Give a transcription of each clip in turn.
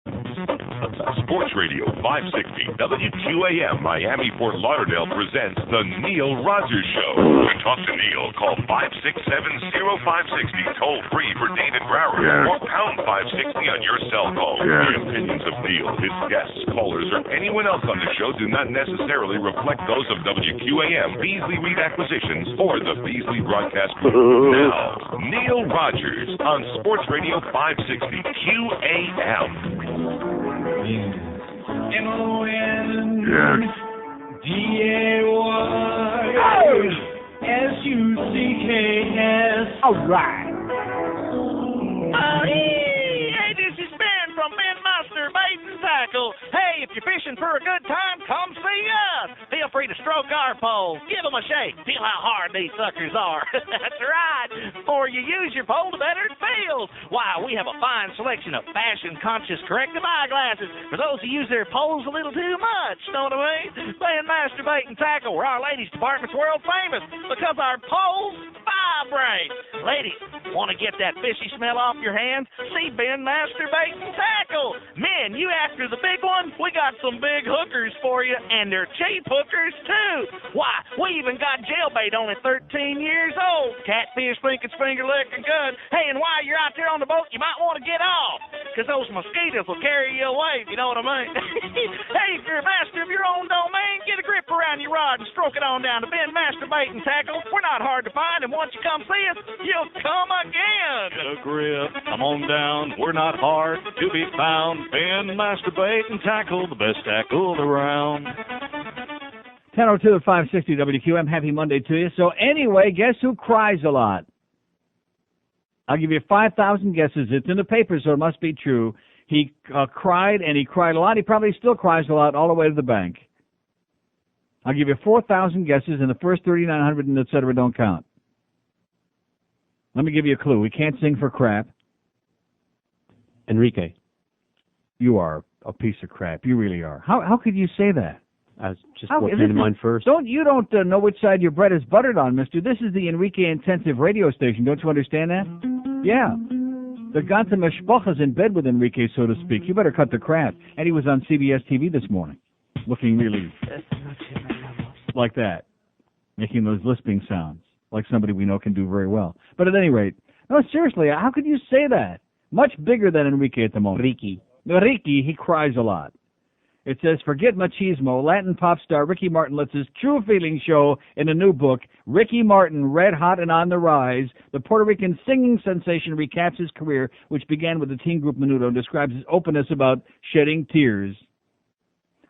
Sports Radio 560 WQAM Miami Fort Lauderdale presents The Neil Rogers Show. To talk to Neil, call 567-0560 toll free for David Brower or pound 560 on your cell phone. The opinions of Neil, his guests, callers, or anyone else on the show do not necessarily reflect those of WQAM, Beasley Reed Acquisitions, or the Beasley Broadcast Group. Now, Neil Rogers on Sports Radio 560 QAM. M-O-N-D-A-Y-S-U-C-K-S. All right. Hey, this is Ben from Ben Master Bait and Tackle. Hey, if you're fishing for a good time, come see us. Feel free to stroke our poles. Give them a shake. Feel how hard these suckers are. That's right. The more you use your pole, the better it feels. Why, we have a fine selection of fashion-conscious corrective eyeglasses for those who use their poles a little too much. Know what I mean? Ben Master Bait and Tackle, where our ladies' department's world famous because our poles vibrate. Ladies, want to get that fishy smell off your hands? See Ben Master Bait and Tackle. Men, you after the big one? We got some big hookers for you, and they're cheap hookers, too. Why, we even got jailbait only 13 years old. Catfish think it's finger-licking good. Hey, and while you're out there on the boat, you might want to get off, because those mosquitoes will carry you away, if you know what I mean. Hey, if you're a master of your own domain, get a grip around your rod and stroke it on down to Ben Master Bait and Tackle. We're not hard to find, and once you come see us, you'll come again. Get a grip, come on down. We're not hard to be found. Ben Master Bait and Tackle, the best tackle around. 10:02 at 560 WQM. Happy Monday to you. So anyway, guess who cries a lot? I'll give you 5,000 guesses. It's in the paper, so it must be true. He cried, and he cried a lot. He probably still cries a lot all the way to the bank. I'll give you 4,000 guesses, and the first 3,900 and et cetera don't count. Let me give you a clue. We can't sing for crap. Enrique. You are a piece of crap. You really are. How could you say that? I was just what came to mind first. Don't know which side your bread is buttered on, mister. This is the Enrique Intensive radio station. Don't you understand that? Yeah. The ganze Meshpocha's in bed with Enrique, so to speak. You better cut the crap. And he was on CBS TV this morning, looking really like that, making those lisping sounds, like somebody we know can do very well. But at any rate, no, seriously, how could you say that? Much bigger than Enrique at the moment. Ricky, he cries a lot. It says, forget machismo. Latin pop star Ricky Martin lets his true feelings show in a new book, Ricky Martin, Red Hot and on the Rise. The Puerto Rican singing sensation recaps his career, which began with the teen group Menudo, and describes his openness about shedding tears.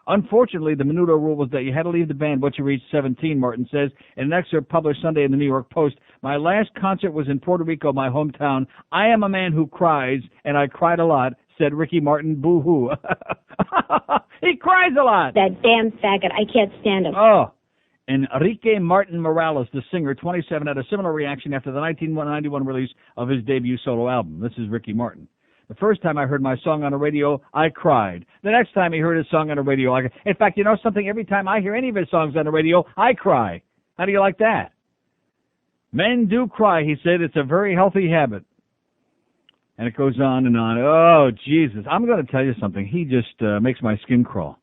Unfortunately, the Menudo rule was that you had to leave the band once you reached 17, Martin says, in an excerpt published Sunday in the New York Post. My last concert was in Puerto Rico, my hometown. I am a man who cries, and I cried a lot, said Ricky Martin, boo-hoo. He cries a lot. That damn faggot. I can't stand him. Oh. Enrique Martin Morales, the singer, 27, had a similar reaction after the 1991 release of his debut solo album. This is Ricky Martin. The first time I heard my song on the radio, I cried. The next time he heard his song on the radio, I cried. In fact, you know something? Every time I hear any of his songs on the radio, I cry. How do you like that? Men do cry, he said. It's a very healthy habit. And it goes on and on. Oh, Jesus. I'm going to tell you something. He just makes my skin crawl.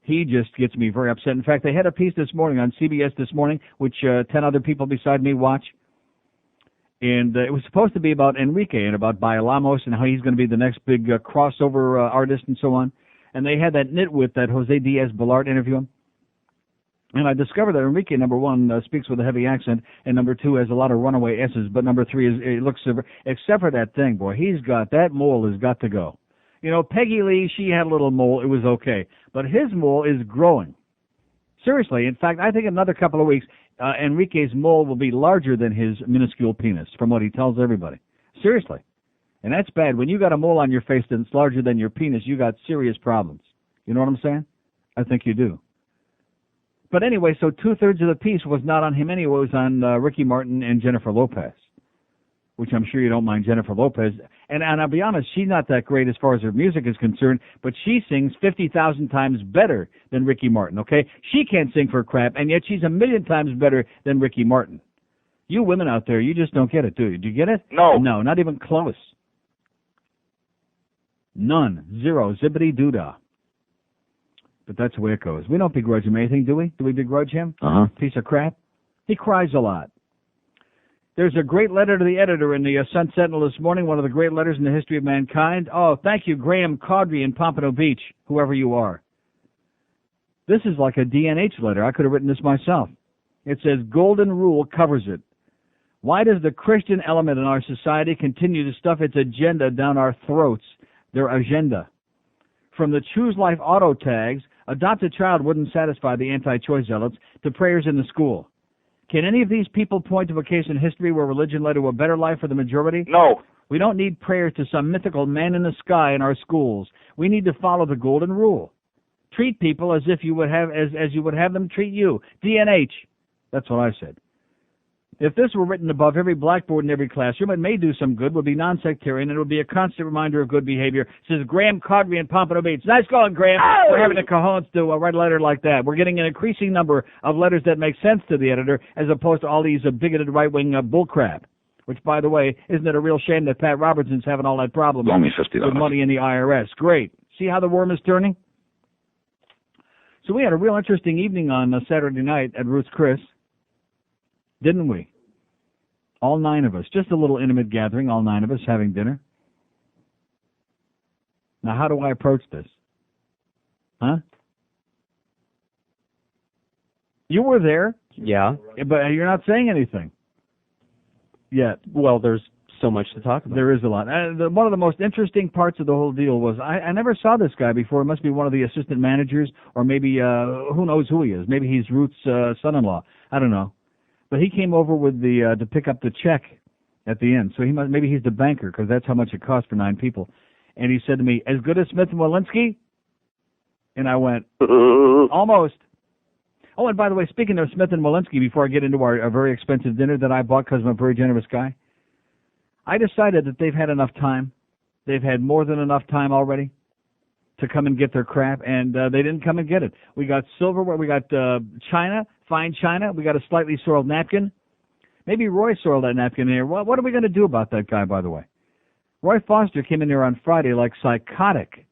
He just gets me very upset. In fact, they had a piece this morning on CBS this morning, which 10 other people beside me watch. And it was supposed to be about Enrique and about Bailamos and how he's going to be the next big crossover artist and so on. And they had that nitwit, that Jose Diaz-Balart interview him. And I discovered that Enrique, number one, speaks with a heavy accent, and number two, has a lot of runaway S's, but number three, it looks, except for that thing, boy, that mole has got to go. You know, Peggy Lee, she had a little mole, it was okay. But his mole is growing. Seriously, in fact, I think in another couple of weeks, Enrique's mole will be larger than his minuscule penis, from what he tells everybody. Seriously. And that's bad. When you got a mole on your face that's larger than your penis, you got serious problems. You know what I'm saying? I think you do. But anyway, so 2/3 of the piece was not on him anyway. It was on Ricky Martin and Jennifer Lopez, which I'm sure you don't mind Jennifer Lopez. And I'll be honest, she's not that great as far as her music is concerned, but she sings 50,000 times better than Ricky Martin, okay? She can't sing for crap, and yet she's 1,000,000 times better than Ricky Martin. You women out there, you just don't get it, do you? Do you get it? No. No, not even close. None. Zero. Zippity-doo-dah. But that's the way it goes. We don't begrudge him anything, do we? Do we begrudge him? Piece of crap. He cries a lot. There's a great letter to the editor in the Sun Sentinel this morning, one of the great letters in the history of mankind. Oh, thank you, Graham Caudry in Pompano Beach, whoever you are. This is like a DNH letter. I could have written this myself. It says, Golden Rule covers it. Why does the Christian element in our society continue to stuff its agenda down our throats, their agenda? From the Choose Life auto tags, adopt a child wouldn't satisfy the anti-choice zealots, to prayers in the school. Can any of these people point to a case in history where religion led to a better life for the majority? No. We don't need prayers to some mythical man in the sky in our schools. We need to follow the Golden Rule. Treat people as if you would have as you would have them treat you. DNH. That's what I said. If this were written above every blackboard in every classroom, it may do some good, would be non-sectarian, and it would be a constant reminder of good behavior. Says Graham Caudry in Pompano Beach. Nice going, Graham. Oh! We're having the cojones to write a letter like that. We're getting an increasing number of letters that make sense to the editor, as opposed to all these bigoted right-wing bullcrap. Which, by the way, isn't it a real shame that Pat Robertson's having all that problem Loan me $50. with money in the IRS? Great. See how the worm is turning? So we had a real interesting evening on Saturday night at Ruth's Chris, didn't we? All 9 of us. Just a little intimate gathering, all 9 of us having dinner. Now, how do I approach this? Huh? You were there. Yeah. But you're not saying anything yet. Well, there's so much to talk about. There is a lot. One of the most interesting parts of the whole deal was I never saw this guy before. It must be one of the assistant managers, or maybe who knows who he is. Maybe he's Ruth's son-in-law. I don't know. But he came over with the to pick up the check at the end. So maybe he's the banker, because that's how much it cost for 9 people. And he said to me, "As good as Smith and Wollensky?" And I went, "Almost." Oh, and by the way, speaking of Smith and Wollensky, before I get into our very expensive dinner that I bought because I'm a very generous guy, I decided that they've had enough time. They've had more than enough time already to come and get their crap, and they didn't come and get it. We got silverware, we got china, fine china, we got a slightly soiled napkin. Maybe Roy soiled that napkin here. What are we going to do about that guy, by the way? Roy Foster came in there on Friday like psychotic.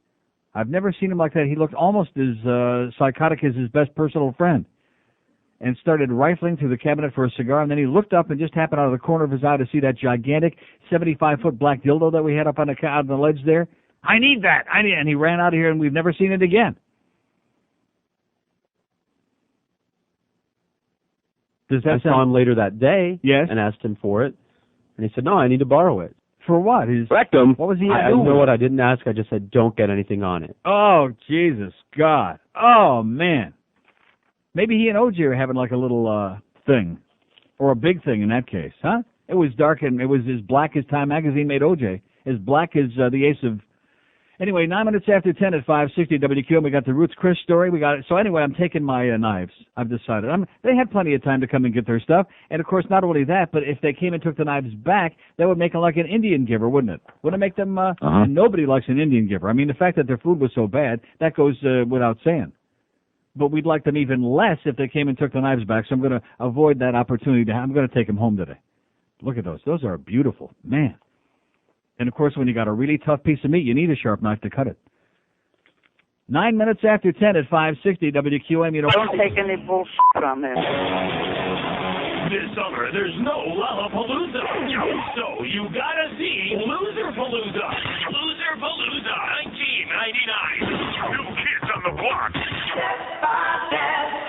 I've never seen him like that. He looked almost as psychotic as his best personal friend, and started rifling through the cabinet for a cigar, and then he looked up and just happened out of the corner of his eye to see that gigantic 75-foot black dildo that we had up on the ledge there. I need that. And he ran out of here, and we've never seen it again. I saw him later that day. Yes. And asked him for it, and he said, "No, I need to borrow it." For what? Rectum. What was he doing? doing? You know what? I didn't ask. I just said, "Don't get anything on it." Oh, Jesus God. Oh, man. Maybe he and OJ are having like a little thing, or a big thing in that case, huh? It was dark, and it was as black as Time Magazine made OJ, as black as the ace of... Anyway, 9 minutes after 10 at 560 WQM, we got the Ruth's Chris story. We got it. So anyway, I'm taking my knives. I've decided. They had plenty of time to come and get their stuff. And, of course, not only that, but if they came and took the knives back, that would make them like an Indian giver, wouldn't it? Wouldn't it make them... And nobody likes an Indian giver. I mean, the fact that their food was so bad, that goes without saying. But we'd like them even less if they came and took the knives back. So I'm going to avoid that opportunity. I'm going to take them home today. Look at those. Those are beautiful. Man. And, of course, when you got a really tough piece of meat, you need a sharp knife to cut it. 9 minutes after 10 at 560 WQM. You know, don't take any bullshit from him. This summer, there's no Lollapalooza. So you gotta see Loserpalooza. Loserpalooza 1999. New kids on the block.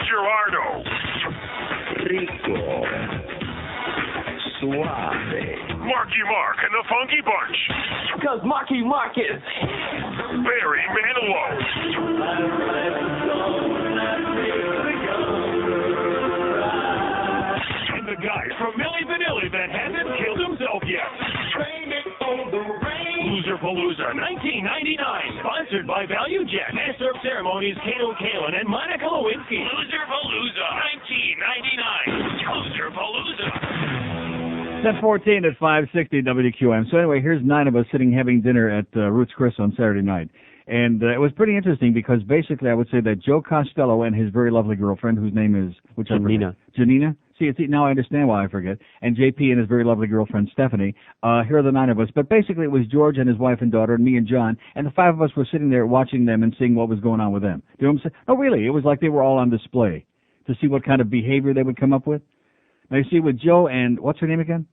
Gerardo. Rico. Suave. Marky Mark and the Funky Bunch. Because Marky Mark is Barry Manilow. And the guy from Milli Vanilli that hasn't killed himself yet. Loserpalooza 1999. Sponsored by Value Jet, Master of Ceremonies, Kano Kalin, and Monica Lewinsky. Loserpalooza 1999. Loserpalooza. 10:14 at 560 WQM. So anyway, here's 9 of us sitting having dinner at Ruth's Chris on Saturday night. And it was pretty interesting because basically I would say that Joe Costello and his very lovely girlfriend, whose name is... Janina. Janina? See, now I understand why I forget. And JP and his very lovely girlfriend, Stephanie. Here are the 9 of us. But basically, it was George and his wife and daughter, and me and John. And the 5 of us were sitting there watching them and seeing what was going on with them. Do you know what I'm saying? No, really. It was like they were all on display to see what kind of behavior they would come up with. Now, you see, with Joe and, what's her name again?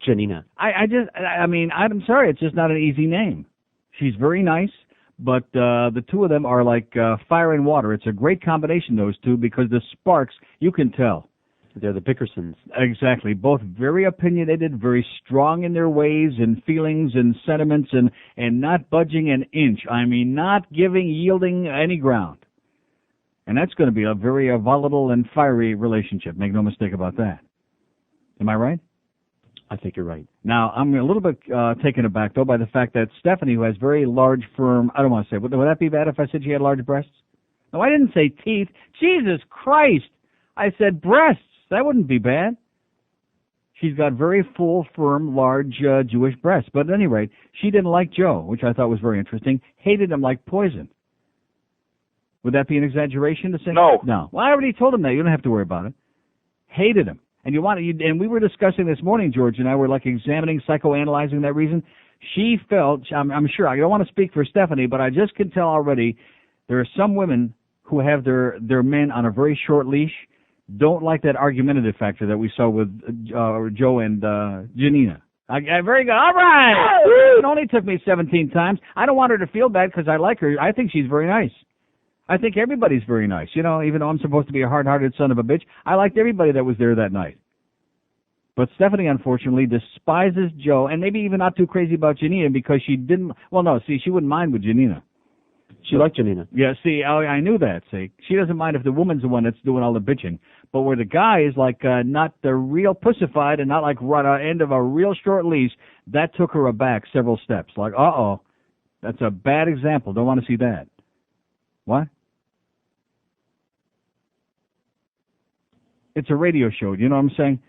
Janina. I mean, I'm sorry. It's just not an easy name. She's very nice. But the 2 of them are like fire and water. It's a great combination, those 2, because the sparks, you can tell. They're the Bickersons. Exactly. Both very opinionated, very strong in their ways and feelings and sentiments, and not budging an inch. I mean, not yielding any ground. And that's going to be a very volatile and fiery relationship. Make no mistake about that. Am I right? I think you're right. Now, I'm a little bit taken aback, though, by the fact that Stephanie, who has very large, firm, I don't want to say, would that be bad if I said she had large breasts? No, I didn't say teeth. Jesus Christ. I said breasts. That wouldn't be bad. She's got very full, firm, large Jewish breasts. But at any rate, she didn't like Joe, which I thought was very interesting, hated him like poison. Would that be an exaggeration to say? No. No. Well, I already told him that. You don't have to worry about it. Hated him. And and we were discussing this morning, George and I were like examining, psychoanalyzing that reason. She felt, I'm sure, I don't want to speak for Stephanie, but I just can tell already there are some women who have their men on a very short leash, don't like that argumentative factor that we saw with Joe and Janina. Very good. All right. It only took me 17 times. I don't want her to feel bad because I like her. I think she's very nice. I think everybody's very nice. You know, even though I'm supposed to be a hard-hearted son of a bitch, I liked everybody that was there that night. But Stephanie, unfortunately, despises Joe, and maybe even not too crazy about Janina because she didn't, well, no, see, she wouldn't mind with Janina. She liked Janina. Yeah, see, I knew that, see. She doesn't mind if the woman's the one that's doing all the bitching. But where the guy is like not the real pussified and not like right at the end of a real short leash, that took her aback several steps. Like, uh-oh, that's a bad example. Don't want to see that. What? It's a radio show. Do you know what I'm saying?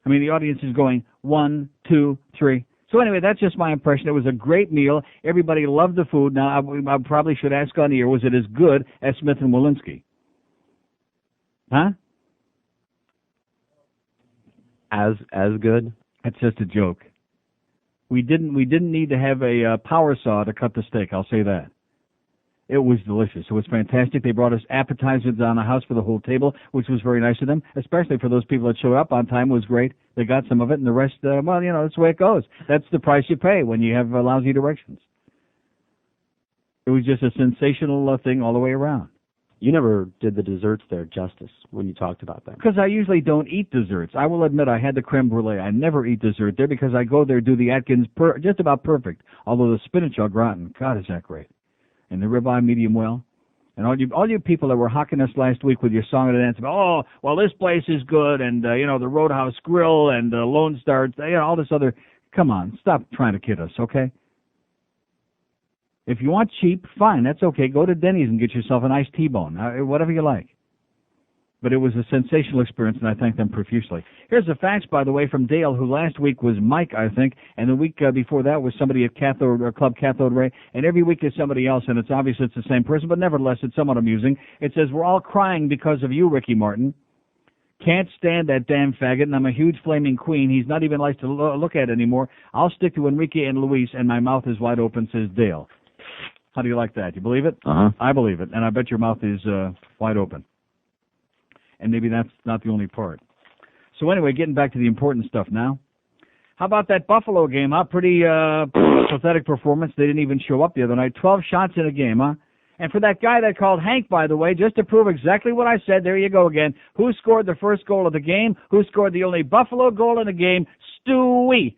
I mean, the audience is going 1, 2, 3. So anyway, that's just my impression. It was a great meal. Everybody loved the food. Now, I probably should ask on the air, was it as good as Smith and Wollensky? Huh? As good? That's just a joke. We didn't need to have a power saw to cut the steak. I'll say that. It was delicious. It was fantastic. They brought us appetizers on the house for the whole table, which was very nice of them, especially for those people that showed up on time. It was great. They got some of it, and the rest, well, you know, that's the way it goes. That's the price you pay when you have lousy directions. It was just a sensational thing all the way around. You never did the desserts there justice when you talked about that. Because I usually don't eat desserts. I will admit I had the creme brulee. I never eat dessert there because I go there, do the Atkins just about perfect, although the spinach au gratin, God, is that great. And the ribeye medium well. And all you people that were hocking us last week with your song and dance about, oh, well, this place is good, and, you know, the Roadhouse Grill and Lone Star, you know, all this other, come on, stop trying to kid us, okay? If you want cheap, fine, that's okay. Go to Denny's and get yourself a nice T-bone, whatever you like. But it was a sensational experience, and I thank them profusely. Here's a fax, by the way, from Dale, who last week was Mike, I think, and the week before that was somebody at Club Cathode Ray, and every week is somebody else, and it's obvious it's the same person, but nevertheless, it's somewhat amusing. It says, we're all crying because of you, Ricky Martin. Can't stand that damn faggot, and I'm a huge flaming queen. He's not even nice to look at anymore. I'll stick to Enrique and Luis, and my mouth is wide open, says Dale. How do you like that? You believe it? Uh-huh. I believe it, and I bet your mouth is wide open. And maybe that's not the only part. So anyway, getting back to the important stuff now. How about that Buffalo game, huh? Pretty pathetic performance. They didn't even show up the other night. 12 shots in a game, huh? And for that guy that called Hank, by the way, just to prove exactly what I said, there you go again. Who scored the first goal of the game? Who scored the only Buffalo goal in the game? Stewie.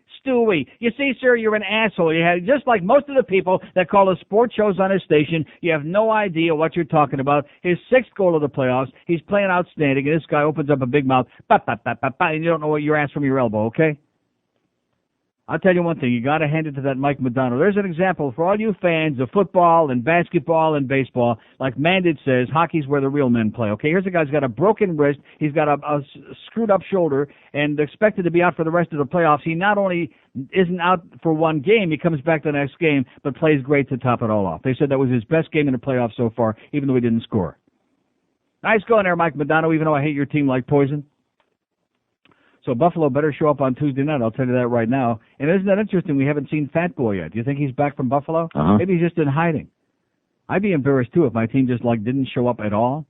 You see, sir, you're an asshole. You have, just like most of the people that call the sports shows on his station, you have no idea what you're talking about. His 6th goal of the playoffs, he's playing outstanding, and this guy opens up a big mouth, and you don't know what your ass from your elbow, okay? I'll tell you one thing, you got to hand it to that Mike Modano. There's an example for all you fans of football and basketball and baseball. Like Mandit says, hockey's where the real men play, okay? Here's a guy who's got a broken wrist, he's got a screwed up shoulder, and expected to be out for the rest of the playoffs. He not only isn't out for one game, he comes back the next game, but plays great to top it all off. They said that was his best game in the playoffs so far, even though he didn't score. Nice going there, Mike Modano, even though I hate your team like poison. So Buffalo better show up on Tuesday night, I'll tell you that right now. And isn't that interesting? We haven't seen Fat Boy yet. Do you think he's back from Buffalo? Maybe he's just in hiding. I'd be embarrassed, too, if my team just, didn't show up at all.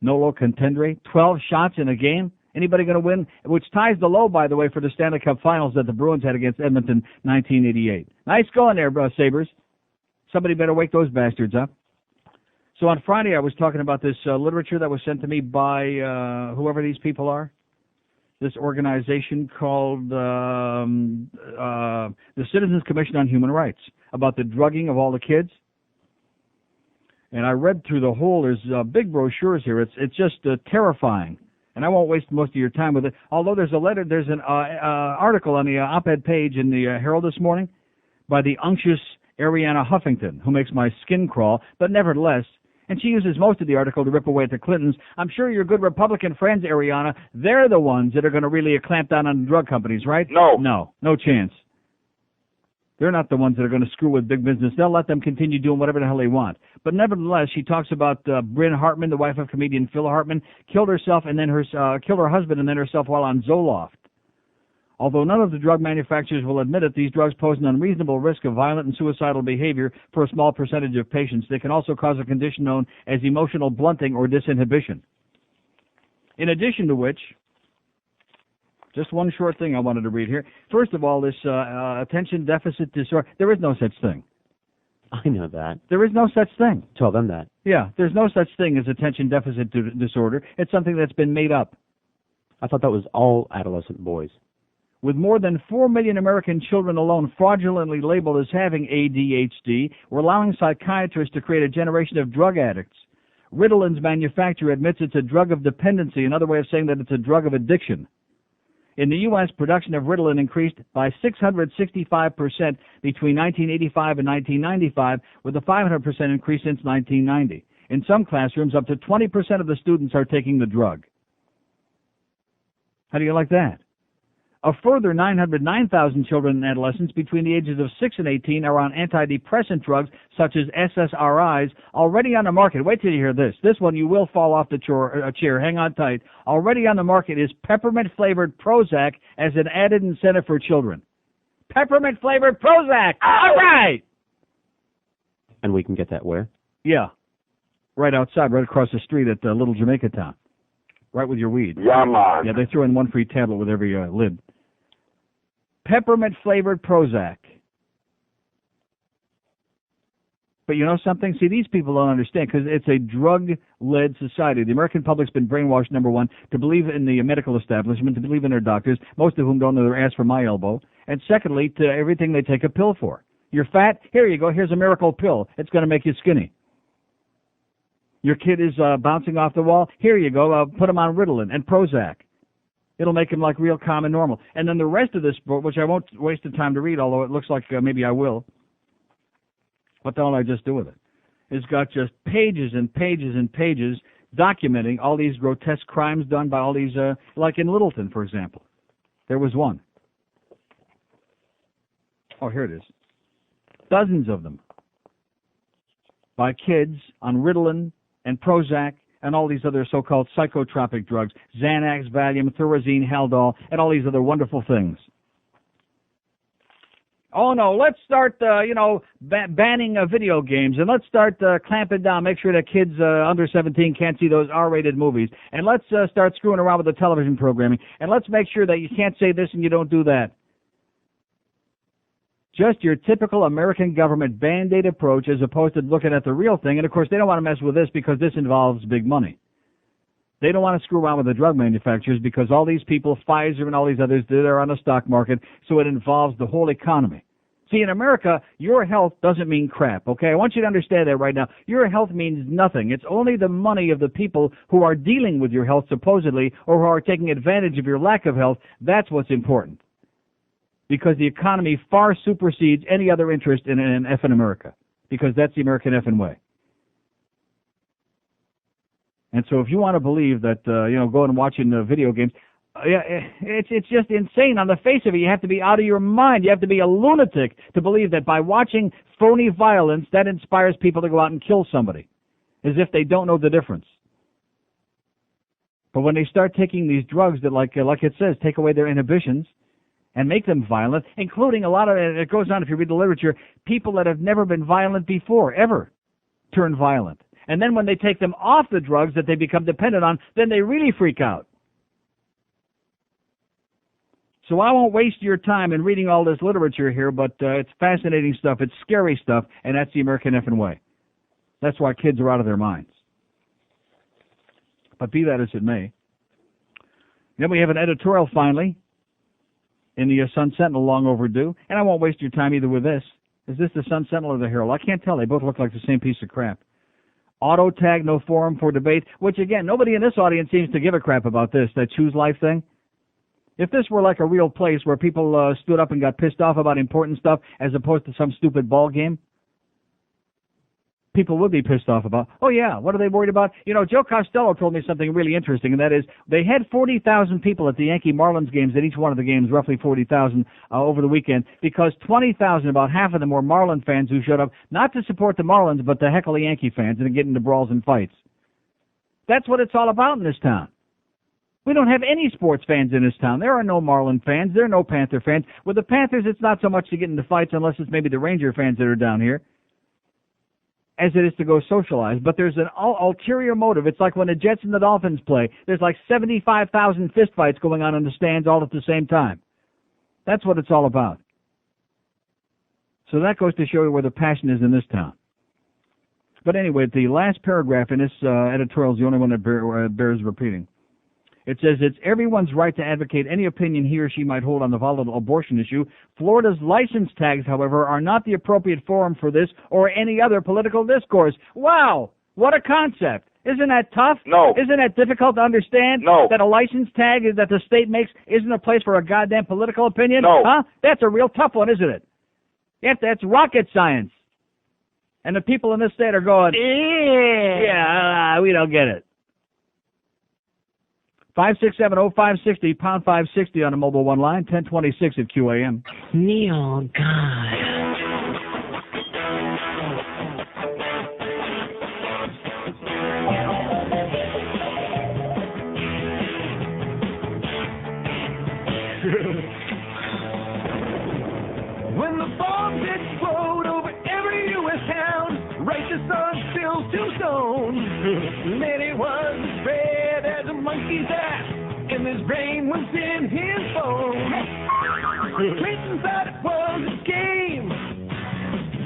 Nolo contendere. 12 shots in a game. Anybody going to win? Which ties the low, by the way, for the Stanley Cup Finals that the Bruins had against Edmonton 1988. Nice going there, Sabres. Somebody better wake those bastards up. So on Friday, I was talking about this literature that was sent to me by whoever these people are. This organization called the Citizens Commission on Human Rights, about the drugging of all the kids. And I read through the whole. There's big brochures here. It's just terrifying. And I won't waste most of your time with it. Although there's an article on the op-ed page in the Herald this morning by the unctuous Ariana Huffington, who makes my skin crawl. But nevertheless, and she uses most of the article to rip away at the Clintons. I'm sure your good Republican friends, Ariana, they're the ones that are going to really clamp down on the drug companies, right? No chance. They're not the ones that are going to screw with big business. They'll let them continue doing whatever the hell they want. But nevertheless, she talks about Bryn Hartman, the wife of comedian Phil Hartman, killed herself and then killed her husband and then herself while on Zoloft. Although none of the drug manufacturers will admit it, these drugs pose an unreasonable risk of violent and suicidal behavior for a small percentage of patients. They can also cause a condition known as emotional blunting or disinhibition. In addition to which, just one short thing I wanted to read here. First of all, this attention deficit disorder, there is no such thing. I know that. There is no such thing. Tell them that. Yeah, there's no such thing as attention deficit disorder. It's something that's been made up. I thought that was all adolescent boys. With more than 4 million American children alone fraudulently labeled as having ADHD, we're allowing psychiatrists to create a generation of drug addicts. Ritalin's manufacturer admits it's a drug of dependency, another way of saying that it's a drug of addiction. In the U.S., production of Ritalin increased by 665% between 1985 and 1995, with a 500% increase since 1990. In some classrooms, up to 20% of the students are taking the drug. How do you like that? A further 909,000 children and adolescents between the ages of 6 and 18 are on antidepressant drugs such as SSRIs already on the market. Wait till you hear this. This one you will fall off the chair. Hang on tight. Already on the market is peppermint-flavored Prozac as an added incentive for children. Peppermint-flavored Prozac! All right! And we can get that where? Yeah. Right outside, right across the street at Little Jamaica Town. Right with your weed. Yeah, man. Yeah, they throw in one free tablet with every lid. Peppermint-flavored Prozac. But you know something? See, these people don't understand because it's a drug-led society. The American public's been brainwashed, number one, to believe in the medical establishment, to believe in their doctors, most of whom don't know their ass from my elbow. And secondly, to everything they take a pill for. You're fat? Here you go. Here's a miracle pill. It's going to make you skinny. Your kid is bouncing off the wall? Here you go. Put him on Ritalin and Prozac. It'll make him like real calm and normal. And then the rest of this book, which I won't waste the time to read, although it looks like maybe I will. What the hell did I just do with it? It's got just pages and pages and pages documenting all these grotesque crimes done by all these, like in Littleton, for example. There was one. Oh, here it is. Dozens of them. By kids on Ritalin and Prozac and all these other so-called psychotropic drugs, Xanax, Valium, Thorazine, Haldol, and all these other wonderful things. Oh, no, let's start, banning video games, and let's start clamping down, make sure that kids under 17 can't see those R-rated movies, and let's start screwing around with the television programming, and let's make sure that you can't say this and you don't do that. Just your typical American government Band-Aid approach as opposed to looking at the real thing. And, of course, they don't want to mess with this because this involves big money. They don't want to screw around with the drug manufacturers because all these people, Pfizer and all these others, they're on the stock market, so it involves the whole economy. See, in America, your health doesn't mean crap, okay? I want you to understand that right now. Your health means nothing. It's only the money of the people who are dealing with your health, supposedly, or who are taking advantage of your lack of health. That's what's important. Because the economy far supersedes any other interest in an effing America. Because that's the American effing way. And so if you want to believe that, going and watching video games, it's just insane. On the face of it, you have to be out of your mind. You have to be a lunatic to believe that by watching phony violence, that inspires people to go out and kill somebody. As if they don't know the difference. But when they start taking these drugs that, like it says, take away their inhibitions and make them violent, including a lot of, it goes on if you read the literature, people that have never been violent before, ever, turn violent. And then when they take them off the drugs that they become dependent on, then they really freak out. So I won't waste your time in reading all this literature here, but it's fascinating stuff. It's scary stuff, and that's the American effing way. That's why kids are out of their minds. But be that as it may. Then we have an editorial, finally, in the Sun Sentinel, long overdue. And I won't waste your time either with this. Is this the Sun Sentinel or the Herald? I can't tell. They both look like the same piece of crap. Auto tag, no forum for debate, which, again, nobody in this audience seems to give a crap about this, that choose life thing. If this were like a real place where people stood up and got pissed off about important stuff as opposed to some stupid ball game, people would be pissed off about, oh, yeah, what are they worried about? You know, Joe Costello told me something really interesting, and that is they had 40,000 people at the Yankee-Marlins games, at each one of the games, roughly 40,000 over the weekend, because 20,000, about half of them were Marlin fans who showed up not to support the Marlins, but to heckle the Yankee fans and get into brawls and fights. That's what it's all about in this town. We don't have any sports fans in this town. There are no Marlin fans. There are no Panther fans. With the Panthers, it's not so much to get into fights unless it's maybe the Ranger fans that are down here, as it is to go socialize. But there's an ulterior motive. It's like when the Jets and the Dolphins play. There's like 75,000 fistfights going on in the stands all at the same time. That's what it's all about. So that goes to show you where the passion is in this town. But anyway, the last paragraph in this editorial is the only one that bears repeating. It says it's everyone's right to advocate any opinion he or she might hold on the volatile abortion issue. Florida's license tags, however, are not the appropriate forum for this or any other political discourse. Wow! What a concept. Isn't that tough? No. Isn't that difficult to understand? No. That a license tag that the state makes isn't a place for a goddamn political opinion? No. Huh? That's a real tough one, isn't it? Yes, that's rocket science. And the people in this state are going, yeah, we don't get it. 567-0560, pound 560 on the mobile one line, 1026 at QAM. Neil, God. When the bombs explode over every U.S. town, righteous on spills tombstones. Many was as red as a monkey's ass, and his brain was in his bones. Clinton thought it was a game,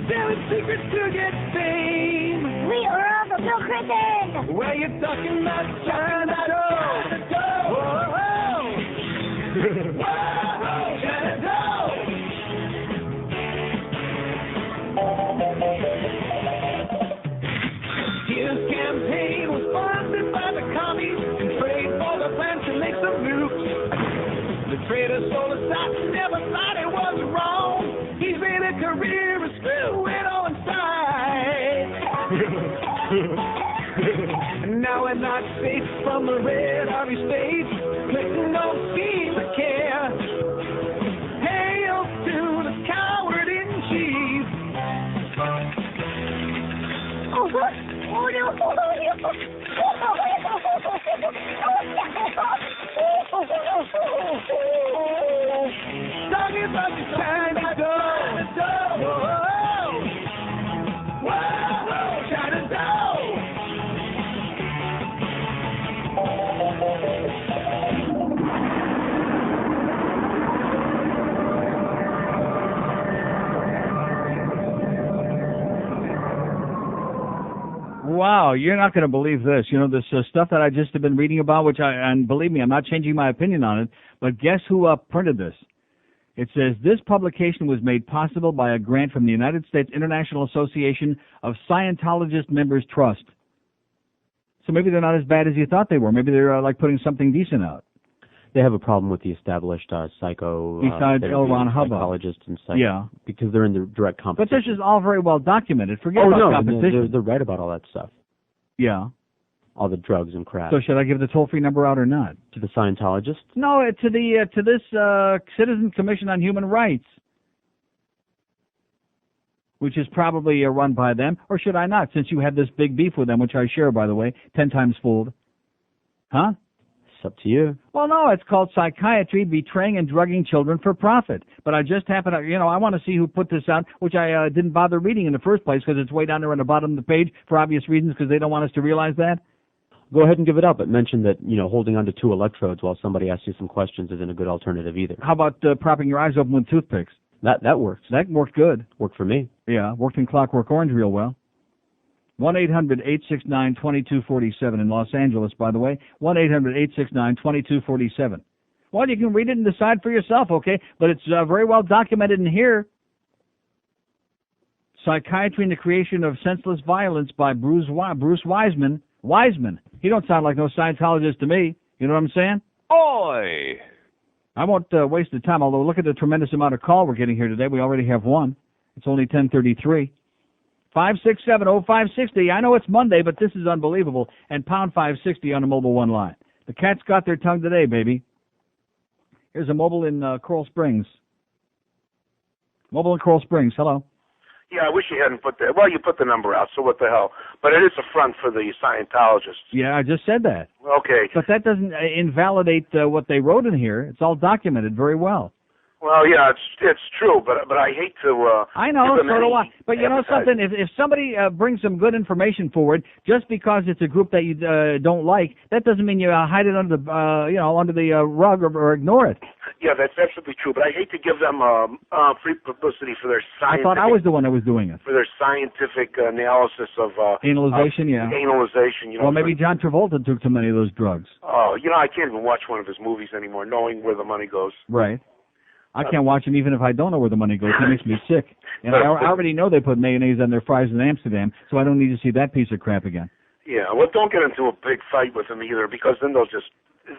selling secrets to get fame. We are all the Bill Clinton. Well, you're talking about China dough. Whoa, whoa, China dough. His campaign was funded by the commies and prayed for the plan to make some nukes. The traitor sold us out, never thought it was wrong. He's made a career of screwing on side. And now we're not safe from the red army states. Clinton don't seem to care. Hail to the coward in chief. Talking about the China dough. Whoa, whoa, China dough. Wow, you're not going to believe this. You know, this stuff that I just have been reading about, and believe me, I'm not changing my opinion on it, but guess who printed this? It says, this publication was made possible by a grant from the United States International Association of Scientologist Members Trust. So maybe they're not as bad as you thought they were. Maybe they're like putting something decent out. They have a problem with the established psycho besides L. Ron Hubbard, psychologists and psych, yeah, because they're in the direct competition. But this is all very well documented. Forget about competition. They're right about all that stuff. Yeah, all the drugs and crap. So should I give the toll-free number out or not to the Scientologists? No, to this Citizens Commission on Human Rights, which is probably run by them, or should I not? Since you have this big beef with them, which I share, by the way, 10 times fooled, huh? up to you. Well, no, it's called Psychiatry, Betraying and Drugging Children for Profit. But I just happen to, I want to see who put this out, which I didn't bother reading in the first place because it's way down there on the bottom of the page for obvious reasons because they don't want us to realize that. Go ahead and give it up, but mention that, holding onto 2 electrodes while somebody asks you some questions isn't a good alternative either. How about propping your eyes open with toothpicks? That works. That worked good. Worked for me. Yeah, worked in Clockwork Orange real well. 1-800-869-2247 in Los Angeles, by the way. 1-800-869-2247. Well, you can read it and decide for yourself, okay? But it's very well documented in here. Psychiatry and the Creation of Senseless Violence by Bruce Wiseman. Wiseman. He don't sound like no Scientologist to me. You know what I'm saying? Oi! I won't waste the time, although look at the tremendous amount of call we're getting here today. We already have one. It's only 10:33. 567-0560. I know it's Monday, but this is unbelievable. And pound 560 on the mobile one line. The cat's got their tongue today, baby. Here's a mobile in Coral Springs. Mobile in Coral Springs. Hello. Yeah, I wish you hadn't put that. Well, you put the number out, so what the hell? But it is a front for the Scientologists. Yeah, I just said that. Okay. But that doesn't invalidate what they wrote in here. It's all documented very well. Well, yeah, it's true, but I hate to. I know, so do I. But you know something? If somebody brings some good information forward, just because it's a group that you don't like, that doesn't mean you hide it under the under the rug or ignore it. Yeah, that's absolutely true. But I hate to give them free publicity for their scientific. I thought I was the one that was doing it. For their scientific analysis of analyzation, yeah. Analyzation, Well, maybe John Travolta took too many of those drugs. Oh, I can't even watch one of his movies anymore, knowing where the money goes. Right. I can't watch him even if I don't know where the money goes. It makes me sick. And I already know they put mayonnaise on their fries in Amsterdam, so I don't need to see that piece of crap again. Yeah, well, don't get into a big fight with them either, because then they'll just...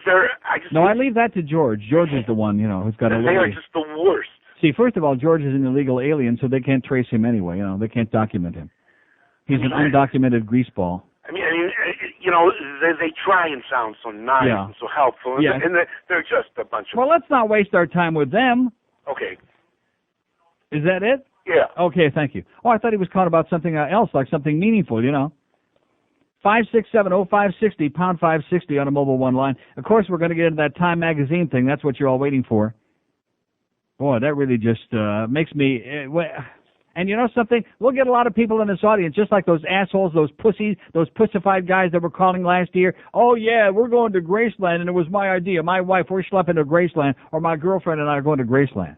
I leave that to George. George is the one, who's got a... They are just the worst. See, first of all, George is an illegal alien, so they can't trace him anyway. They can't document him. He's an undocumented greaseball. I mean, they try and sound so nice and so helpful, and, and they're just a bunch of... Well, let's not waste our time with them. Okay. Is that it? Yeah. Okay, thank you. Oh, I thought he was calling about something else, like something meaningful, 567-0560, pound 560 on a mobile one line. Of course, we're going to get into that Time magazine thing. That's what you're all waiting for. Boy, that really just makes me... And you know something? We'll get a lot of people in this audience, just like those assholes, those pussies, those pussified guys that were calling last year. Oh, yeah, we're going to Graceland, and it was my idea. My wife, we're schlepping to Graceland, or my girlfriend and I are going to Graceland.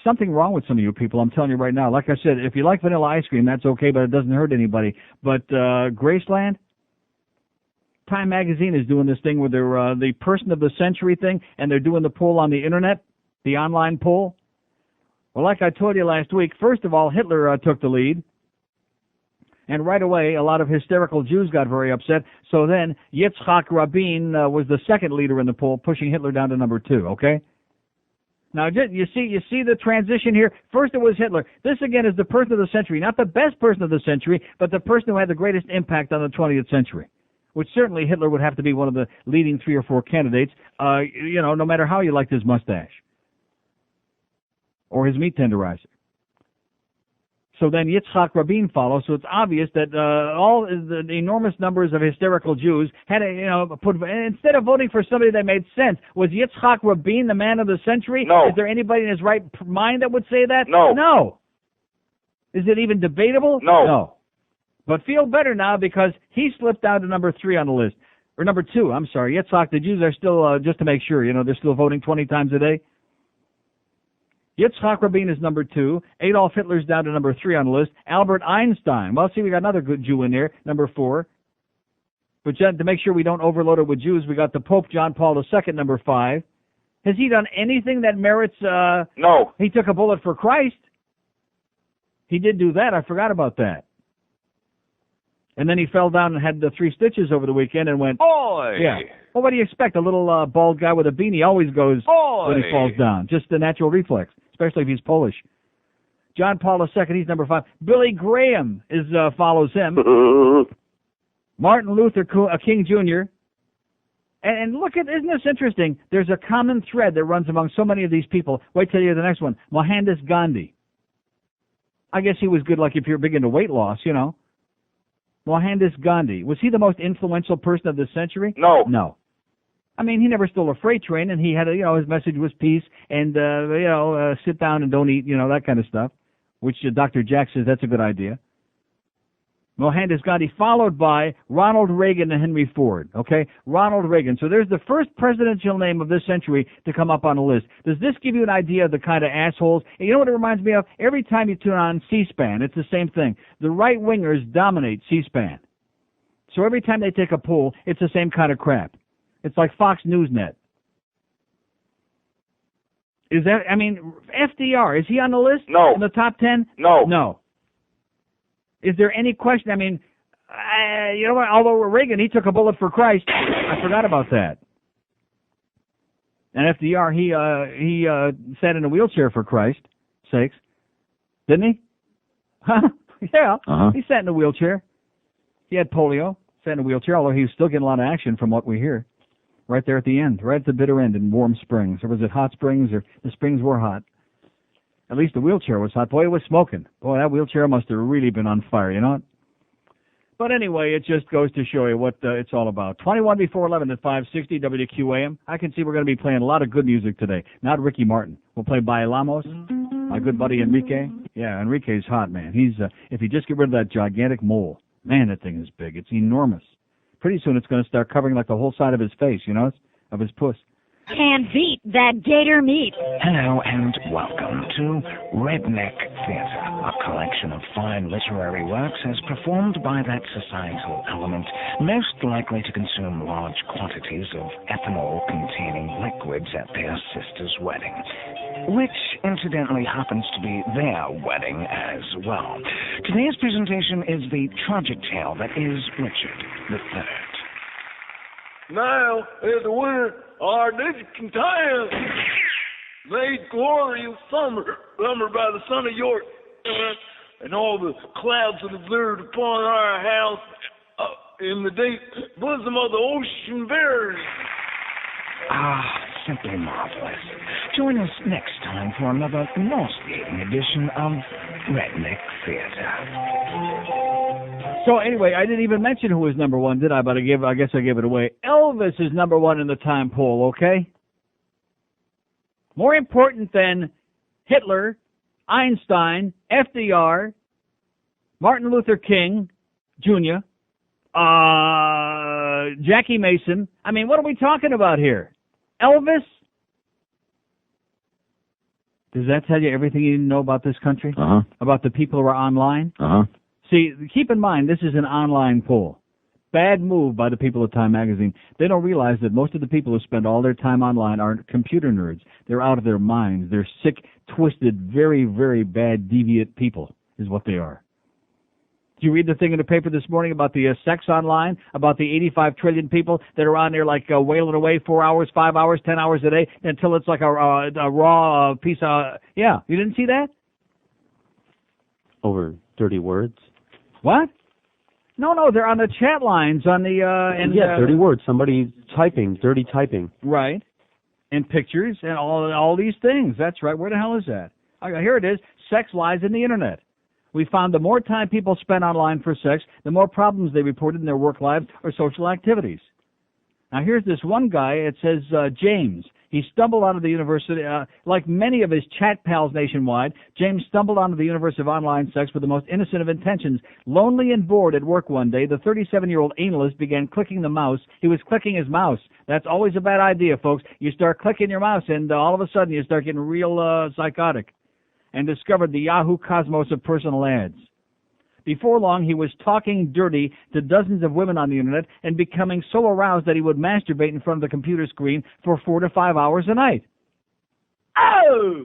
Something wrong with some of you people, I'm telling you right now. Like I said, if you like vanilla ice cream, that's okay, but it doesn't hurt anybody. But Graceland, Time Magazine is doing this thing with their the Person of the Century thing, and they're doing the poll on the Internet, the online poll. Well, like I told you last week, first of all, Hitler took the lead. And right away, a lot of hysterical Jews got very upset. So then, Yitzhak Rabin was the second leader in the poll, pushing Hitler down to number 2, okay? Now, you see the transition here? First it was Hitler. This, again, is the person of the century. Not the best person of the century, but the person who had the greatest impact on the 20th century. Which certainly Hitler would have to be one of the leading 3 or 4 candidates, no matter how you liked his mustache. Or his meat tenderizer. So then Yitzhak Rabin follows, so it's obvious that all the enormous numbers of hysterical Jews had instead of voting for somebody that made sense, was Yitzhak Rabin the man of the century? No. Is there anybody in his right mind that would say that? No. No. Is it even debatable? No. No. But feel better now because he slipped down to number 3 on the list. Or number 2, I'm sorry. Yitzhak, the Jews are still, just to make sure, they're still voting 20 times a day. Yitzhak Rabin is number 2. Adolf Hitler's down to number 3 on the list. Albert Einstein. Well, see, we got another good Jew in there, number 4. But to make sure we don't overload it with Jews, we got the Pope John Paul II, number 5. Has he done anything that merits... No. He took a bullet for Christ. He did do that. I forgot about that. And then he fell down and had the 3 stitches over the weekend and went... Oi! Yeah. Well, what do you expect? A little bald guy with a beanie always goes Oi! when he falls down. Just the natural reflex, especially if he's Polish. John Paul II, he's number 5. Billy Graham follows him. Martin Luther King Jr. And look at, isn't this interesting? There's a common thread that runs among so many of these people. Wait till you hear the next one. Mohandas Gandhi. I guess he was good, like if you're big into weight loss, Mohandas Gandhi. Was he the most influential person of the century? No. No. I mean, he never stole a freight train, and he had his message was peace and, sit down and don't eat, that kind of stuff, which Dr. Jack says that's a good idea. Mohandas Gandhi, followed by Ronald Reagan and Henry Ford, okay? Ronald Reagan. So there's the first presidential name of this century to come up on the list. Does this give you an idea of the kind of assholes? And you know what it reminds me of? Every time you tune on C-SPAN, it's the same thing. The right-wingers dominate C-SPAN. So every time they take a poll, it's the same kind of crap. It's like Fox News Net. FDR, is he on the list? No. In the top 10? No. No. Is there any question? I mean, you know what? Although Reagan, he took a bullet for Christ. I forgot about that. And FDR, he sat in a wheelchair for Christ's sakes, didn't he? Huh? Yeah. He sat in a wheelchair. He had polio, sat in a wheelchair, although he was still getting a lot of action from what we hear. Right there at the end, right at the bitter end in Warm Springs. Or was it Hot Springs? Or the springs were hot. At least the wheelchair was hot. Boy, it was smoking. Boy, that wheelchair must have really been on fire, you know? But anyway, it just goes to show you what it's all about. 21 before 11 at 560 WQAM. I can see we're going to be playing a lot of good music today. Not Ricky Martin. We'll play Bailamos, my good buddy Enrique. Yeah, Enrique's hot, man. He's if you just get rid of that gigantic mole, man, that thing is big. It's enormous. Pretty soon it's going to start covering like the whole side of his face, of his puss. Can't beat that gator meat. Hello and welcome to Redneck Theatre, a collection of fine literary works as performed by that societal element most likely to consume large quantities of ethanol-containing liquids at their sister's wedding, which incidentally happens to be their wedding as well. Today's presentation is the tragic tale that is Richard III. Now is the winter our discontent, made glorious summer by the son of York, and all the clouds that have blurred upon our house in the deep bosom of the ocean bears. Simply marvelous. Join us next time for another nauseating edition of Redneck Theatre. So anyway, I didn't even mention who was number one, did I? But I guess I gave it away. Elvis is number one in the time poll, okay? More important than Hitler, Einstein, FDR, Martin Luther King, Jr., Jackie Mason. I mean, what are we talking about here? Elvis? Does that tell you everything you need to know about this country? About the people who are online? See, keep in mind, this is an online poll. Bad move by the people of Time Magazine. They don't realize that most of the people who spend all their time online are computer nerds. They're out of their minds. They're sick, twisted, very, very bad, deviant people is what they are. Did you read the thing in the paper this morning about the sex online, about the 85 trillion people that are on there like wailing away 4 hours, 5 hours, 10 hours a day until it's like a raw piece of... Yeah, you didn't see that? Over 30 words? What? No, they're on the chat lines on the... 30 words. Somebody typing, dirty typing. Right. And pictures and all these things. That's right. Where the hell is that? Okay, here it is. Sex lies in the Internet. We found the more time people spend online for sex, the more problems they reported in their work lives or social activities. Now, here's this one guy. It says James. He stumbled out of the university, like many of his chat pals nationwide, James stumbled onto the universe of online sex with the most innocent of intentions. Lonely and bored at work one day, the 37-year-old analyst began clicking the mouse. He was clicking his mouse. That's always a bad idea, folks. You start clicking your mouse, and all of a sudden you start getting real psychotic, and discovered the Yahoo cosmos of personal ads. Before long, he was talking dirty to dozens of women on the Internet and becoming so aroused that he would masturbate in front of the computer screen for 4 to 5 hours a night. Oh!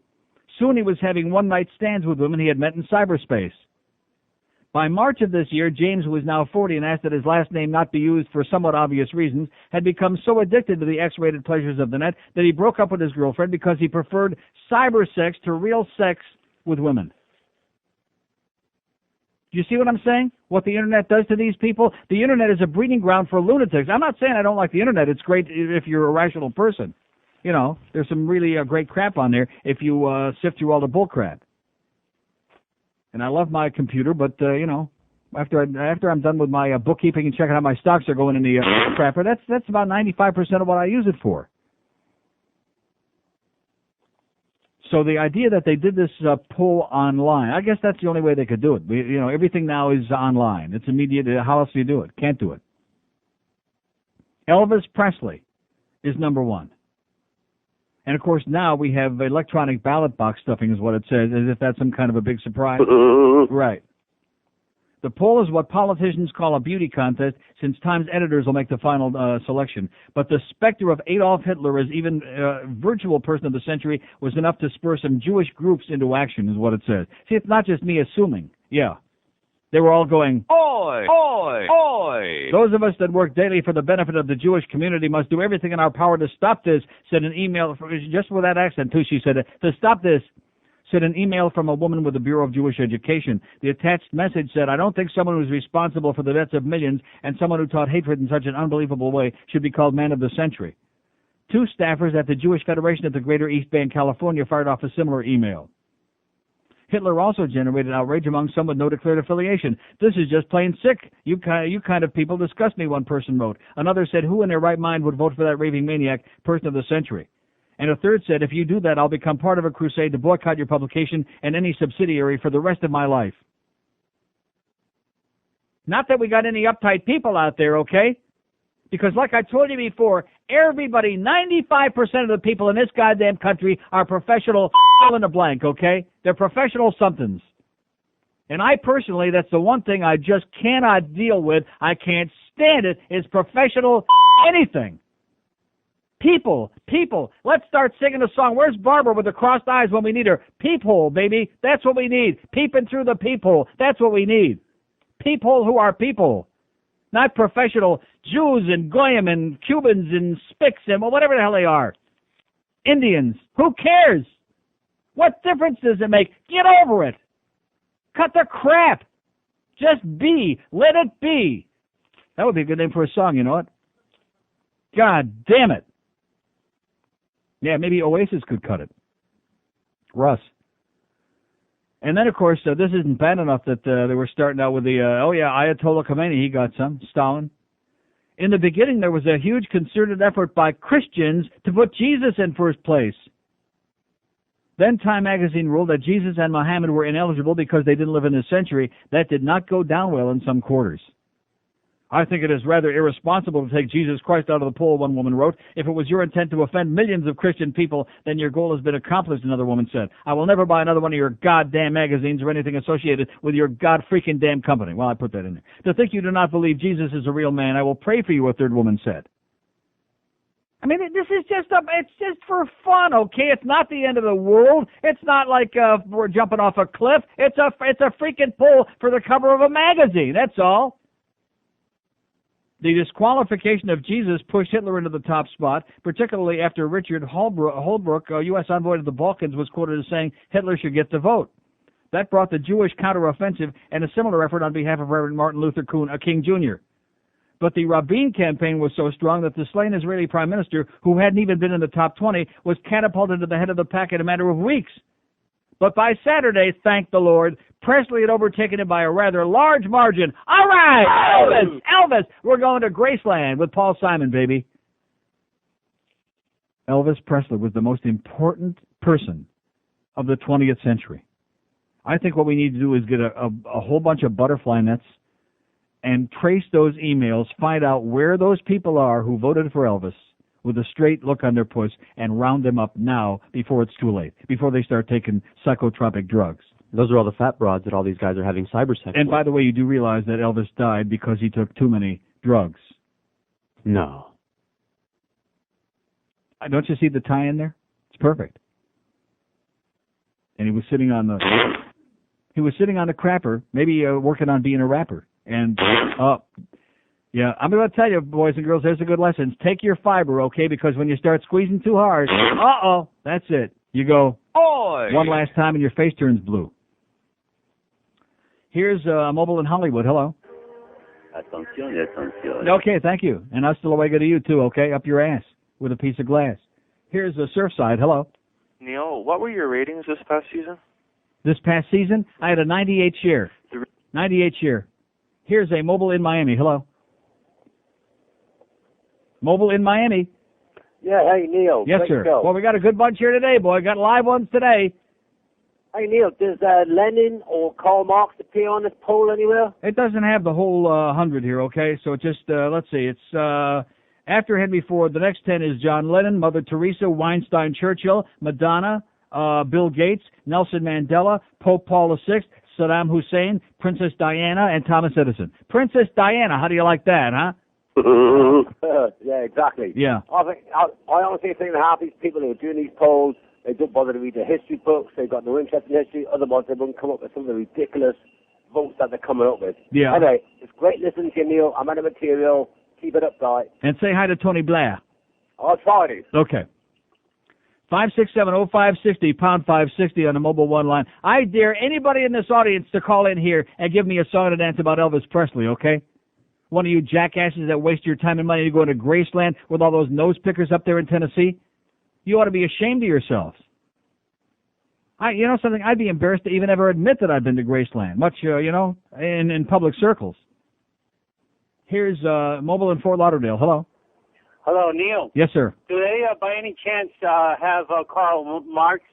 Soon he was having one-night stands with women he had met in cyberspace. By March of this year, James, who is now 40 and asked that his last name not be used for somewhat obvious reasons, had become so addicted to the X-rated pleasures of the net that he broke up with his girlfriend because he preferred cyber sex to real sex with women. Do you see what I'm saying? What the Internet does to these people? The Internet is a breeding ground for lunatics. I'm not saying I don't like the Internet. It's great if you're a rational person. You know, there's some really great crap on there if you sift through all the bull crap. And I love my computer, but, you know, After I'm done with my bookkeeping and checking how my stocks are going in the crapper, that's about 95% of what I use it for. So the idea that they did this poll online, I guess that's the only way they could do it. Everything now is online. It's immediate. How else do you do it? Can't do it. Elvis Presley is number one. And, of course, now we have electronic ballot box stuffing is what it says, as if that's some kind of a big surprise. Right. The poll is what politicians call a beauty contest, since Time's editors will make the final selection. But the specter of Adolf Hitler as even virtual person of the century was enough to spur some Jewish groups into action, is what it says. See, it's not just me assuming. Yeah. They were all going, "Oi! Oi! Oi!" Those of us that work daily for the benefit of the Jewish community must do everything in our power to stop this, said an email, just with that accent, too, she said it, to stop this, said an email from a woman with the Bureau of Jewish Education. The attached message said, "I don't think someone who's responsible for the deaths of millions and someone who taught hatred in such an unbelievable way should be called man of the century." Two staffers at the Jewish Federation at the Greater East Bay in California fired off a similar email. Hitler also generated outrage among some with no declared affiliation. "This is just plain sick. You kind of people disgust me," one person wrote. Another said, "Who in their right mind would vote for that raving maniac, person of the century?" And a third said, "If you do that, I'll become part of a crusade to boycott your publication and any subsidiary for the rest of my life." Not that we got any uptight people out there, okay? Because like I told you before, everybody, 95% of the people in this goddamn country are professional fill in the blank, okay? They're professional somethings. And I personally, that's the one thing I just cannot deal with. I can't stand it, is professional anything. People. Let's start singing a song. Where's Barbara with the crossed eyes when we need her? Peephole, baby. That's what we need. Peeping through the peephole. That's what we need. Peephole who are people. Not professional Jews and Goyim and Cubans and Spics and whatever the hell they are. Indians. Who cares? What difference does it make? Get over it. Cut the crap. Just be. Let it be. That would be a good name for a song, you know what? God damn it. Yeah, maybe Oasis could cut it. Russ. And then, of course, this isn't bad enough that they were starting out with the, Ayatollah Khomeini, he got some, Stalin. In the beginning, there was a huge concerted effort by Christians to put Jesus in first place. Then Time magazine ruled that Jesus and Muhammad were ineligible because they didn't live in this century. That did not go down well in some quarters. "I think it is rather irresponsible to take Jesus Christ out of the poll," one woman wrote. "If it was your intent to offend millions of Christian people, then your goal has been accomplished," another woman said. "I will never buy another one of your goddamn magazines or anything associated with your god-freaking-damn company." Well, I put that in there. "To think you do not believe Jesus is a real man, I will pray for you," a third woman said. I mean, this is it's just for fun, okay? It's not the end of the world. It's not like we're jumping off a cliff. It's a freaking poll for the cover of a magazine, that's all. The disqualification of Jesus pushed Hitler into the top spot, particularly after Richard Holbrooke, U.S. envoy to the Balkans, was quoted as saying Hitler should get the vote. That brought the Jewish counteroffensive and a similar effort on behalf of Reverend Martin Luther King Jr. But the Rabin campaign was so strong that the slain Israeli prime minister, who hadn't even been in the top 20, was catapulted to the head of the pack in a matter of weeks. But by Saturday, thank the Lord, Presley had overtaken him by a rather large margin. All right, Elvis, we're going to Graceland with Paul Simon, baby. Elvis Presley was the most important person of the 20th century. I think what we need to do is get a whole bunch of butterfly nets and trace those emails, find out where those people are who voted for Elvis with a straight look on their puss, and round them up now before it's too late, before they start taking psychotropic drugs. Those are all the fat broads that all these guys are having cyber sex And with. by the way, you do realize that Elvis died because he took too many drugs. No. Don't you see the tie in there? It's perfect. And he was sitting on the crapper, maybe working on being a rapper. And yeah, I'm going to tell you, boys and girls, there's a good lesson. Take your fiber, okay? Because when you start squeezing too hard, that's it. You go, oi! One last time and your face turns blue. Here's Mobile in Hollywood. Hello. Attenzione. Okay, thank you. And hasta luego to you, too, okay? Up your ass with a piece of glass. Here's Surfside. Hello. Neil, what were your ratings this past season? This past season, I had a 98 share. 98 share. Here's a mobile in Miami. Hello. Mobile in Miami. Yeah, hey, Neil. Yes, Great sir. show. Well, we got a good bunch here today, boy. Got live ones today. Hey, Neil, does Lennon or Karl Marx appear on this poll anywhere? It doesn't have the whole 100 here, okay? So it just, let's see. It's after and before. The next 10 is John Lennon, Mother Teresa, Weinstein Churchill, Madonna, Bill Gates, Nelson Mandela, Pope Paul VI, Saddam Hussein, Princess Diana, and Thomas Edison. Princess Diana, how do you like that, huh? Yeah, exactly. Yeah. I honestly think that half these people who are doing these polls, they don't bother to read the history books. They've got no interest in history. Otherwise, they wouldn't come up with some of the ridiculous votes that they're coming up with. Yeah. Anyway, it's great listening to you, Neil. I'm out of material. Keep it up, guy. And say hi to Tony Blair. I'll try it. Okay. 567-0560, pound 560 on the mobile one line. I dare anybody in this audience to call in here and give me a song to dance about Elvis Presley, okay? One of you jackasses that waste your time and money to go to Graceland with all those nose pickers up there in Tennessee. You ought to be ashamed of yourselves. You know something? I'd be embarrassed to even ever admit that I've been to Graceland, much, in public circles. Here's mobile in Fort Lauderdale. Hello. Hello, Neil. Yes, sir. Do they, by any chance, have Karl Marx?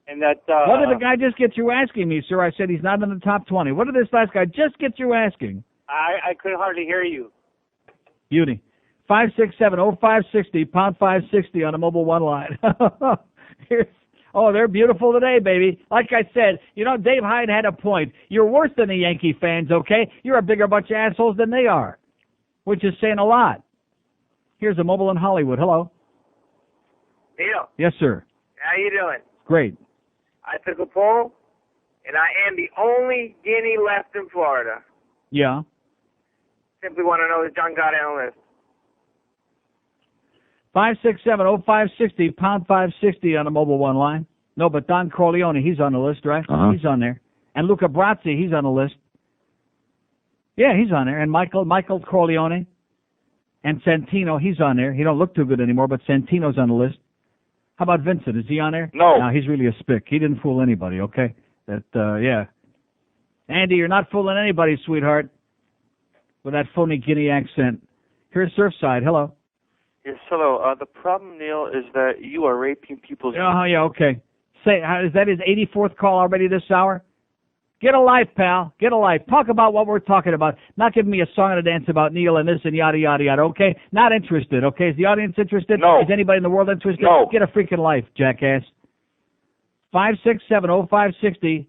And that? What did the guy just get through asking me, sir? I said he's not in the top 20. What did this last guy just get through asking? I could hardly hear you. Beauty. 567-0560, pound 560 on a mobile one line. They're beautiful today, baby. Like I said, Dave Hyde had a point. You're worse than the Yankee fans, okay? You're a bigger bunch of assholes than they are, which is saying a lot. Here's a mobile in Hollywood. Hello. Neil. Yes, sir. How you doing? Great. I took a poll, and I am the only guinea left in Florida. Yeah. Simply want to know the John got on the list. 567-0560, pound 560 on the mobile one line. No, but Don Corleone, he's on the list, right? Uh-huh. He's on there. And Luca Brasi, he's on the list. Yeah, he's on there. And Michael Corleone. And Santino, he's on there. He don't look too good anymore, but Santino's on the list. How about Vincent? Is he on there? No. No, he's really a spick. He didn't fool anybody, okay? Yeah. Andy, you're not fooling anybody, sweetheart, with that phony Guinea accent. Here's Surfside. Hello. Yes, hello. The problem, Neil, is that you are raping people's... Oh, yeah, okay. Is that his 84th call already this hour? Get a life, pal. Get a life. Talk about what we're talking about. Not giving me a song and a dance about Neil and this and yada, yada, yada, okay? Not interested, okay? Is the audience interested? No. Is anybody in the world interested? No. Get a freaking life, jackass. 567-0560,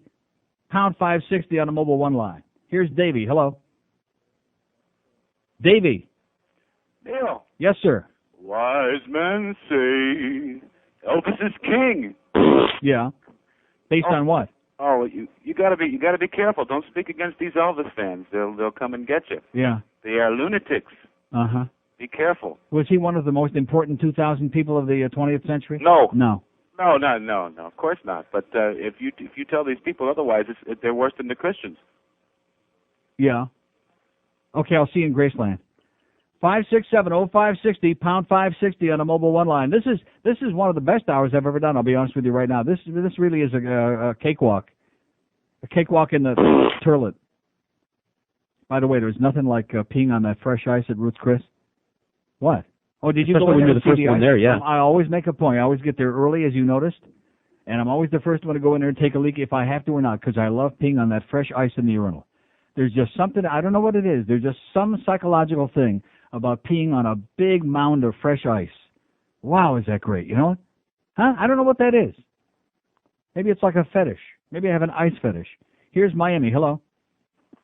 pound 560 on the mobile one line. Here's Davey. Hello. Davey. Neil. Yes, sir. Wise men say Elvis is king. Yeah. Based on what? Oh, you gotta be careful. Don't speak against these Elvis fans. They'll come and get you. Yeah. They are lunatics. Uh-huh. Be careful. Was he one of the most important 2,000 people of the 20th century? No. No. No. Of course not. But if you tell these people otherwise, they're worse than the Christians. Yeah. Okay, I'll see you in Graceland. 567-0560, pound 560 on a mobile one line. This is one of the best hours I've ever done. I'll be honest with you right now. This really is a cakewalk in the toilet. By the way, there's nothing like peeing on that fresh ice at Ruth's Chris. What? Oh, did you Especially go in when there you're to the first see the one ice? there? Yeah. I always make a point. I always get there early, as you noticed, and I'm always the first one to go in there and take a leak if I have to or not, because I love peeing on that fresh ice in the urinal. There's just something, I don't know what it is. There's just some psychological thing about peeing on a big mound of fresh ice. Wow, is that great, you know? Huh? I don't know what that is. Maybe it's like a fetish. Maybe I have an ice fetish. Here's Miami. Hello.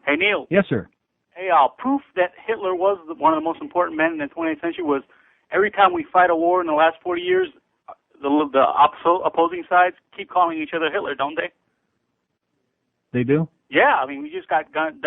Hey, Neil. Yes, sir. Hey, proof that Hitler was one of the most important men in the 20th century was every time we fight a war in the last 40 years, the opposing sides keep calling each other Hitler, don't they? They do? Yeah, I mean, we just got done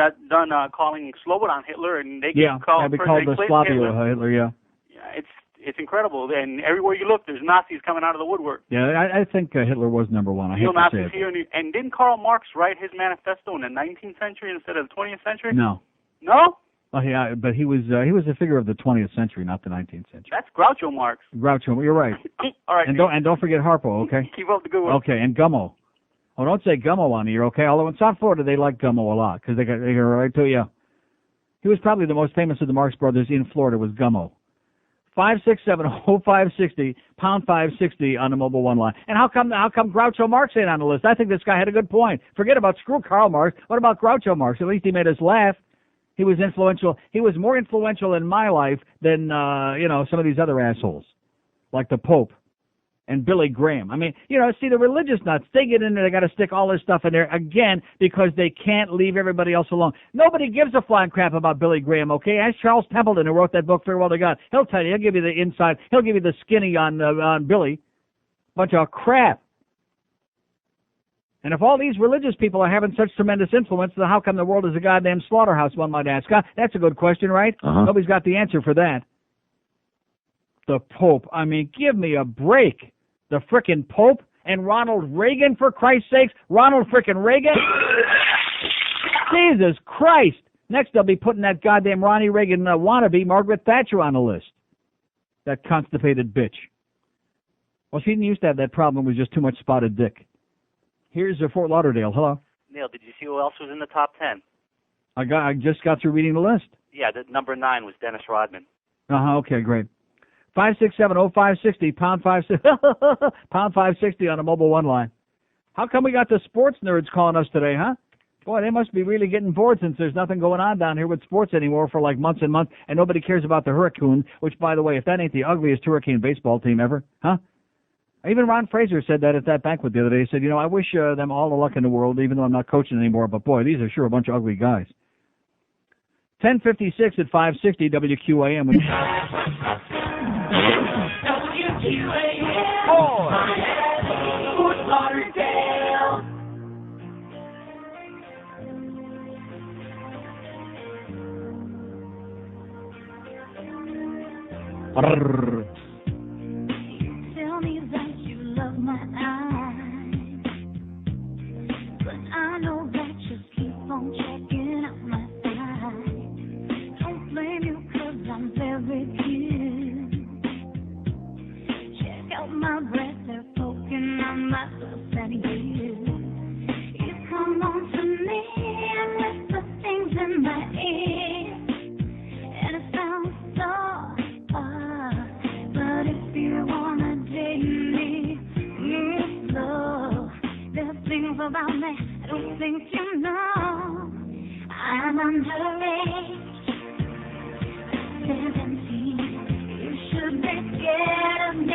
calling Slobodan Hitler, and they yeah, call we called the Slavia Hitler, yeah. Yeah, it's incredible, and everywhere you look, there's Nazis coming out of the woodwork. Yeah, I think Hitler was number one. I hate to Nazis say it. here, and didn't Karl Marx write his manifesto in the 19th century instead of the 20th century? No. No? Oh, yeah, but he was a figure of the 20th century, not the 19th century. That's Groucho Marx. Groucho, you're right. All right. And don't forget Harpo, okay? Keep up the good work. Okay, and Gummo. Oh, don't say Gummo on here, okay? Although in South Florida they like Gummo a lot because they go right to you. He was probably the most famous of the Marx Brothers in Florida, was Gummo. 567-0560, pound 560 on the Mobile One line. And how come Groucho Marx ain't on the list? I think this guy had a good point. Forget about screw Karl Marx. What about Groucho Marx? At least he made us laugh. He was influential. He was more influential in my life than, some of these other assholes, like the Pope and Billy Graham. I mean, see, the religious nuts, they get in there, they got to stick all this stuff in there, again, because they can't leave everybody else alone. Nobody gives a flying crap about Billy Graham, okay? Ask Charles Templeton, who wrote that book, Farewell to God. He'll tell you. He'll give you the inside. He'll give you the skinny on Billy. Bunch of crap. And if all these religious people are having such tremendous influence, then how come the world is a goddamn slaughterhouse, one might ask? That's a good question, right? Nobody's got the answer for that. The Pope. I mean, give me a break. The frickin' Pope and Ronald Reagan, for Christ's sakes. Ronald frickin' Reagan? Jesus Christ. Next, they'll be putting that goddamn Ronnie Reagan wannabe Margaret Thatcher on the list. That constipated bitch. Well, she didn't used to have that problem. It was just too much spotted dick. Here's Fort Lauderdale. Hello. Neil, did you see who else was in the top 10? I just got through reading the list. Yeah, number 9 was Dennis Rodman. Okay, great. 567-0560, pound 560 on the Mobile One line. How come we got the sports nerds calling us today, huh? Boy, they must be really getting bored since there's nothing going on down here with sports anymore for like months and months, and nobody cares about the Hurricane, which, by the way, if that ain't the ugliest Hurricane baseball team ever, huh? Even Ron Fraser said that at that banquet the other day. He said, I wish them all the luck in the world, even though I'm not coaching anymore, but boy, these are sure a bunch of ugly guys. 10:56 at 560 WQAM. WQAM. Fort Lauderdale. Tell me that you love my eyes, but I know that you keep on checking out my eyes. Don't blame you 'cause I'm very cute. Check out my breath, they're poking on my lips at you. You come on to me and whisper things in my ear, and it sounds so odd, but if you wanna date me, love, there are things about me I don't think you know. I'm underage, 17. You should be scared of me,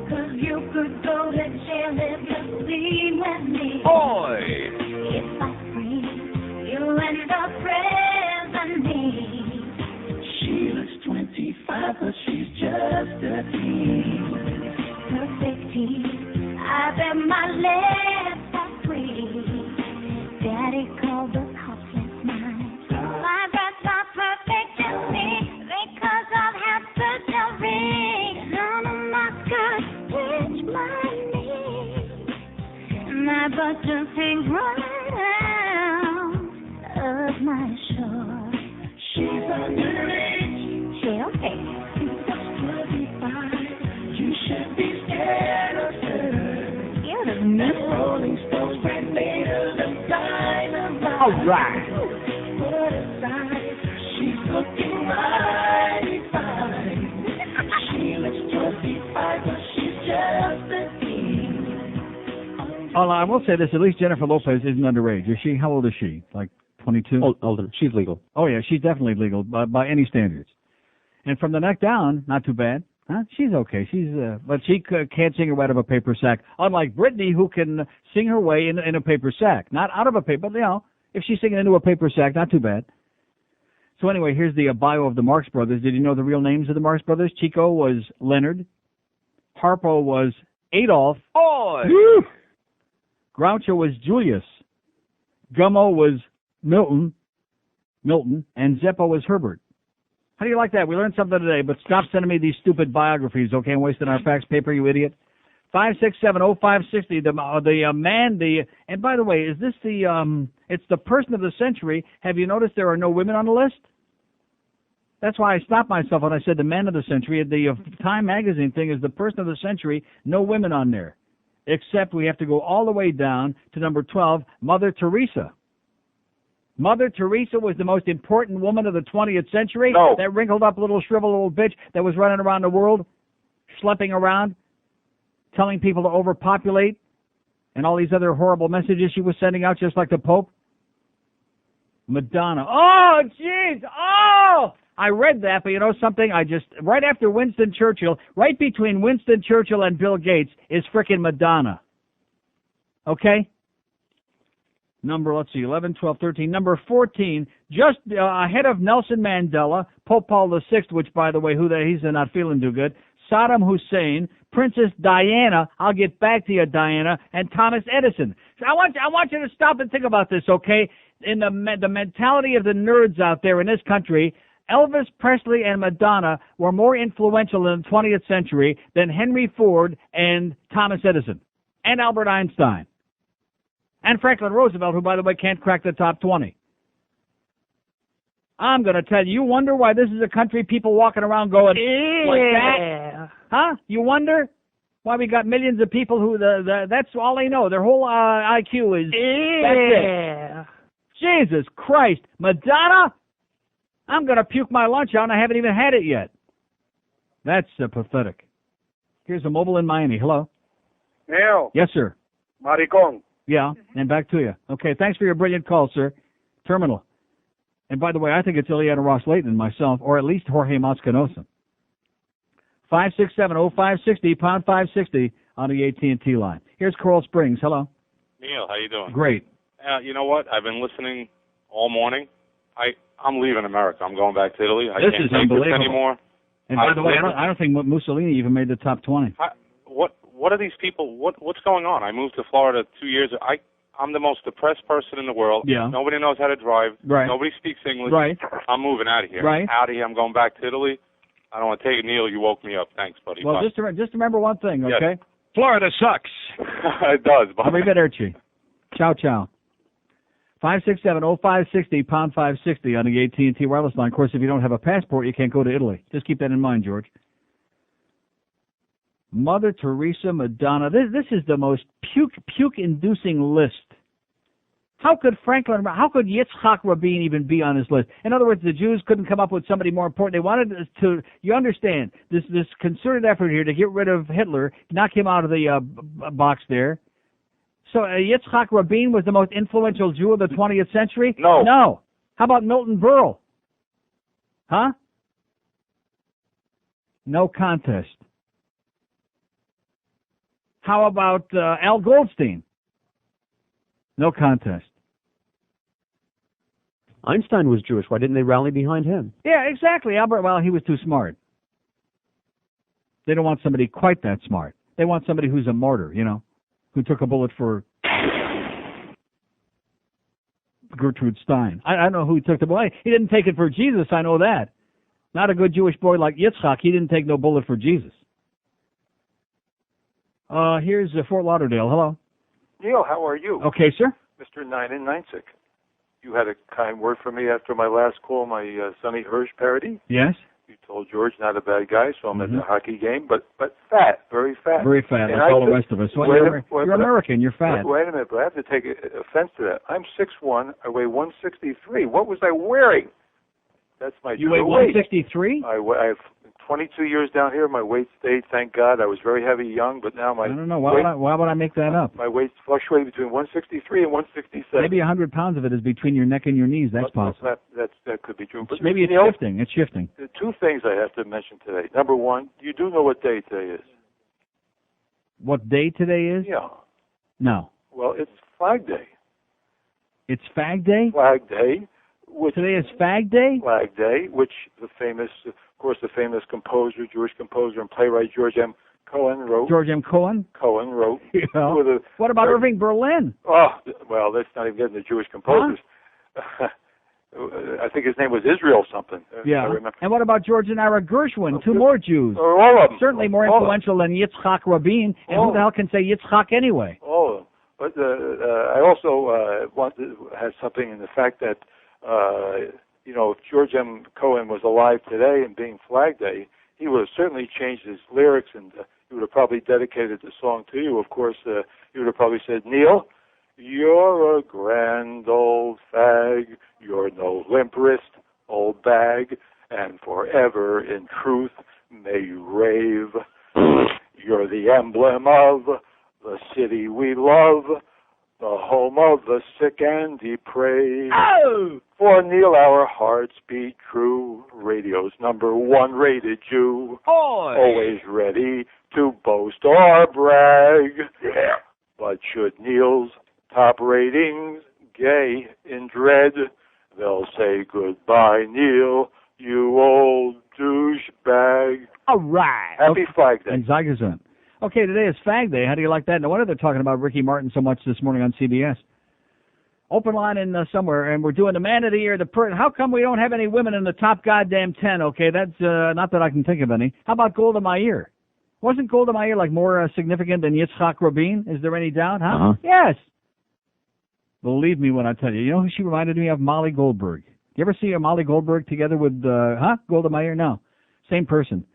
'cause you could go to jail if you sleep with me. Boy! If I scream, you'll end up presenting. She looks 25, but she's just 13. Perfect teeth, I bet my lips are sweet. Daddy called the cops last night. My breasts are perfect to see, because I've had surgery. None of my skirts reach my knees, and my butt just hangs right out of my shorts. She's underage. She okay. She's just 25. You should be scared of her. Scared of me? Rolling Stones brand made her look dynamite. All right. Put aside, she's looking mighty fine. She looks 25, but she's just a teen. Oh, I will say this, at least Jennifer Lopez isn't underage, is she? How old is she? Like 22? Older. She's legal. Oh, yeah, she's definitely legal by any standards. And from the neck down, not too bad. Huh? She's okay. But she can't sing her way out of a paper sack, unlike Britney, who can sing her way in a paper sack. Not out of a paper, but, if she's singing into a paper sack, not too bad. So anyway, here's the bio of the Marx Brothers. Did you know the real names of the Marx Brothers? Chico was Leonard. Harpo was Adolf. Boy! Groucho was Julius. Gummo was Milton, and Zeppo was Herbert. How do you like that? We learned something today, but stop sending me these stupid biographies, okay, and wasting our fax paper, you idiot. 567-0560, and by the way, is this it's the person of the century. Have you noticed there are no women on the list? That's why I stopped myself when I said the man of the century. The Time magazine thing is the person of the century, no women on there. Except we have to go all the way down to number 12, Mother Teresa. Mother Teresa was the most important woman of the 20th century? No. That wrinkled up little shriveled little bitch that was running around the world, schlepping around, telling people to overpopulate, and all these other horrible messages she was sending out just like the Pope? Madonna. Oh, jeez. Oh! I read that, but you know something? Right after Winston Churchill, right between Winston Churchill and Bill Gates is frickin' Madonna. Okay? Number, let's see, 11, 12, 13. Number 14, just ahead of Nelson Mandela, Pope Paul VI, which, by the way, he's not feeling too good, Saddam Hussein, Princess Diana, I'll get back to you, Diana, and Thomas Edison. So I want you to stop and think about this, okay? In the mentality of the nerds out there in this country, Elvis Presley and Madonna were more influential in the 20th century than Henry Ford and Thomas Edison and Albert Einstein and Franklin Roosevelt, who, by the way, can't crack the top 20. I'm going to tell you, you wonder why this is a country people walking around going like that? Huh? You wonder why we got millions of people who that's all they know. Their whole IQ is that's it. Jesus Christ. Madonna? I'm going to puke my lunch out and I haven't even had it yet. That's pathetic. Here's a mobile in Miami. Hello? Neil. Yes, sir. Maricon. Yeah, and back to you. Okay, thanks for your brilliant call, sir. Terminal. And by the way, I think it's Ileana Ross-Layton and myself, or at least Jorge Moscanosa. 567-0560, pound 560 on the AT&T line. Here's Coral Springs. Hello. Neil, how you doing? Great. You know what? I've been listening all morning. I'm leaving America. I'm going back to Italy. I can't take this anymore. And by the way, I don't think Mussolini even made the top 20. What are these people? What's going on? I moved to Florida 2 years ago. I'm the most depressed person in the world. Yeah. Nobody knows how to drive. Right. Nobody speaks English. Right. I'm moving out of here. Right. Out of here. I'm going back to Italy. I don't want to take it, Neil. You woke me up. Thanks, buddy. Well, Bye. just remember one thing, okay? Yes. Florida sucks. It does. Bye. Arrivederci. Ciao, ciao. 567-0560, pound 560 on the AT&T wireless line. Of course, if you don't have a passport, you can't go to Italy. Just keep that in mind, George. Mother Teresa, Madonna. This is the most puke-inducing list. How could Yitzhak Rabin even be on this list? In other words, the Jews couldn't come up with somebody more important. They wanted to, you understand, this concerted effort here to get rid of Hitler, knock him out of the box there. So Yitzhak Rabin was the most influential Jew of the 20th century? No. No. How about Milton Berle? Huh? No contest. How about Al Goldstein? No contest. Einstein was Jewish. Why didn't they rally behind him? Yeah, exactly. Albert, well, he was too smart. They don't want somebody quite that smart. They want somebody who's a martyr, who took a bullet for Gertrude Stein. I don't know who he took the bullet. He didn't take it for Jesus, I know that. Not a good Jewish boy like Yitzchak. He didn't take no bullet for Jesus. Here's Fort Lauderdale. Hello. Neil, how are you? Okay, sir. Mr. 9 and 9 sick. You had a kind word for me after my last call, my Sonny Hirsch parody. Yes. You told George not a bad guy, so I'm at the hockey game, but fat, very fat. Very fat, like all the rest of us. Well, you're American, you're fat. Wait a minute, but I have to take offense to that. I'm 6'1", I weigh 163. What was I wearing? That's my You weigh weight. 163? I have 22 years down here. My weight stayed, thank God. I was very heavy young, but now my I don't know. Why would I make that up? My weight fluctuated between 163 and 167. Maybe 100 pounds of it is between your neck and your knees. That's possible. That could be true. But maybe it's shifting. It's shifting. The two things I have to mention today. Number one, you do know what day today is. What day today is? Yeah. No. Well, it's Flag Day. It's Fag Day? Flag Day. Today is Fag Day? Flag Day, which the famous composer, Jewish composer and playwright George M. Cohen wrote. George M. Cohen? Cohen wrote. Yeah. What about Irving Berlin? Oh, well, let's not even get into Jewish composers. Huh? I think his name was Israel something. Yeah. And what about George and Ira Gershwin? Two more Jews. All of them. Certainly more influential than Yitzhak Rabin. And who the hell can say Yitzhak anyway? All of them. But I also had something in the fact that, if George M. Cohen was alive today and being Flag Day, he would have certainly changed his lyrics and he would have probably dedicated the song to you. Of course, he would have probably said, Neil, You're a grand old fag. You're no limp wrist, old bag. And forever in truth may you rave. You're the emblem of the city we love, the home of the sick and depraved. Oh! For Neil, our hearts beat true. Radio's #1 rated Jew. Oy! Always ready to boast or brag. Yeah. But should Neil's top ratings gay in dread, they'll say goodbye, Neil, you old douchebag. All right. Happy Flag Day. And Zygazon. Okay, today is Fag Day. How do you like that? No wonder they're talking about Ricky Martin so much this morning on CBS. Open line in somewhere, and we're doing the Man of the Year. How come we don't have any women in the top goddamn 10? Okay, that's not that I can think of any. How about Golda Meir? Wasn't Golda Meir like more significant than Yitzhak Rabin? Is there any doubt? Huh? Uh-huh. Yes. Believe me when I tell you. You know who she reminded me of? Molly Goldberg. You ever see a Molly Goldberg together with Golda Meir? No, same person.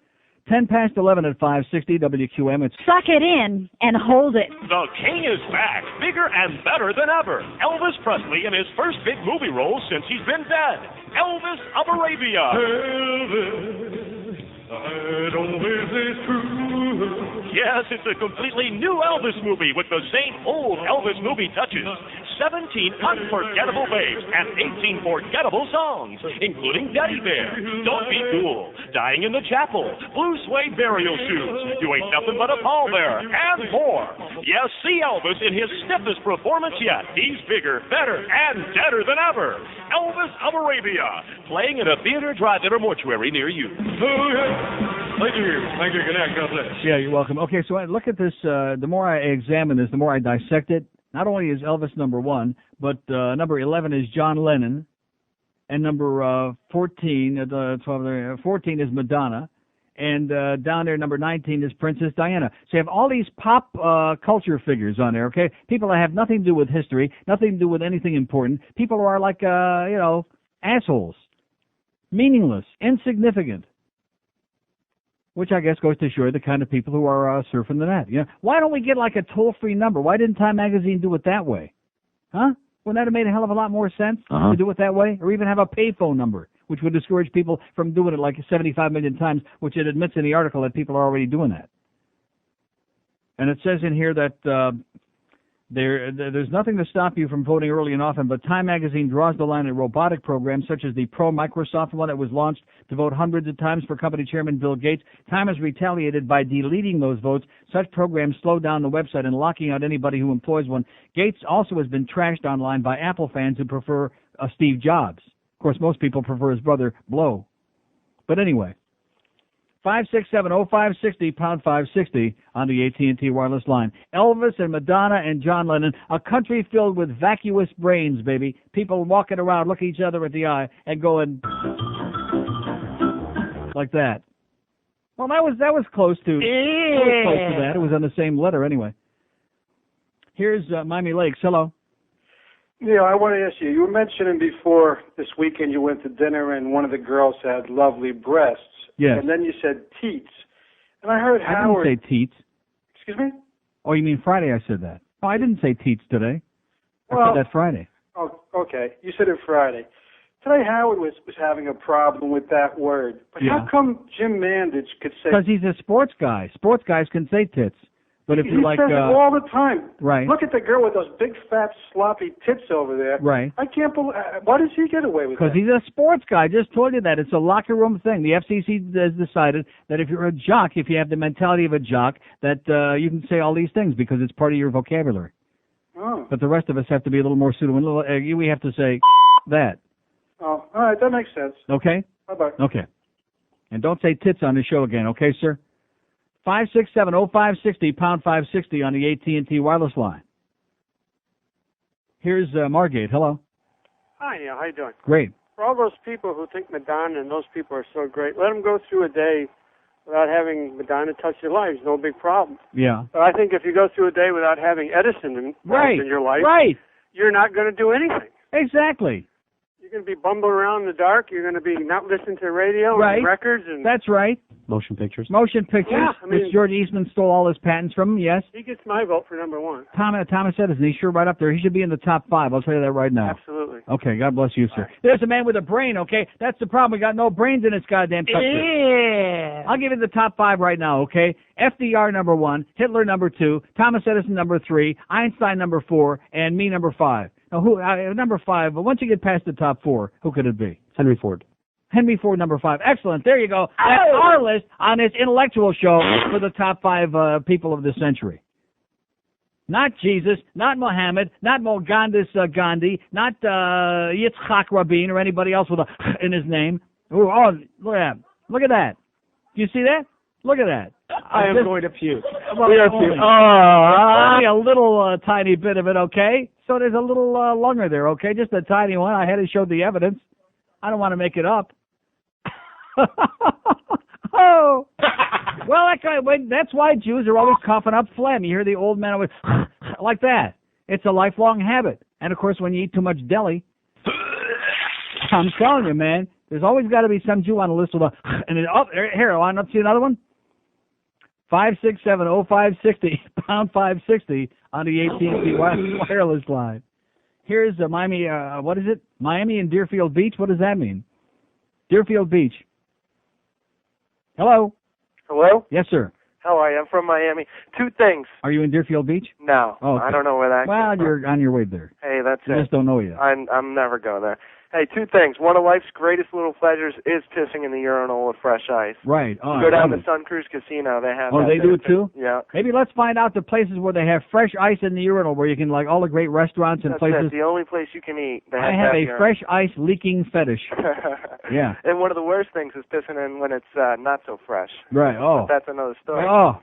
10 past 11 at 560 WQM. It's Suck it in and hold it. The King is back, bigger and better than ever. Elvis Presley in his first big movie role since he's been dead. Elvis of Arabia. Elvis, I don't believe this true. Yes, it's a completely new Elvis movie with the same old Elvis movie touches. 17 unforgettable babes and 18 forgettable songs, including Teddy Bear, Don't Be Cool, Dying in the Chapel, Blue Suede Burial Shoes, You Ain't Nothing But a Pallbearer, and more. Yes, see Elvis in his stiffest performance yet. He's bigger, better, and deader than ever. Elvis of Arabia, playing at a theater, drive-in, or mortuary near you. Thank you. Thank you. Good night. God bless. Yeah, you're welcome. Okay, so I look at this. The more I examine this, the more I dissect it. Not only is Elvis #1, but number 11 is John Lennon, and number 14 is Madonna, and down there number 19 is Princess Diana. So you have all these pop culture figures on there. Okay, people that have nothing to do with history, nothing to do with anything important. People who are like assholes, meaningless, insignificant. Which I guess goes to show the kind of people who are surfing the net. You know, why don't we get like a toll-free number? Why didn't Time Magazine do it that way? Huh? Wouldn't that have made a hell of a lot more sense to do it that way? Or even have a payphone number, which would discourage people from doing it like 75 million times, which it admits in the article that people are already doing that. And it says in here that there's nothing to stop you from voting early and often, but Time Magazine draws the line at robotic programs such as the pro-Microsoft one that was launched to vote hundreds of times for company chairman Bill Gates. Time has retaliated by deleting those votes. Such programs slow down the website and locking out anybody who employs one. Gates also has been trashed online by Apple fans who prefer Steve Jobs. Of course, most people prefer his brother, Blow. But anyway, 567-0560, pound 560 on the AT&T wireless line. Elvis and Madonna and John Lennon, a country filled with vacuous brains, baby. People walking around, looking each other at the eye and going like that. Well, that was close to that. It was on the same letter anyway. Here's Miami Lakes. Hello. Neil, I want to ask you. You were mentioning before this weekend you went to dinner and one of the girls had lovely breasts. Yes. And then you said teats. And I heard Howard... I didn't say teats. Excuse me? Oh, you mean Friday I said that. Oh, I didn't say teats today. I said that Friday. Oh, okay. You said it Friday. Today Howard was having a problem with that word. But how come Jim Mandich could say... Because he's a sports guy. Sports guys can say tits. But if you like... He says it all the time. Right. Look at the girl with those big, fat, sloppy tits over there. Right. I can't believe... Why does he get away with that? Because he's a sports guy. I just told you that. It's a locker room thing. The FCC has decided that if you're a jock, if you have the mentality of a jock, that you can say all these things because it's part of your vocabulary. Oh. But the rest of us have to be a little more suitable. We have to say that. Oh, all right. That makes sense. Okay? Bye-bye. Okay. And don't say tits on the show again, okay, sir? 567-0560, pound 560 on the AT&T wireless line. Here's Margaret. Hello. Hi, Neil. How you doing? Great. For all those people who think Madonna and those people are so great, let them go through a day without having Madonna touch your lives. No big problem. Yeah. But I think if you go through a day without having Edison in your life, you're not going to do anything. Exactly. You're going to be bumbling around in the dark. You're going to be not listening to radio and records. And that's right. Motion pictures. Motion pictures, Yeah, I mean- which George Eastman stole all his patents from him, yes. He gets my vote for number one. Thomas Edison, he's sure right up there. He should be in the top 5. I'll tell you that right now. Absolutely. Okay, God bless you, sir. There's a man with a brain, okay? That's the problem. We got no brains in this goddamn country. Yeah. I'll give you the top 5 right now, okay? FDR number 1, Hitler number 2, Thomas Edison number 3, Einstein number 4, and me number 5. Now, who number 5? But once you get past the top 4, who could it be? Henry Ford. Henry Ford number 5. Excellent. There you go. That's our list on this intellectual show for the top 5 people of the century. Not Jesus, not Muhammad, not Mohandas Gandhi, not Yitzhak Rabin or anybody else with a in his name. Ooh, oh, look at that. Look at that. Do you see that? Look at that. I am going to puke. Well, We are only, puking. only a little tiny bit of it, okay? So there's a little lunger there, okay? Just a tiny one. I had to show the evidence. I don't want to make it up. Oh. Well, that's why Jews are always coughing up phlegm. You hear the old man always like that. It's a lifelong habit. And, of course, when you eat too much deli, I'm telling you, man, there's always got to be some Jew on the list with a, and then, oh, here, want to see another one? 567-0560, pound 560 on the AT&T wireless line. Here's Miami, what is it? Miami and Deerfield Beach? What does that mean? Deerfield Beach. Hello? Hello? Yes, sir. How are you? I'm from Miami. 2 things. Are you in Deerfield Beach? No. Oh, okay. I don't know where that Well, came from. you're on your way there. Hey, that's You it. just don't know yet. I'm never going there. Hey, 2 things. One of life's greatest little pleasures is pissing in the urinal with fresh ice. Right. Oh, Go I down love to it. Sun Cruz Casino. They have Oh, that they there, do it too? Yeah. Maybe let's find out the places where they have fresh ice in the urinal, where you can, like, all the great restaurants and That's places. it. The only place you can eat. They I have that a urinal. fresh ice leaking fetish. Yeah. And one of the worst things is pissing in when it's not so fresh. Right. Oh. But that's another story. Oh.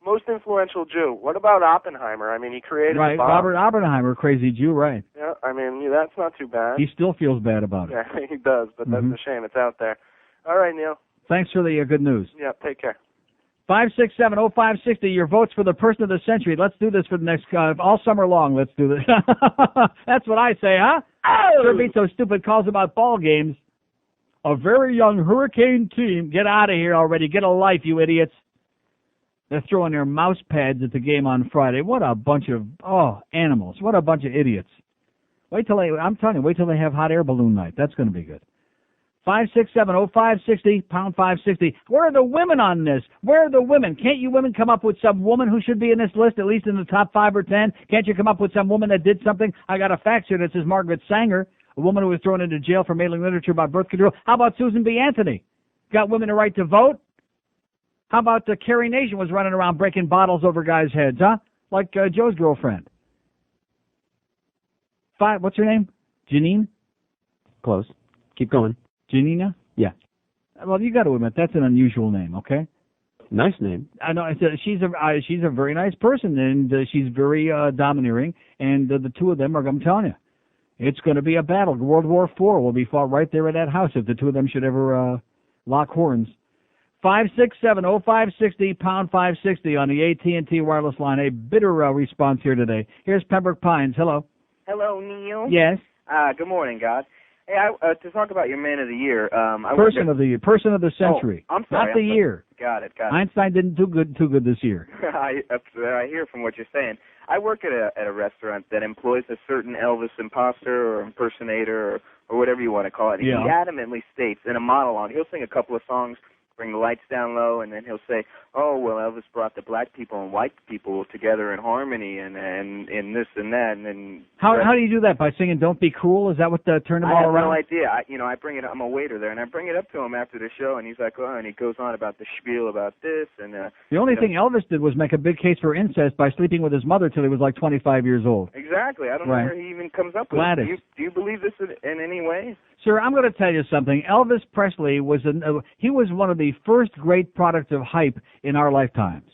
Most influential Jew. What about Oppenheimer? I mean, he created Right. the bomb. Robert Oppenheimer, crazy Jew, right. Yeah, I mean, that's not too bad. He still feels bad about it. Yeah, he does, but Mhm. that's a shame. It's out there. All right, Neil. Thanks for the good news. Yeah, take care. 567-0560, your votes for the person of the century. Let's do this for the next, all summer long. Let's do this. That's what I say, huh? Sure beats those stupid calls about ball games. A very young Hurricane team. Get out of here already. Get a life, you idiots. They're throwing their mouse pads at the game on Friday. What a bunch of, animals. What a bunch of idiots. I'm telling you, wait till they have hot air balloon night. That's going to be good. 567-0560, pound 560. Where are the women on this? Where are the women? Can't you women come up with some woman who should be in this list, at least in the top 5 or 10? Can't you come up with some woman that did something? I got a fax here that says Margaret Sanger, a woman who was thrown into jail for mailing literature about birth control. How about Susan B. Anthony? Got women the right to vote? How about Carrie Nation was running around breaking bottles over guys' heads, huh? Like Joe's girlfriend. 5, what's her name? Janine? Close. Keep going. Janina? Yeah. Well, you got to admit, that's an unusual name, okay? Nice name. I know. She's a very nice person, and she's very domineering, and the two of them are, I'm telling you, it's going to be a battle. World War IV will be fought right there at that house if the two of them should ever lock horns. 567-0560, pound 560 on the AT&T wireless line. A bitter response here today. Here's Pembroke Pines. Hello. Hello, Neil. Yes. Good morning, God. Hey, to talk about your Man of the Year. Person of the year. Person of the century. Oh, I'm sorry. Not the year. Got it. Einstein didn't do too good this year. I hear from what you're saying. I work at a restaurant that employs a certain Elvis imposter or impersonator or whatever you want to call it. Yeah. He adamantly states in a monologue, he'll sing a couple of songs, bring the lights down low, and then he'll say, oh, well, Elvis brought the black people and white people together in harmony and this and that. And then How do you do that? By singing Don't Be Cruel? Is that what turned them I all have around? no idea. I bring it. I'm a waiter there, and I bring it up to him after the show, and he's like, "Oh," and he goes on about the spiel about this, and The only thing Elvis did was make a big case for incest by sleeping with his mother till he was like 25 years old. Exactly. I don't know Right. where he even comes up with Gladys. it. Do you believe this in any way? Sir, I'm going to tell you something. Elvis Presley was he was one of the first great products of hype in our lifetimes.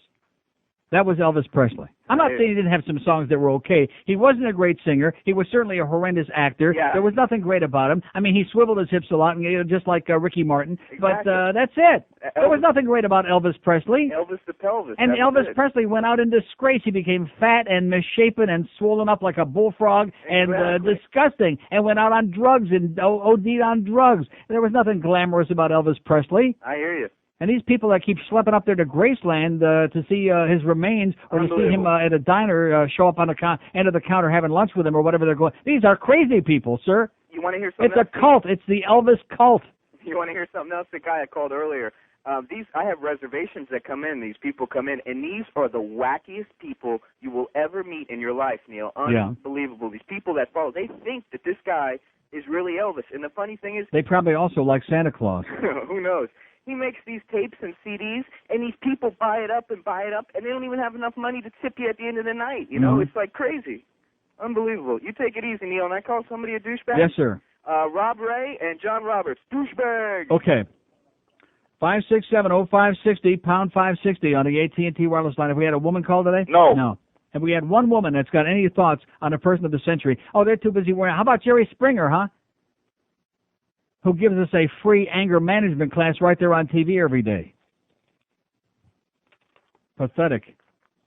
That was Elvis Presley. I'm not saying he didn't have some songs that were okay. He wasn't a great singer. He was certainly a horrendous actor. Yeah. There was nothing great about him. I mean, he swiveled his hips a lot, and, just like Ricky Martin. Exactly. But that's it. There was nothing great about Elvis Presley. Elvis the pelvis. And that was Elvis it. Presley went out in disgrace. He became fat and misshapen and swollen up like a bullfrog and disgusting, and went out on drugs and OD'd on drugs. There was nothing glamorous about Elvis Presley. I hear you. And these people that keep schlepping up there to Graceland to see his remains, or to see him at a diner show up on the end of the counter having lunch with him or whatever they're going. These are crazy people, sir. You want to hear something It's a cult. It's the Elvis cult. You want to hear something else? The guy I called earlier. I have reservations that come in. These people come in, and these are the wackiest people you will ever meet in your life, Neil. Unbelievable. These people that follow, they think that this guy is really Elvis. And the funny thing is, they probably also like Santa Claus. who knows? He makes these tapes and CDs, and these people buy it up, and they don't even have enough money to tip you at the end of the night. You know, it's like crazy. Unbelievable. You take it easy, Neil. And I call somebody a douchebag? Yes, sir. Rob Ray and John Roberts. Douchebag. Okay. 567-0560, pound 560 on the AT&T wireless line. Have we had a woman call today? No. No. Have we had one woman that's got any thoughts on a person of the century? Oh, they're too busy wearing. How about Jerry Springer, huh? Who gives us a free anger management class right there on TV every day. Pathetic.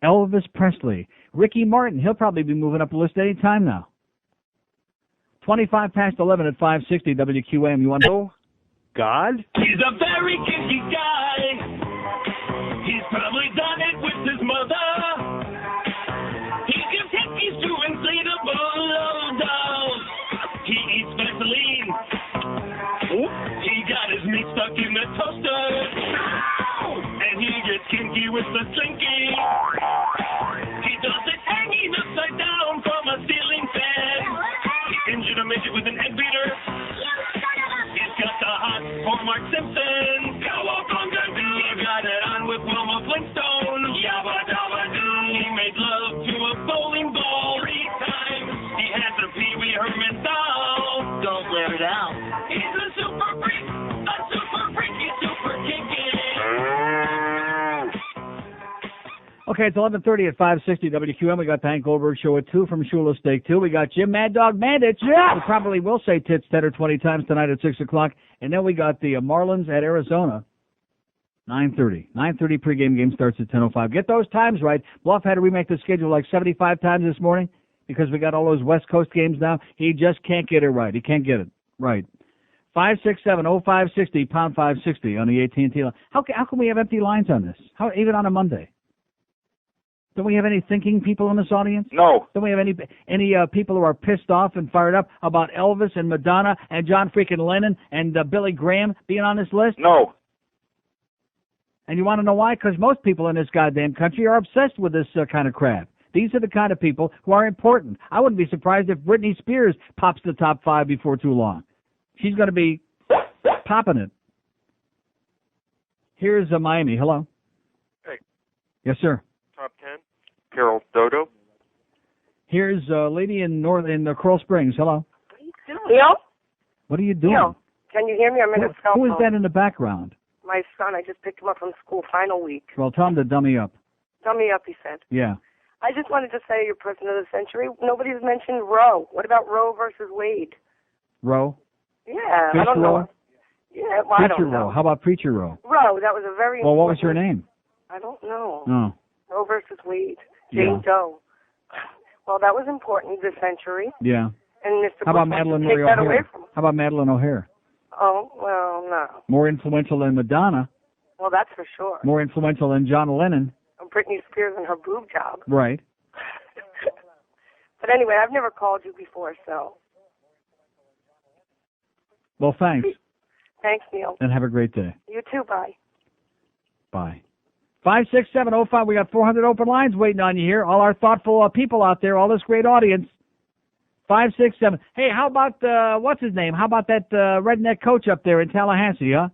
Elvis Presley. Ricky Martin. He'll probably be moving up the list any time now. 25 past 11 at 560 WQAM. You want to know? God? He's a very kinky guy. He's probably done it with his mother. He gives hickeys to inflatable dolls. He eats Vaseline. He got his meat stuck in the toaster. And he gets kinky with the slinky. He does it hanging upside down from a ceiling fan. He injured a midget with an egg beater. He's got the hot for Mark Simpson. Cowabunga doo. He got it on with Wilma Flintstone. Yabba dabba doo. He made love to a bowling ball 3 times. He had the Pee Wee Herman doll. Don't let it out. He's a super freak. A super freaky, super kinky. Okay, it's 11:30 at 560 WQM. We got the Hank Goldberg Show at 2 from Shula Steak 2. We got Jim Mad Dog Mandich. Yeah. We probably will say tits 10 or 20 times tonight at 6 o'clock. And then we got the Marlins at Arizona, 9:30. 9:30 pregame game starts at 10:05. Get those times right. Bluff had to remake the schedule like 75 times this morning because we got all those West Coast games now. He just can't get it right. He can't get it right. 567-0560, pound 560 on the AT&T line. How can we have empty lines on this? How even on a Monday? Don't we have any thinking people in this audience? No. Don't we have any people who are pissed off and fired up about Elvis and Madonna and John freaking Lennon and Billy Graham being on this list? No. And you want to know why? Because most people in this goddamn country are obsessed with this kind of crap. These are the kind of people who are important. I wouldn't be surprised if Britney Spears pops the top 5 before too long. She's going to be popping it. Here's Miami. Hello. Hey. Yes, sir. Top 10. Carol Dodo. Here's a lady in Coral Springs. Hello. What are you doing? Neil? What are you doing? Neil, can you hear me? I'm in a cell phone. Who is that in the background? My son. I just picked him up from school final week. Well, tell him to dummy up. Dummy up, he said. Yeah. I just wanted to say you're person of the century. Nobody's mentioned Roe. What about Roe versus Wade? Roe? Yeah, Preacher I don't know. Roe? Yeah, well, I Preacher don't know. Roe. How about Preacher Roe? Roe, that was a very Well, what was her name? I don't know. Oh. Roe versus Wade. Yeah. Jane Doe. Well, that was important this century. Yeah. And Mr. How about Bush Madeline wants to take that away O'Hare? from him. How about Madeline O'Hare? Oh, well, no. More influential than Madonna. Well, that's for sure. More influential than John Lennon. And Britney Spears and her boob job. Right. But anyway, I've never called you before, so. Well, thanks. Thanks, Neil. And have a great day. You too, bye. Bye. 56705. We got 400 open lines waiting on you here. All our thoughtful people out there, all this great audience. 567. Hey, how about, what's his name? How about that redneck coach up there in Tallahassee, huh?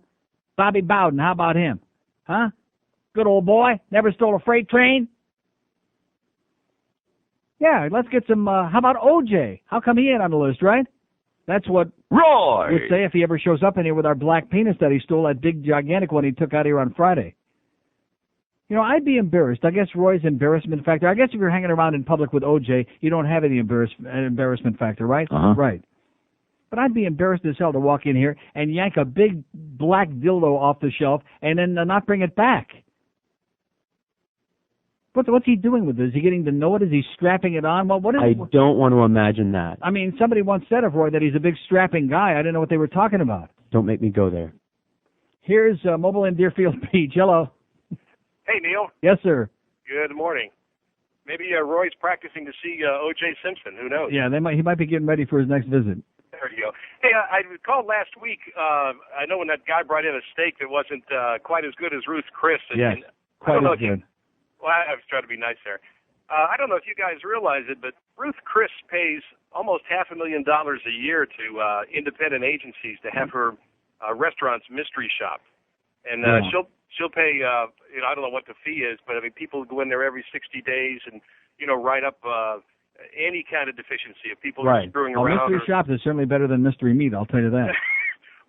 Bobby Bowden. How about him? Huh? Good old boy. Never stole a freight train. Yeah, let's get some, how about OJ? How come he ain't on the list, right? That's what Roy would say if he ever shows up in here with our black penis that he stole, that big, gigantic one he took out here on Friday. You know, I'd be embarrassed. I guess Roy's embarrassment factor. I guess if you're hanging around in public with OJ, you don't have any embarrassment factor, right? Uh-huh. Right. But I'd be embarrassed as hell to walk in here and yank a big black dildo off the shelf and then not bring it back. What's he doing with it? Is he getting to know it? Is he strapping it on? Well, what is I don't want to imagine that. I mean, somebody once said of Roy that he's a big strapping guy. I didn't know what they were talking about. Don't make me go there. Here's Mobile in Deerfield Beach. Hello. Hey, Neil. Yes, sir. Good morning. Maybe Roy's practicing to see O.J. Simpson. Who knows? Yeah, he might be getting ready for his next visit. There you go. Hey, I called last week. I know when that guy brought in a steak that wasn't quite as good as Ruth Chris. Yes, quite as good. Well, I was trying to be nice there. I don't know if you guys realize it, but Ruth Chris pays almost $500,000 a year to independent agencies to have her restaurants mystery shop, and she'll pay. I don't know what the fee is, but I mean, people go in there every 60 days and write up any kind of deficiency if people are screwing around. Mystery shops is certainly better than mystery meat. I'll tell you that.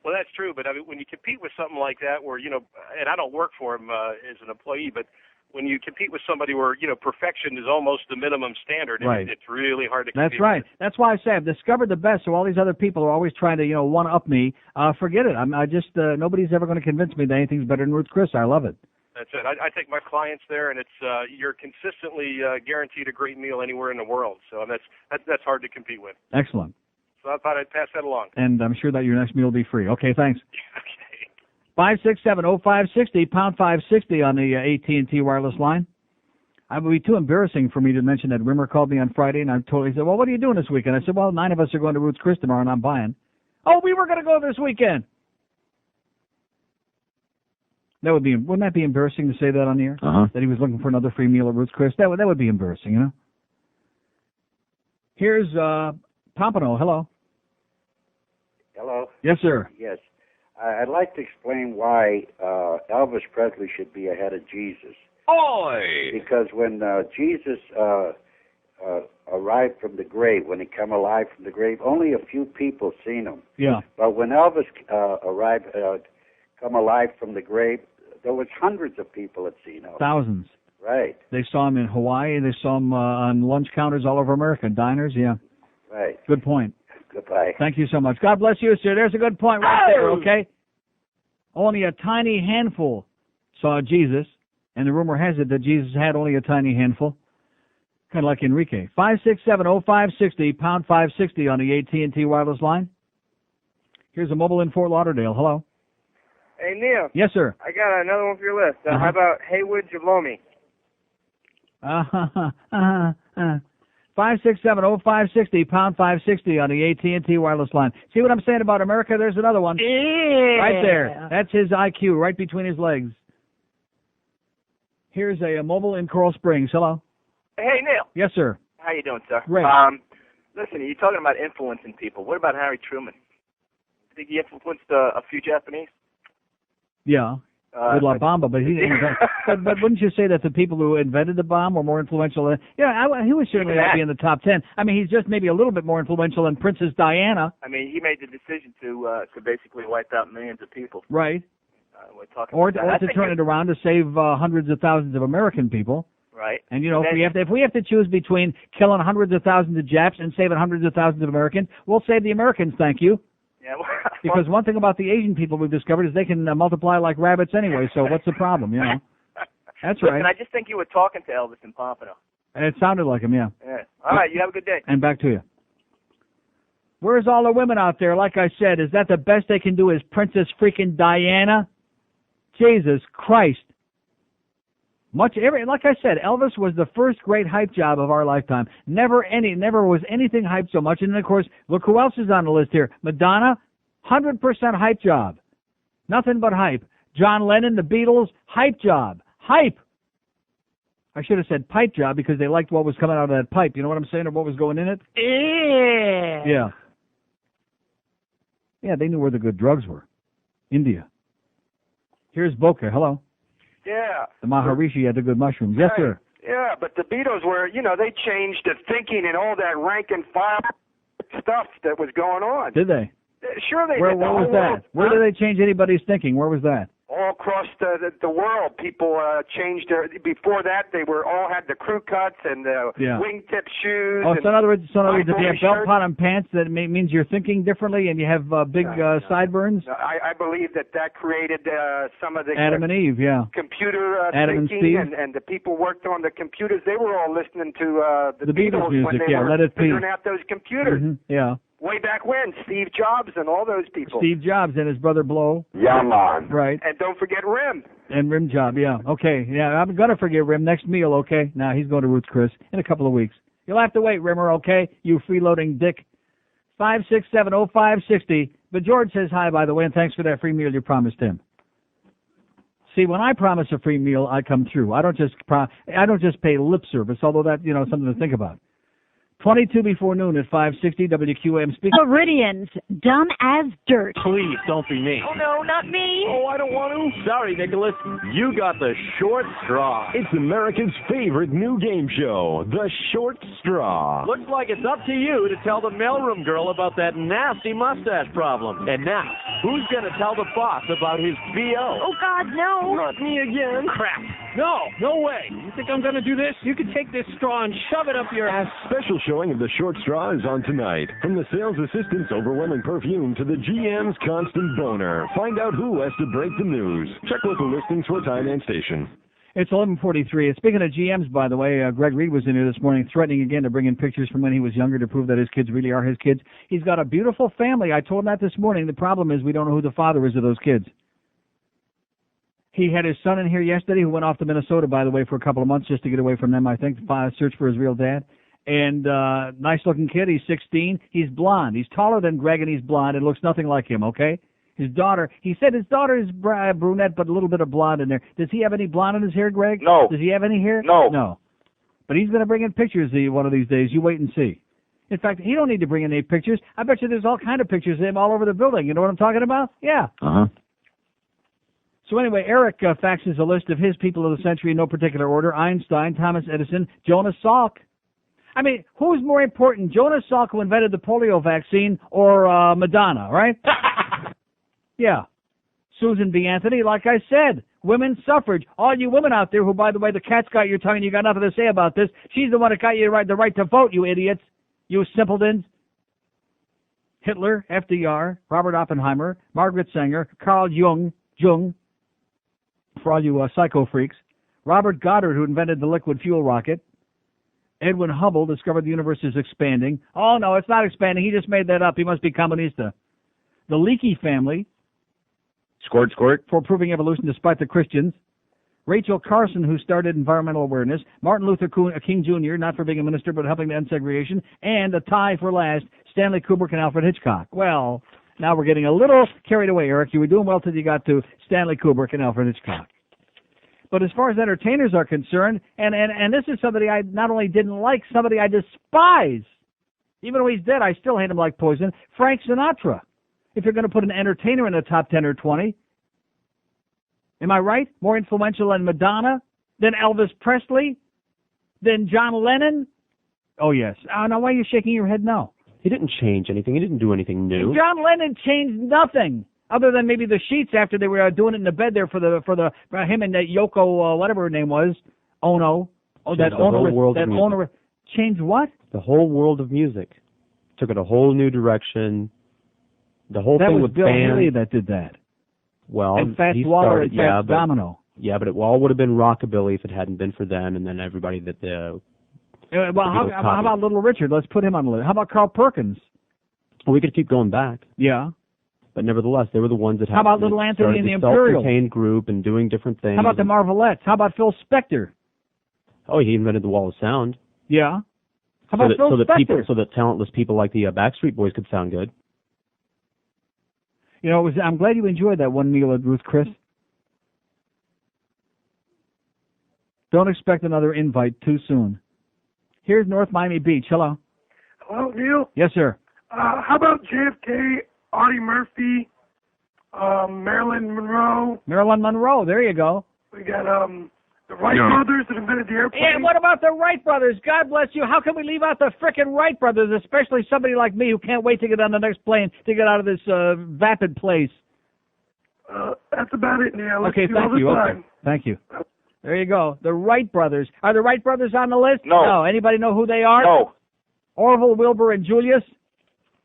Well, that's true, but I mean, when you compete with something like that, where and I don't work for him as an employee, but when you compete with somebody where, perfection is almost the minimum standard, it's really hard to compete. That's right. That's why I say I've discovered the best, so all these other people are always trying to, one-up me. Forget it. I just, nobody's ever going to convince me that anything's better than Ruth Chris. I love it. That's it. I take my clients there, and it's you're consistently guaranteed a great meal anywhere in the world. So that's hard to compete with. Excellent. So I thought I'd pass that along. And I'm sure that your next meal will be free. Okay, thanks. Okay. 567-0560, pound 560 on the AT&T wireless line. It would be too embarrassing for me to mention that Rimmer called me on Friday, and I totally said, well, what are you doing this weekend? I said, well, 9 of us are going to Ruth's Chris tomorrow, and I'm buying. Oh, we were going to go this weekend. Wouldn't that be embarrassing to say that on the air? That he was looking for another free meal at Ruth's Chris? That would be embarrassing, Here's Pompano. Hello. Hello. Yes, sir. Yes. I'd like to explain why Elvis Presley should be ahead of Jesus. Oi! Because when Jesus arrived from the grave, when he came alive from the grave, only a few people seen him. Yeah. But when Elvis arrived, come alive from the grave, there was hundreds of people that seen him. Thousands. Right. They saw him in Hawaii. They saw him on lunch counters all over America, diners. Yeah. Right. Good point. Goodbye. Thank you so much. God bless you, sir. There's a good point right there, okay? Only a tiny handful saw Jesus, and the rumor has it that Jesus had only a tiny handful, kind of like Enrique. 567-0560, pound 560 on the AT&T wireless line. Here's a mobile in Fort Lauderdale. Hello. Hey, Neil. Yes, sir. I got another one for your list. How about Haywood Jalomi? 567-0560, pound 560 on the AT&T wireless line. See what I'm saying about America? There's another one. Yeah. Right there. That's his IQ, right between his legs. Here's a mobile in Coral Springs. Hello. Hey, Neil. Yes, sir. How you doing, sir? Great. Listen, you're talking about influencing people. What about Harry Truman? Think he influenced a few Japanese? Yeah. With La Bamba, but he didn't. but wouldn't you say that the people who invented the bomb were more influential? He was certainly not be in the top 10. I mean, he's just maybe a little bit more influential than Princess Diana. I mean, he made the decision to basically wipe out millions of people. Right. Or to turn it around to save hundreds of thousands of American people. Right. And if we have to choose between killing hundreds of thousands of Japs and saving hundreds of thousands of Americans, we'll save the Americans. Thank you. Yeah, because one thing about the Asian people we've discovered is they can multiply like rabbits anyway, so what's the problem, That's right. And I just think you were talking to Elvis in Pompano. It sounded like him, yeah. All right, you have a good day. And back to you. Where's all the women out there? Like I said, is that the best they can do is Princess freaking Diana? Jesus Christ. Like I said, Elvis was the first great hype job of our lifetime. Never was anything hyped so much. And then, of course, look who else is on the list here. Madonna, 100% hype job. Nothing but hype. John Lennon, the Beatles, hype job. Hype. I should have said pipe job because they liked what was coming out of that pipe. You know what I'm saying, or what was going in it? Yeah. Yeah, they knew where the good drugs were. India. Here's Boca. Hello. Yeah. The Maharishi had the good mushrooms. Yes, sir. Yeah, but the Beatles were, they changed the thinking and all that rank and file stuff that was going on. Did they? Sure they Where did. Where was that? Where did they change anybody's thinking? Where was that? All across the world, people changed their. Before that, they all had the crew cuts and the wingtip shoes. Oh, so in other words, if you have belt-bottom pants, that means you're thinking differently, and you have big sideburns. I believe that created some of the Adam and Eve, computer Adam thinking, and Steve. and the people worked on the computers. They were all listening to the Beatles music. when they were Let It Be. figuring out those computers. Yeah. Way back when, Steve Jobs and all those people. Steve Jobs and his brother Blow. Yeah, man. Right. And don't forget Rim. And Rim Job, yeah. Okay, yeah, I'm going to forgive Rim. Next meal, okay? Now, he's going to Ruth's Chris in a couple of weeks. You'll have to wait, Rimmer, okay? You freeloading dick. 5670560. But George says hi, by the way, and thanks for that free meal you promised him. See, when I promise a free meal, I come through. I don't just pay lip service, although that, something to think about. 22 before noon at 560 WQAM speaking. Floridians, dumb as dirt. Please don't be me. Oh, no, not me. Oh, I don't want to. Sorry, Nicholas. You got the short straw. It's America's favorite new game show, The Short Straw. Looks like it's up to you to tell the mailroom girl about that nasty mustache problem. And now, who's going to tell the boss about his BO? Oh, God, no. Not me again. Crap. No way. You think I'm going to do this? You can take this straw and shove it up your ass. Special showing of The Short Straw is on tonight. From the sales assistant's overwhelming perfume to the GM's constant boner. Find out who has to break the news. Check local listings for time and station. It's 11:43. Speaking of GMs, by the way, Greg Reed was in here this morning threatening again to bring in pictures from when he was younger to prove that his kids really are his kids. He's got a beautiful family. I told him that this morning. The problem is we don't know who the father is of those kids. He had his son in here yesterday who went off to Minnesota, by the way, for a couple of months just to get away from them, I think, to search for his real dad. And nice-looking kid. He's 16. He's blonde. He's taller than Greg, and he's blonde. It looks nothing like him, okay? His daughter, he said his daughter is brunette, but a little bit of blonde in there. Does he have any blonde in his hair, Greg? No. Does he have any hair? No. No. But he's going to bring in pictures one of these days. You wait and see. In fact, he don't need to bring in any pictures. I bet you there's all kind of pictures of him all over the building. You know what I'm talking about? Yeah. Uh-huh. So anyway, Eric faxes a list of his people of the century in no particular order. Einstein, Thomas Edison, Jonas, Salk. I mean, who's more important, Jonas, Salk, who invented the polio vaccine, or Madonna, right? Yeah. Susan B. Anthony, like I said, women's suffrage. All you women out there who, by the way, the cat's got your tongue and you got nothing to say about this, she's the one that got you the right to vote, you idiots, you simpletons. Hitler, FDR, Robert Oppenheimer, Margaret Sanger, Carl Jung, for all you psycho freaks, Robert Goddard, who invented the liquid fuel rocket, Edwin Hubble discovered the universe is expanding. Oh, no, it's not expanding. He just made that up. He must be communista. The Leakey family. Squirt. For proving evolution despite the Christians. Rachel Carson, who started environmental awareness. Martin Luther King Jr., not for being a minister, but helping to end segregation. And a tie for last, Stanley Kubrick and Alfred Hitchcock. Well, now we're getting a little carried away, Eric. You were doing well till you got to Stanley Kubrick and Alfred Hitchcock. But as far as entertainers are concerned, and this is somebody I not only didn't like, somebody I despise. Even though he's dead, I still hate him like poison. Frank Sinatra. If you're going to put an entertainer in the top 10 or 20. Am I right? More influential than Madonna? Than Elvis Presley? Than John Lennon? Oh, yes. Now, why are you shaking your head no? He didn't change anything. He didn't do anything new. John Lennon changed nothing. Other than maybe the sheets after they were doing it in the bed there for him and that Yoko, whatever her name was, Ono. Oh, that owner changed what? The whole world of music. Took it a whole new direction. The whole thing with Bill Haley that did that. Well, and Fats Waller and Fats Domino. Yeah, but it all would have been rockabilly if it hadn't been for them, and then everybody that the. Well, how about Little Richard? Let's put him on the list. How about Carl Perkins? Well, we could keep going back. Yeah. But nevertheless, they were the ones that How about Little Anthony and the Imperials? Self-contained group and doing different things. How about the Marvelettes? How about Phil Spector? Oh, he invented the Wall of Sound. Yeah. How about Phil Spector? So that talentless people like the Backstreet Boys could sound good. You know, I'm glad you enjoyed that one meal at Ruth Chris. Don't expect another invite too soon. Here's North Miami Beach. Hello. Hello, Neil. Yes, sir. How about JFK, Audie Murphy, Marilyn Monroe? Marilyn Monroe. There you go. We got the Wright brothers that invented the airplane. Yeah, what about the Wright brothers? God bless you. How can we leave out the frickin' Wright brothers, especially somebody like me who can't wait to get on the next plane to get out of this vapid place? That's about it, Neil. Okay, thank you. Okay, thank you. There you go. The Wright brothers. Are the Wright brothers on the list? No. Anybody know who they are? No. Orville, Wilbur, and Julius?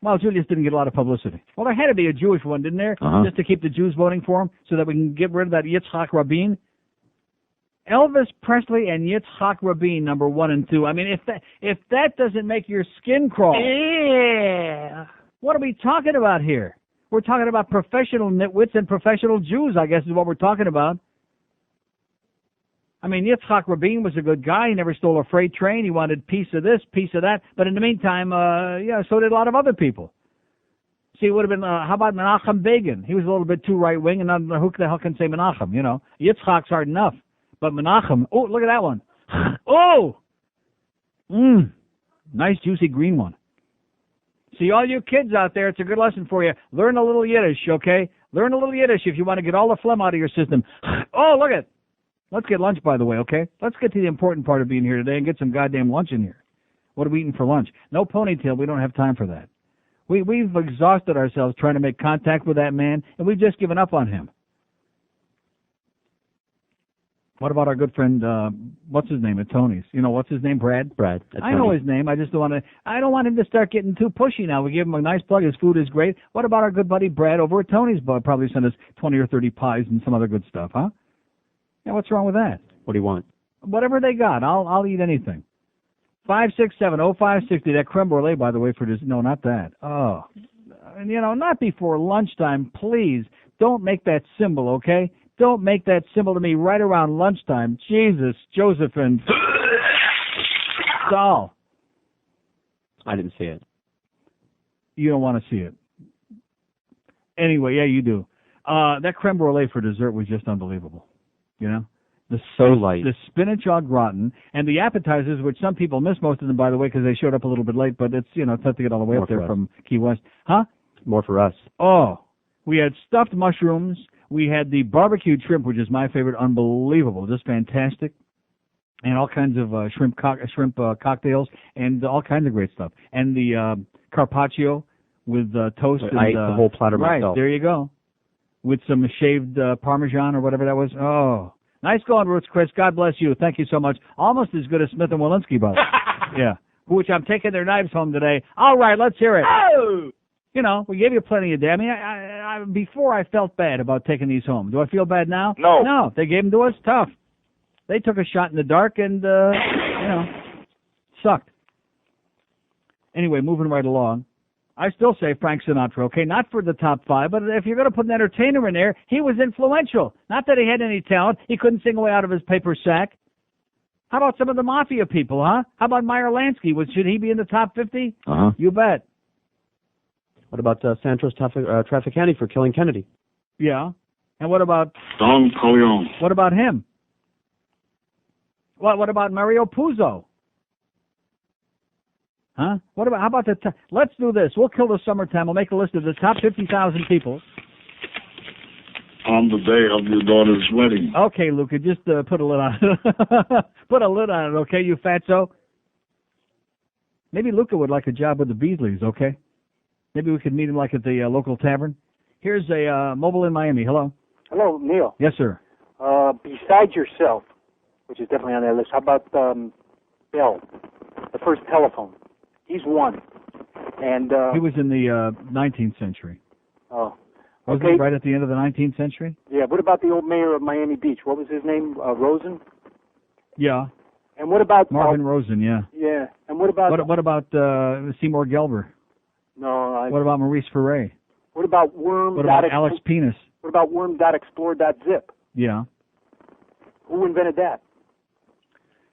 Well, Julius didn't get a lot of publicity. Well, there had to be a Jewish one, didn't there? Just to keep the Jews voting for him so that we can get rid of that Yitzhak Rabin. Elvis Presley and Yitzhak Rabin, number 1 and 2. I mean, if that doesn't make your skin crawl. Yeah. What are we talking about here? We're talking about professional nitwits and professional Jews, I guess is what we're talking about. I mean, Yitzhak Rabin was a good guy. He never stole a freight train. He wanted piece of this, piece of that. But in the meantime, so did a lot of other people. See, it would have been, how about Menachem Begin? He was a little bit too right-wing, and who the hell can say Menachem, you know? Yitzhak's hard enough. But Menachem, oh, look at that one. Oh! Nice, juicy green one. See, all you kids out there, it's a good lesson for you. Learn a little Yiddish, okay? Learn a little Yiddish if you want to get all the phlegm out of your system. Oh, look at. Let's get lunch, by the way, okay? Let's get to the important part of being here today and get some goddamn lunch in here. What are we eating for lunch? No ponytail. We don't have time for that. We've exhausted ourselves trying to make contact with that man, and we've just given up on him. What about our good friend, what's his name at Tony's? You know, what's his name, Brad? Brad. I know his name. I just don't want to. I don't want him to start getting too pushy now. We give him a nice plug. His food is great. What about our good buddy Brad over at Tony's? Probably send us 20 or 30 pies and some other good stuff, huh? Yeah, what's wrong with that? What do you want? Whatever they got. I'll eat anything. 567-0560. That creme brulee, by the way, for this. No, not that. Oh, and you know, not before lunchtime, please. Don't make that symbol, okay? Don't make that symbol to me right around lunchtime. Jesus, Joseph, and Saul. I didn't see it. You don't want to see it. Anyway, yeah, you do. That creme brulee for dessert was just unbelievable. You know? So light. The spinach au gratin and the appetizers, which some people miss most of them, by the way, because they showed up a little bit late, but it's, you know, tough to get all the way More up there for us. from Key West. Huh? More for us. Oh, we had stuffed mushrooms. We had the barbecued shrimp, which is my favorite. Unbelievable. Just fantastic. And all kinds of shrimp cocktails and all kinds of great stuff. And the carpaccio with toast. I ate the whole platter right, myself. There you go. With some shaved Parmesan or whatever that was. Oh, nice going, Ruth, Chris. God bless you. Thank you so much. Almost as good as Smith and Wollensky, brother. Yeah. Which I'm taking their knives home today. All right, let's hear it. Oh! You know, we gave you plenty of damn. I before I felt bad about taking these home. Do I feel bad now? No. No, they gave them to us tough. They took a shot in the dark and, sucked. Anyway, moving right along. I still say Frank Sinatra, okay? Not for the top 5, but if you're going to put an entertainer in there, he was influential. Not that he had any talent. He couldn't sing away out of his paper sack. How about some of the mafia people, huh? How about Meyer Lansky? Should he be in the top 50? Uh-huh. You bet. What about Santos Trafficani for killing Kennedy? Yeah. And what about... Don Corleone. What about him? What about Mario Puzo? Huh? How about let's do this. We'll kill the summertime. We'll make a list of the top 50,000 people. On the day of your daughter's wedding. Okay, Luca, just put a lid on it. Put a lid on it, okay, you fatso? Maybe Luca would like a job with the Beasleys, okay? Maybe we could meet him like at the local tavern. Here's a mobile in Miami. Hello. Hello, Neil. Yes, sir. Besides yourself, which is definitely on that list, how about Bell, the first telephone? He's one. And he was in the 19th century. Oh. Wasn't Okay. he right at the end of the 19th century? Yeah, what about the old mayor of Miami Beach? What was his name? Rosen? Yeah. And what about... Marvin Rosen, yeah. Yeah. And what about... What about Seymour Gelber? No, What about Maurice Ferré? What about Worm... What about Alex Penis? What about Worm.Explore.zip? Yeah. Who invented that?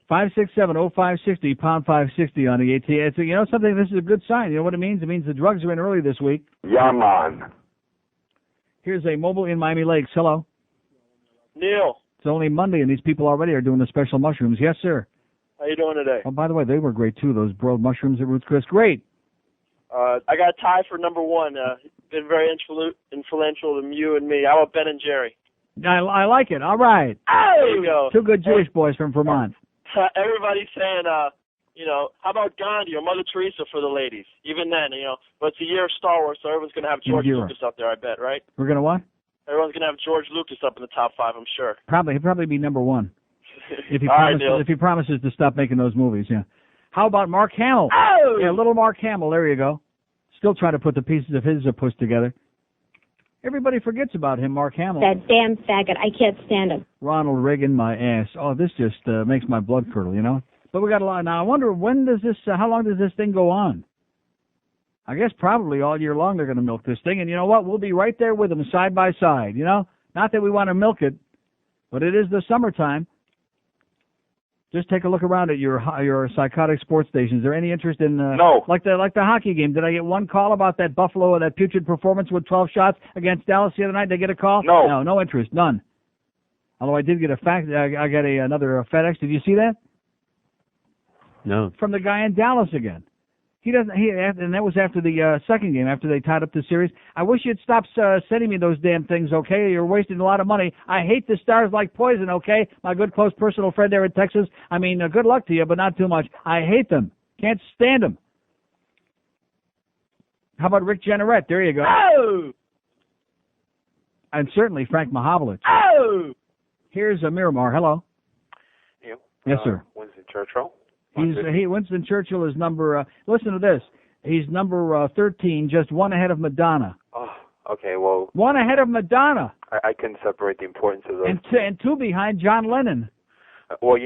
567-0560, pound 560 on the AT. It's, you know something, this is a good sign. You know what it means? It means the drugs are in early this week. Yeah, man. Here's a mobile in Miami Lakes. Hello. Neil, It's only Monday, and these people already are doing the special mushrooms. Yes, sir. how you doing today? Oh, by the way, they were great, too, those broiled mushrooms at Ruth's Chris. Great. I got a tie for number one. Been very influential to you and me. How about Ben and Jerry? I like it. All right. There you go. Two good Jewish boys from Vermont. Everybody's saying, how about Gandhi or Mother Teresa for the ladies? Even then, but it's a year of Star Wars, so everyone's going to have George Year. Lucas up there, I bet, right? We're going to what? Everyone's going to have George Lucas up in the top 5, I'm sure. He'll probably be number one. If he All right, promises, Neil. if he promises to stop making those movies, yeah. How about Mark Hamill? Oh! Yeah, little Mark Hamill. There you go. Still trying to put the pieces of his puss together. Everybody forgets about him, Mark Hamill. That damn faggot. I can't stand him. Ronald Reagan, my ass. Oh, this just makes my blood curdle, you know. But we got a lot now. I wonder how long does this thing go on? I guess probably all year long they're going to milk this thing. And you know what? We'll be right there with them side by side, you know? Not that we want to milk it, but it is the summertime. Just take a look around at your psychotic sports stations. Is there any interest in No. like the hockey game? Did I get one call about that Buffalo or that putrid performance with 12 shots against Dallas the other night? Did I get a call? No. No interest, none. Although I did get a fax. I got another FedEx. Did you see that? No. From the guy in Dallas again. He doesn't. And that was after the second game, after they tied up the series. I wish you'd stop sending me those damn things, okay? You're wasting a lot of money. I hate the Stars like poison, okay? My good, close, personal friend there in Texas. I mean, good luck to you, but not too much. I hate them. Can't stand them. How about Rick Jenneret? There you go. Oh! And certainly Frank Mahovlich. Oh! Here's Miramar. Hello. You? Yes, sir. Winston Churchill? Winston Churchill is number, listen to this. He's number 13, just one ahead of Madonna. Oh, okay, well... One ahead of Madonna. I couldn't separate the importance of those. And two behind John Lennon. Well,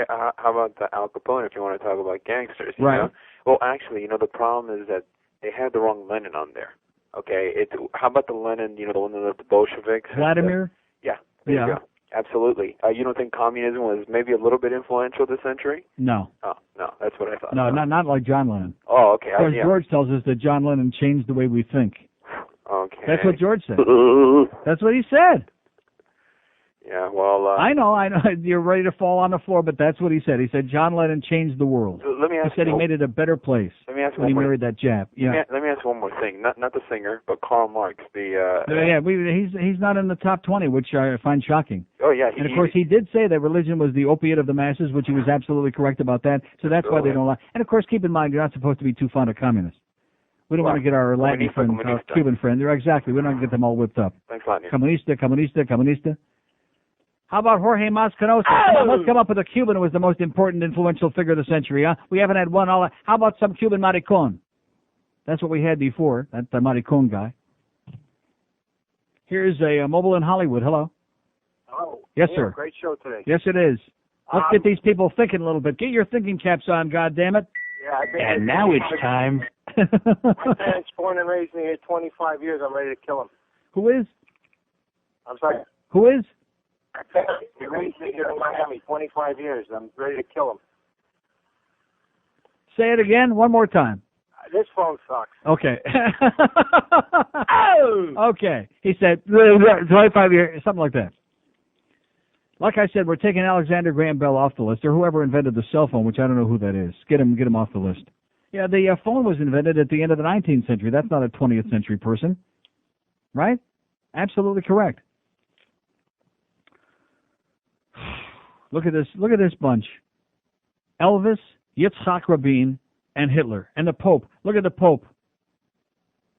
how about the Al Capone if you want to talk about gangsters? You Right. know? Well, actually, the problem is that they had the wrong Lennon on there. Okay, how about the Lennon, the one that led the Bolsheviks? Vladimir? Yeah, there you Yeah. go. Absolutely. You don't think communism was maybe a little bit influential this century? No. Oh, no, that's what I thought. No, not like John Lennon. Oh, okay. Of course, yeah. George tells us that John Lennon changed the way we think. Okay. That's what George said. That's what he said. Yeah, well... I know. You're ready to fall on the floor, but that's what he said. He said John Lennon changed the world. Let me ask he said you, he made it a better place let me ask when he one more- married that Jap. Yeah. Let me ask one more thing. Not the singer, but Karl Marx. He's not in the top 20, which I find shocking. Oh, yeah. And of course, he did say that religion was the opiate of the masses, which he was absolutely correct about that. So that's why they don't like. And of course, keep in mind, you're not supposed to be too fond of communists. We don't want to get our Latin friends, our Cuban friends. Exactly. We don't get them all whipped up. Thanks a lot, Neil. Comunista. How about Jorge Mascanosa? Come on, let's come up with a Cuban who was the most important, influential figure of the century, huh? We haven't had one. How about some Cuban maricon? That's what we had before, that maricon guy. Here's a mobile in Hollywood. Hello. Hello. Yes, Yeah, sir. Great show today. Yes, it is. Let's get these people thinking a little bit. Get your thinking caps on, goddammit. Yeah, I've been And now it's time. My parents born and raised me here 25 years. I'm ready to kill him. Who is? I'm sorry. Who is? He raised me here in Miami 25 years. I'm ready to kill him. Say it again, one more time. This phone sucks. Okay. Okay. He said 25 years, something like that. Like I said, we're taking Alexander Graham Bell off the list, or whoever invented the cell phone, which I don't know who that is. Get him off the list. Yeah, the phone was invented at the end of the 19th century. That's not a 20th century person, right? Absolutely correct. Look at this bunch. Elvis, Yitzhak Rabin, and Hitler, and the Pope. Look at the Pope.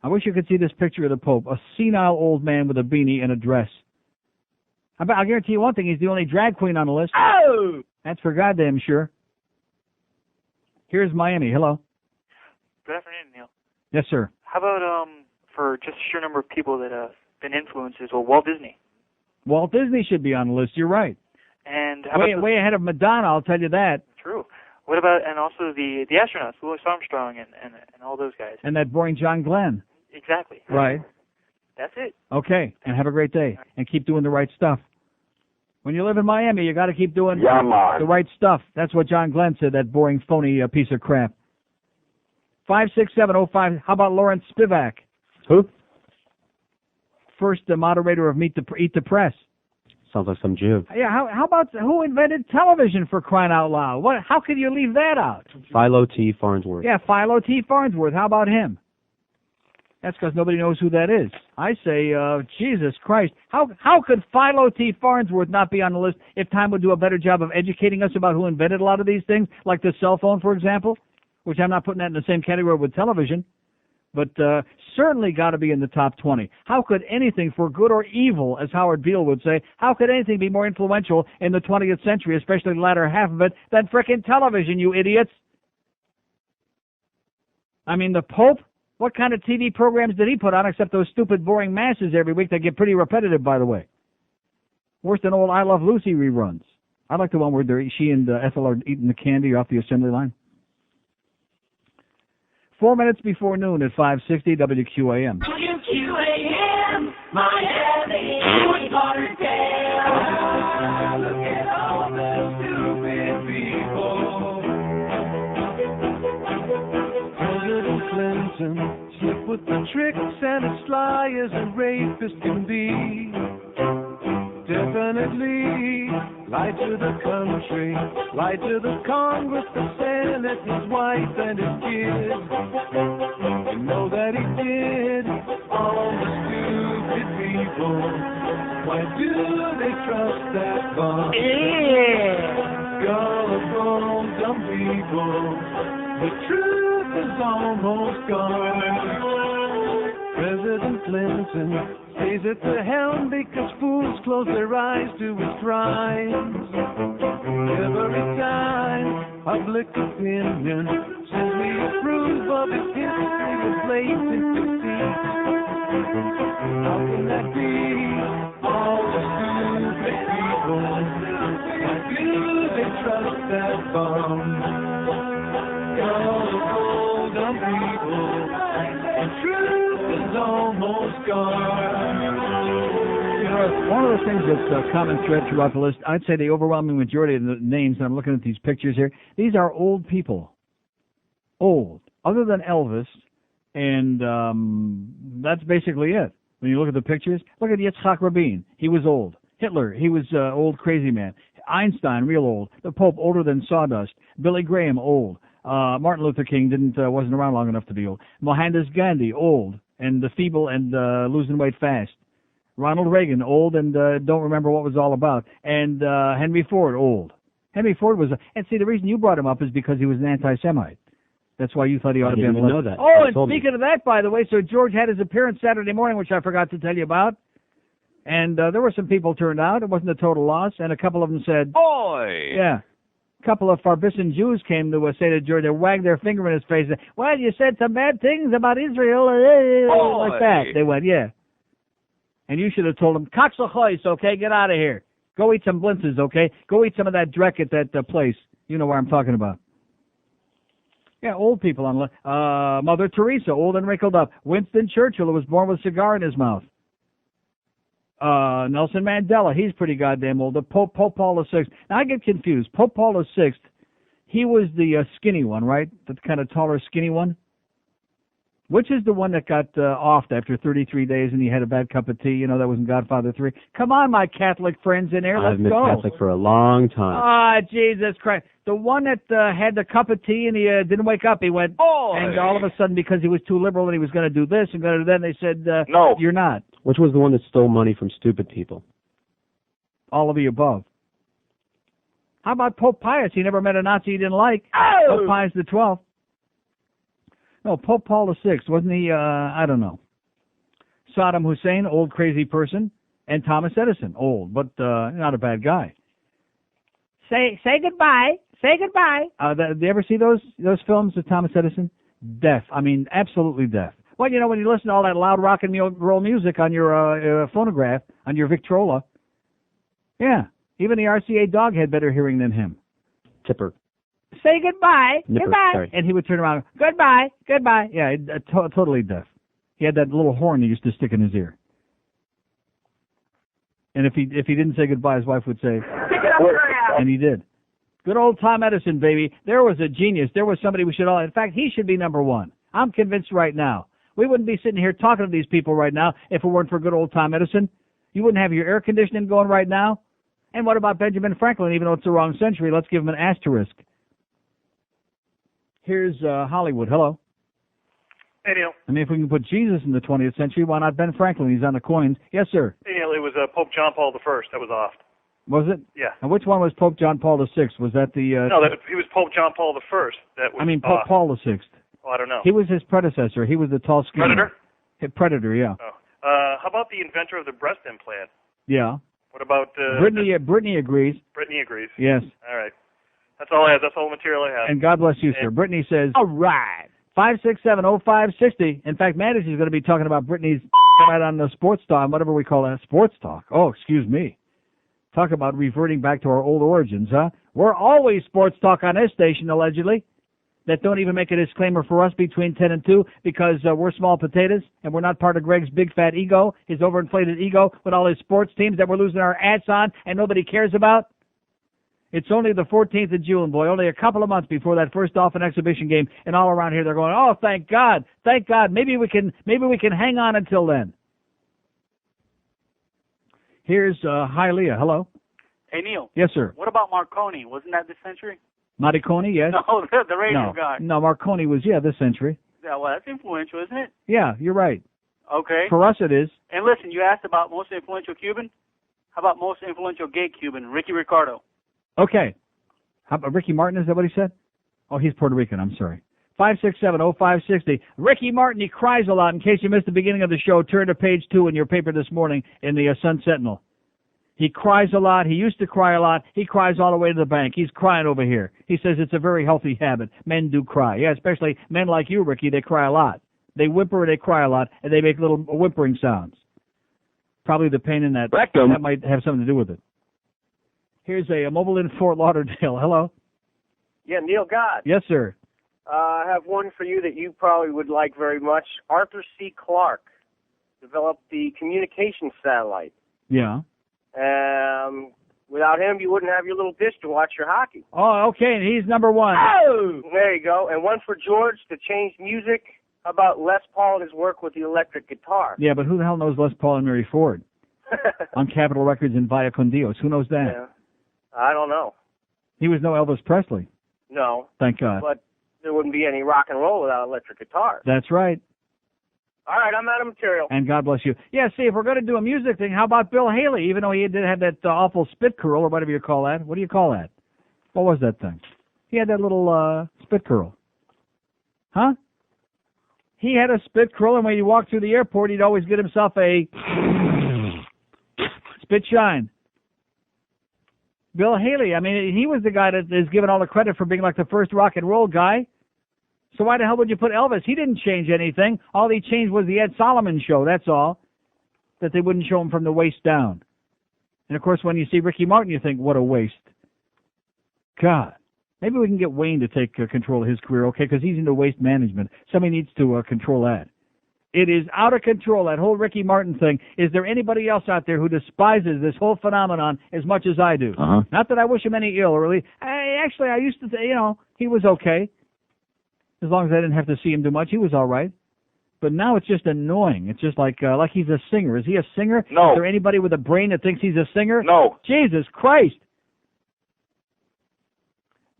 I wish you could see this picture of the Pope, a senile old man with a beanie and a dress. I'll guarantee you one thing, he's the only drag queen on the list. Oh! That's for goddamn sure. Here's Miami. Hello. Good afternoon, Neil. Yes, sir. How about for just a sheer number of people that have been influences? Well, Walt Disney. Walt Disney should be on the list. You're right. And how about way ahead of Madonna, I'll tell you that. True. What about and also the astronauts, Louis Armstrong and all those guys? And that boring John Glenn. Exactly. Right. That's it. Okay. And have a great day. And keep doing the right stuff. When you live in Miami, you got to keep doing the right stuff. That's what John Glenn said, that boring, phony piece of crap. 56705. How about Lawrence Spivak? Who? First moderator of Eat the Press. Sounds like some Jew. Yeah, how about who invented television, for crying out loud? How could you leave that out? Philo T. Farnsworth. Yeah, Philo T. Farnsworth. How about him? That's because nobody knows who that is. I say, Jesus Christ. How could Philo T. Farnsworth not be on the list if Time would do a better job of educating us about who invented a lot of these things, like the cell phone, for example, which I'm not putting that in the same category with television, but certainly got to be in the top 20. How could anything, for good or evil, as Howard Beale would say, how could anything be more influential in the 20th century, especially the latter half of it, than frickin' television, you idiots? I mean, the Pope? What kind of TV programs did he put on except those stupid, boring masses every week that get pretty repetitive, by the way? Worse than old I Love Lucy reruns. I like the one where she and Ethel are eating the candy off the assembly line. 4 minutes before noon at 560 WQAM. WQAM, Miami, with Lauderdale. Look at all the stupid people. President Clinton slick with the tricks and as sly as a rapist can be. Definitely lied to the country, lied to the Congress, the Senate, his wife and his kids. You know that he did. All the stupid people, why do they trust that bum? Gullible, dumb people. The truth is almost gone. President Clinton stays at the helm because fools close their eyes to his crimes. Every time public opinion says we approve of his history of blatant deceit. How can that be? All the stupid people, why do they trust that bum? Gullible, dumb people, the truth is almost gone. You know, one of the things that's a common thread throughout the list, I'd say the overwhelming majority of the names, and I'm looking at these pictures here, these are old people. Old. Other than Elvis, and that's basically it. When you look at the pictures, look at Yitzhak Rabin. He was old. Hitler, he was old crazy man. Einstein, real old. The Pope, older than sawdust. Billy Graham, old. Martin Luther King wasn't around long enough to be old. Mohandas Gandhi, old and feeble and losing weight fast. Ronald Reagan, old and don't remember what it was all about. And Henry Ford, old. Henry Ford was, and see, the reason you brought him up is because he was an anti-Semite. That's why you thought he ought to be on the list. I didn't know that. Oh, and speaking of that, by the way, so George had his appearance Saturday morning, which I forgot to tell you about. And there were some people turned out. It wasn't a total loss. And a couple of them said, "Boy!" Yeah. A couple of Farbisan Jews came to say to George, they wagged their finger in his face. Well, you said some bad things about Israel. Like that. They went, yeah. And you should have told them, Katzlachois, okay, get out of here. Go eat some blintzes, okay? Go eat some of that dreck at that place. You know where I'm talking about. Yeah, old people. On Mother Teresa, old and wrinkled up. Winston Churchill, who was born with a cigar in his mouth. Nelson Mandela, he's pretty goddamn old. The Pope Paul VI. Now I get confused. Pope Paul VI, he was the skinny one, right? The kind of taller, skinny one. Which is the one that got offed after 33 days and he had a bad cup of tea? You know, that was in Godfather 3. Come on, my Catholic friends in there, let's I've been go. Catholic for a long time. Ah, Jesus Christ. The one that had the cup of tea and he didn't wake up, he went, and all of a sudden, because he was too liberal and he was going to do this and going to do that, they said, no, you're not. Which was the one that stole money from stupid people? All of the above. How about Pope Pius? He never met a Nazi he didn't like. Pope Pius the 12th. No, Pope Paul VI, wasn't he, I don't know. Saddam Hussein, old crazy person, and Thomas Edison, old, but not a bad guy. Say goodbye. Say goodbye. Did you ever see those films of Thomas Edison? Deaf. I mean, absolutely deaf. Well, you know, when you listen to all that loud rock and roll music on your phonograph, on your Victrola, yeah, even the RCA dog had better hearing than him. Tipper. Say goodbye. Nipper, goodbye. sorry. And he would turn around, goodbye, goodbye. Yeah, totally deaf. He had that little horn he used to stick in his ear. And if he didn't say goodbye, his wife would say, stick it up your ass. And he did. Good old Tom Edison, baby. There was a genius. There was somebody we should all, in fact, he should be number one. I'm convinced right now. We wouldn't be sitting here talking to these people right now if it weren't for good old Tom Edison. You wouldn't have your air conditioning going right now. And what about Benjamin Franklin? Even though it's the wrong century, let's give him an asterisk. Here's Hollywood. Hello. Hey, Neil. I mean, if we can put Jesus in the 20th century, why not Ben Franklin? He's on the coins. Yes, sir. Hey, Neil, it was Pope John Paul I that was off. Was it? Yeah. And which one was Pope John Paul VI? Was that the... no, he was Pope John Paul I. That was Pope Paul VI. Oh, I don't know. He was his predecessor. He was the tall, skinny... Predator? Predator, yeah. Oh. How about the inventor of the breast implant? Yeah. What about... Brittany agrees. Brittany agrees. Yes. All right. That's all I have. That's all the material I have. And God bless you, sir. Brittany says... All right. 5670560. In fact, Manish is going to be talking about Brittany's right on the sports talk, whatever we call that, sports talk. Oh, excuse me. Talk about reverting back to our old origins, huh? We're always sports talk on this station, allegedly. that don't even make a disclaimer for us between 10 and 2 because we're small potatoes and we're not part of Greg's big fat ego, his overinflated ego with all his sports teams that we're losing our ads on and nobody cares about? It's only the 14th of June, boy, only a couple of months before that first Dolphin exhibition game, and all around here they're going, oh, thank God, maybe we can hang on until then. Here's hi, Leah. Hello. Hey, Neil. Yes, sir. What about Marconi? Wasn't that this century? Marconi, yes. No, the radio guy. No, Marconi was, this century. Yeah, well, that's influential, isn't it? Yeah, you're right. Okay. For us it is. And listen, you asked about most influential Cuban. How about most influential gay Cuban? Ricky Ricardo. Okay. How about Ricky Martin? Is that what he said? Oh, he's Puerto Rican. I'm sorry. 567-0560. Ricky Martin, he cries a lot. In case you missed the beginning of the show, turn to page 2 in your paper this morning in the Sun Sentinel. He cries a lot. He used to cry a lot. He cries all the way to the bank. He's crying over here. He says it's a very healthy habit. Men do cry. Yeah, especially men like you, Ricky. They cry a lot. They whimper and they cry a lot, and they make little whimpering sounds. Probably the pain in that. Rectum. That might have something to do with it. Here's a mobile in Fort Lauderdale. Hello. Yeah, Neil God. Yes, sir. I have one for you that you probably would like very much. Arthur C. Clarke developed the communication satellite. Yeah. Without him, you wouldn't have your little dish to watch your hockey. Oh, okay, and he's number one. Oh! There you go. And one for George to change music. How about Les Paul and his work with the electric guitar? Yeah, but who the hell knows Les Paul and Mary Ford? On Capitol Records and Via Con Dios. Who knows that? Yeah. I don't know. He was no Elvis Presley. No. Thank God. But there wouldn't be any rock and roll without electric guitars. That's right. All right, I'm out of material. And God bless you. Yeah, see, if we're going to do a music thing, how about Bill Haley, even though he did have that awful spit curl or whatever you call that? What do you call that? What was that thing? He had that little spit curl. Huh? He had a spit curl, and when he walked through the airport, he'd always get himself a spit shine. Bill Haley, I mean, he was the guy that is given all the credit for being like the first rock and roll guy. So why the hell would you put Elvis? He didn't change anything. All he changed was the Ed Solomon show, that's all. That they wouldn't show him from the waist down. And, of course, when you see Ricky Martin, you think, what a waste. God. Maybe we can get Wayne to take control of his career, okay, because he's into waste management. Somebody needs to control that. It is out of control, that whole Ricky Martin thing. Is there anybody else out there who despises this whole phenomenon as much as I do? Not that I wish him any ill, really. I used to say, he was okay. As long as I didn't have to see him too much, he was all right. But now it's just annoying. It's just like he's a singer. Is he a singer? No. Is there anybody with a brain that thinks he's a singer? No. Jesus Christ.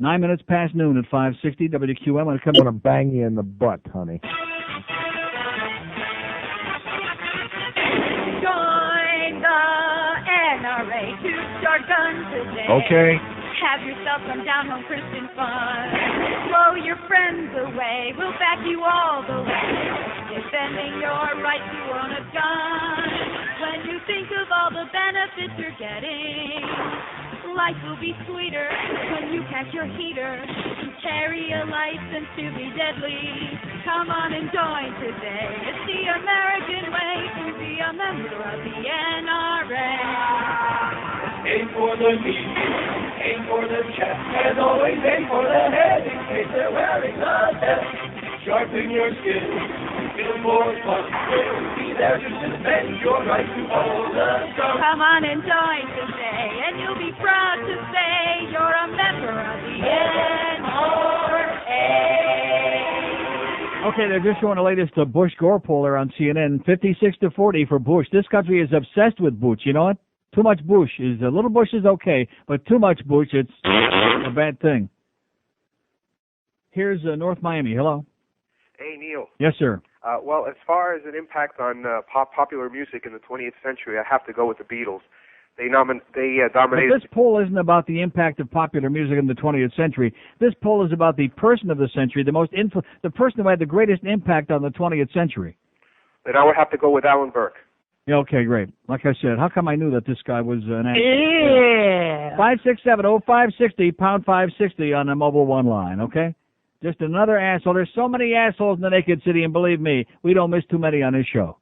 9 minutes past noon at 560 WQM. I'm going to bang you in the butt, honey. Join the NRA to start guns today. Okay. Have yourself some down-home Christian fun. Blow your friends away. We'll back you all the way. Defending your right to own a gun. When you think of all the benefits you're getting, life will be sweeter when you catch your heater. Carry a license to be deadly. Come on and join today. It's the American way to be a member of the NRA. Aim for the knee, aim for the chest, and always aim for the head in case they're wearing a vest. Sharpen your skills, feel more fun. We'll be there to defend your right to hold a gun. Come on and join today, and you'll be proud to say you're a member of the NRA. Okay, they're just showing the latest Bush-Gore poll there on CNN. 56-40 for Bush. This country is obsessed with Bush, you know what? Too much Bush is, a little Bush is okay, but too much Bush, it's a bad thing. Here's North Miami. Hello. Hey, Neil. Yes, sir. Well, as far as an impact on popular music in the 20th century, I have to go with the Beatles. They dominated. But this poll isn't about the impact of popular music in the 20th century. This poll is about the person of the century, the person who had the greatest impact on the 20th century. Then I would have to go with Alan Burke. Yeah, okay, great. Like I said, how come I knew that this guy was an actor? Yeah. 567-0560, pound 560 on the mobile one line, okay? Just another asshole. There's so many assholes in the Naked City, and believe me, we don't miss too many on this show.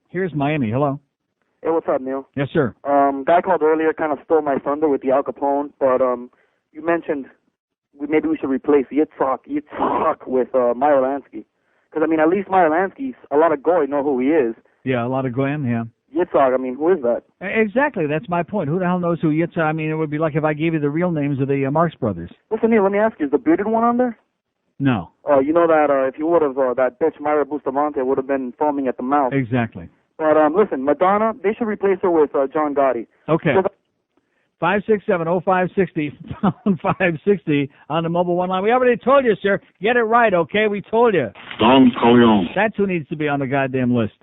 Here's Miami. Hello. Hey, what's up, Neil? Yes, sir. Guy called earlier, kind of stole my thunder with the Al Capone, but you mentioned maybe we should replace Yitzhak with Meyer Lansky. Because, I mean, at least Meyer Lansky, a lot of goy know who he is. Yeah, a lot of goyim, yeah. Yitzhak, I mean, who is that? Exactly, that's my point. Who the hell knows who Yitzhak? I mean, it would be like if I gave you the real names of the Marx brothers. Listen here, let me ask you, is the bearded one on there? No. You know that if you would have, that bitch Myra Bustamante would have been foaming at the mouth. Exactly. But listen, Madonna, they should replace her with John Gotti. Okay. 567-0560, pound 560 on the mobile one line. We already told you, sir. Get it right, okay? We told you. Don Corleone. That's who needs to be on the goddamn list.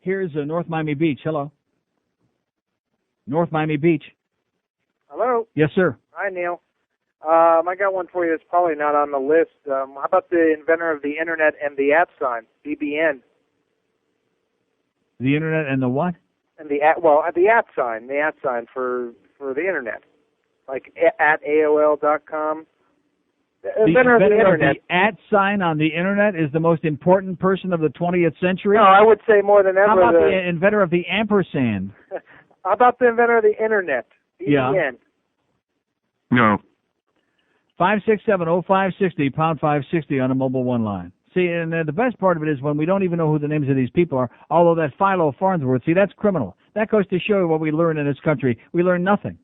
Here's North Miami Beach. Hello. North Miami Beach. Hello. Yes, sir. Hi, Neil. I got one for you that's probably not on the list. How about the inventor of the Internet and the @ sign, BBN? The Internet and the what? And the @ sign for the Internet, like at AOL.com. The inventor of the Internet. The @ sign on the Internet is the most important person of the 20th century? No, I would say more than ever. How about the inventor of the ampersand? How about the inventor of the Internet, BBN? Yeah. No. 567-0560, pound 560 on a mobile one line. See, and the best part of it is when we don't even know who the names of these people are, although that Philo Farnsworth, see, that's criminal. That goes to show you what we learn in this country. We learn nothing.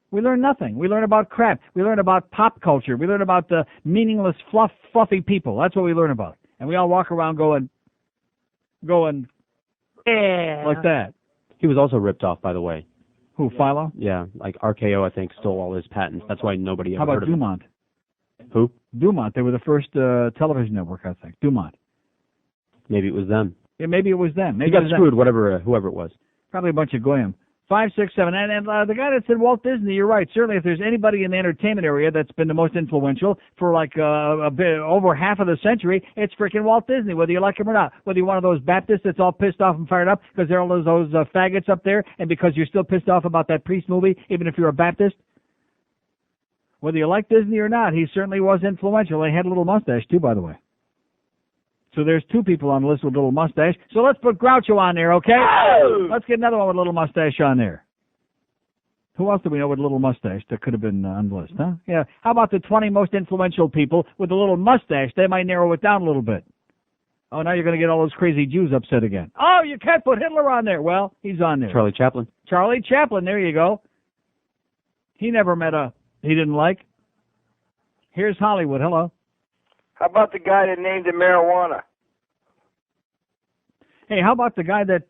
We learn nothing. We learn about crap. We learn about pop culture. We learn about the meaningless, fluffy people. That's what we learn about. And we all walk around going, yeah, like that. He was also ripped off, by the way. Who, Philo? Yeah, like RKO, I think, stole all his patents. That's why nobody ever How about heard of him. Dumont? Who? Dumont. They were the first television network, I think. Dumont. Maybe it was them. Yeah, maybe it was them. Maybe He got it was screwed, them. whoever it was. Probably a bunch of goyim. 567, and the guy that said Walt Disney, you're right. Certainly, if there's anybody in the entertainment area that's been the most influential for like a bit over half of the century, it's freaking Walt Disney, whether you like him or not. Whether you're one of those Baptists that's all pissed off and fired up because there are all those faggots up there, and because you're still pissed off about that Priest movie, even if you're a Baptist. Whether you like Disney or not, he certainly was influential. He had a little mustache too, by the way. So there's two people on the list with a little mustache. So let's put Groucho on there, okay? Oh! Let's get another one with a little mustache on there. Who else do we know with a little mustache that could have been on the list, huh? Yeah. How about the 20 most influential people with a little mustache? They might narrow it down a little bit. Oh, now you're going to get all those crazy Jews upset again. Oh, you can't put Hitler on there. Well, he's on there. Charlie Chaplin. Charlie Chaplin, there you go. He never met he didn't like. Here's Hollywood. Hello. How about the guy that named it marijuana? Hey, how about the guy that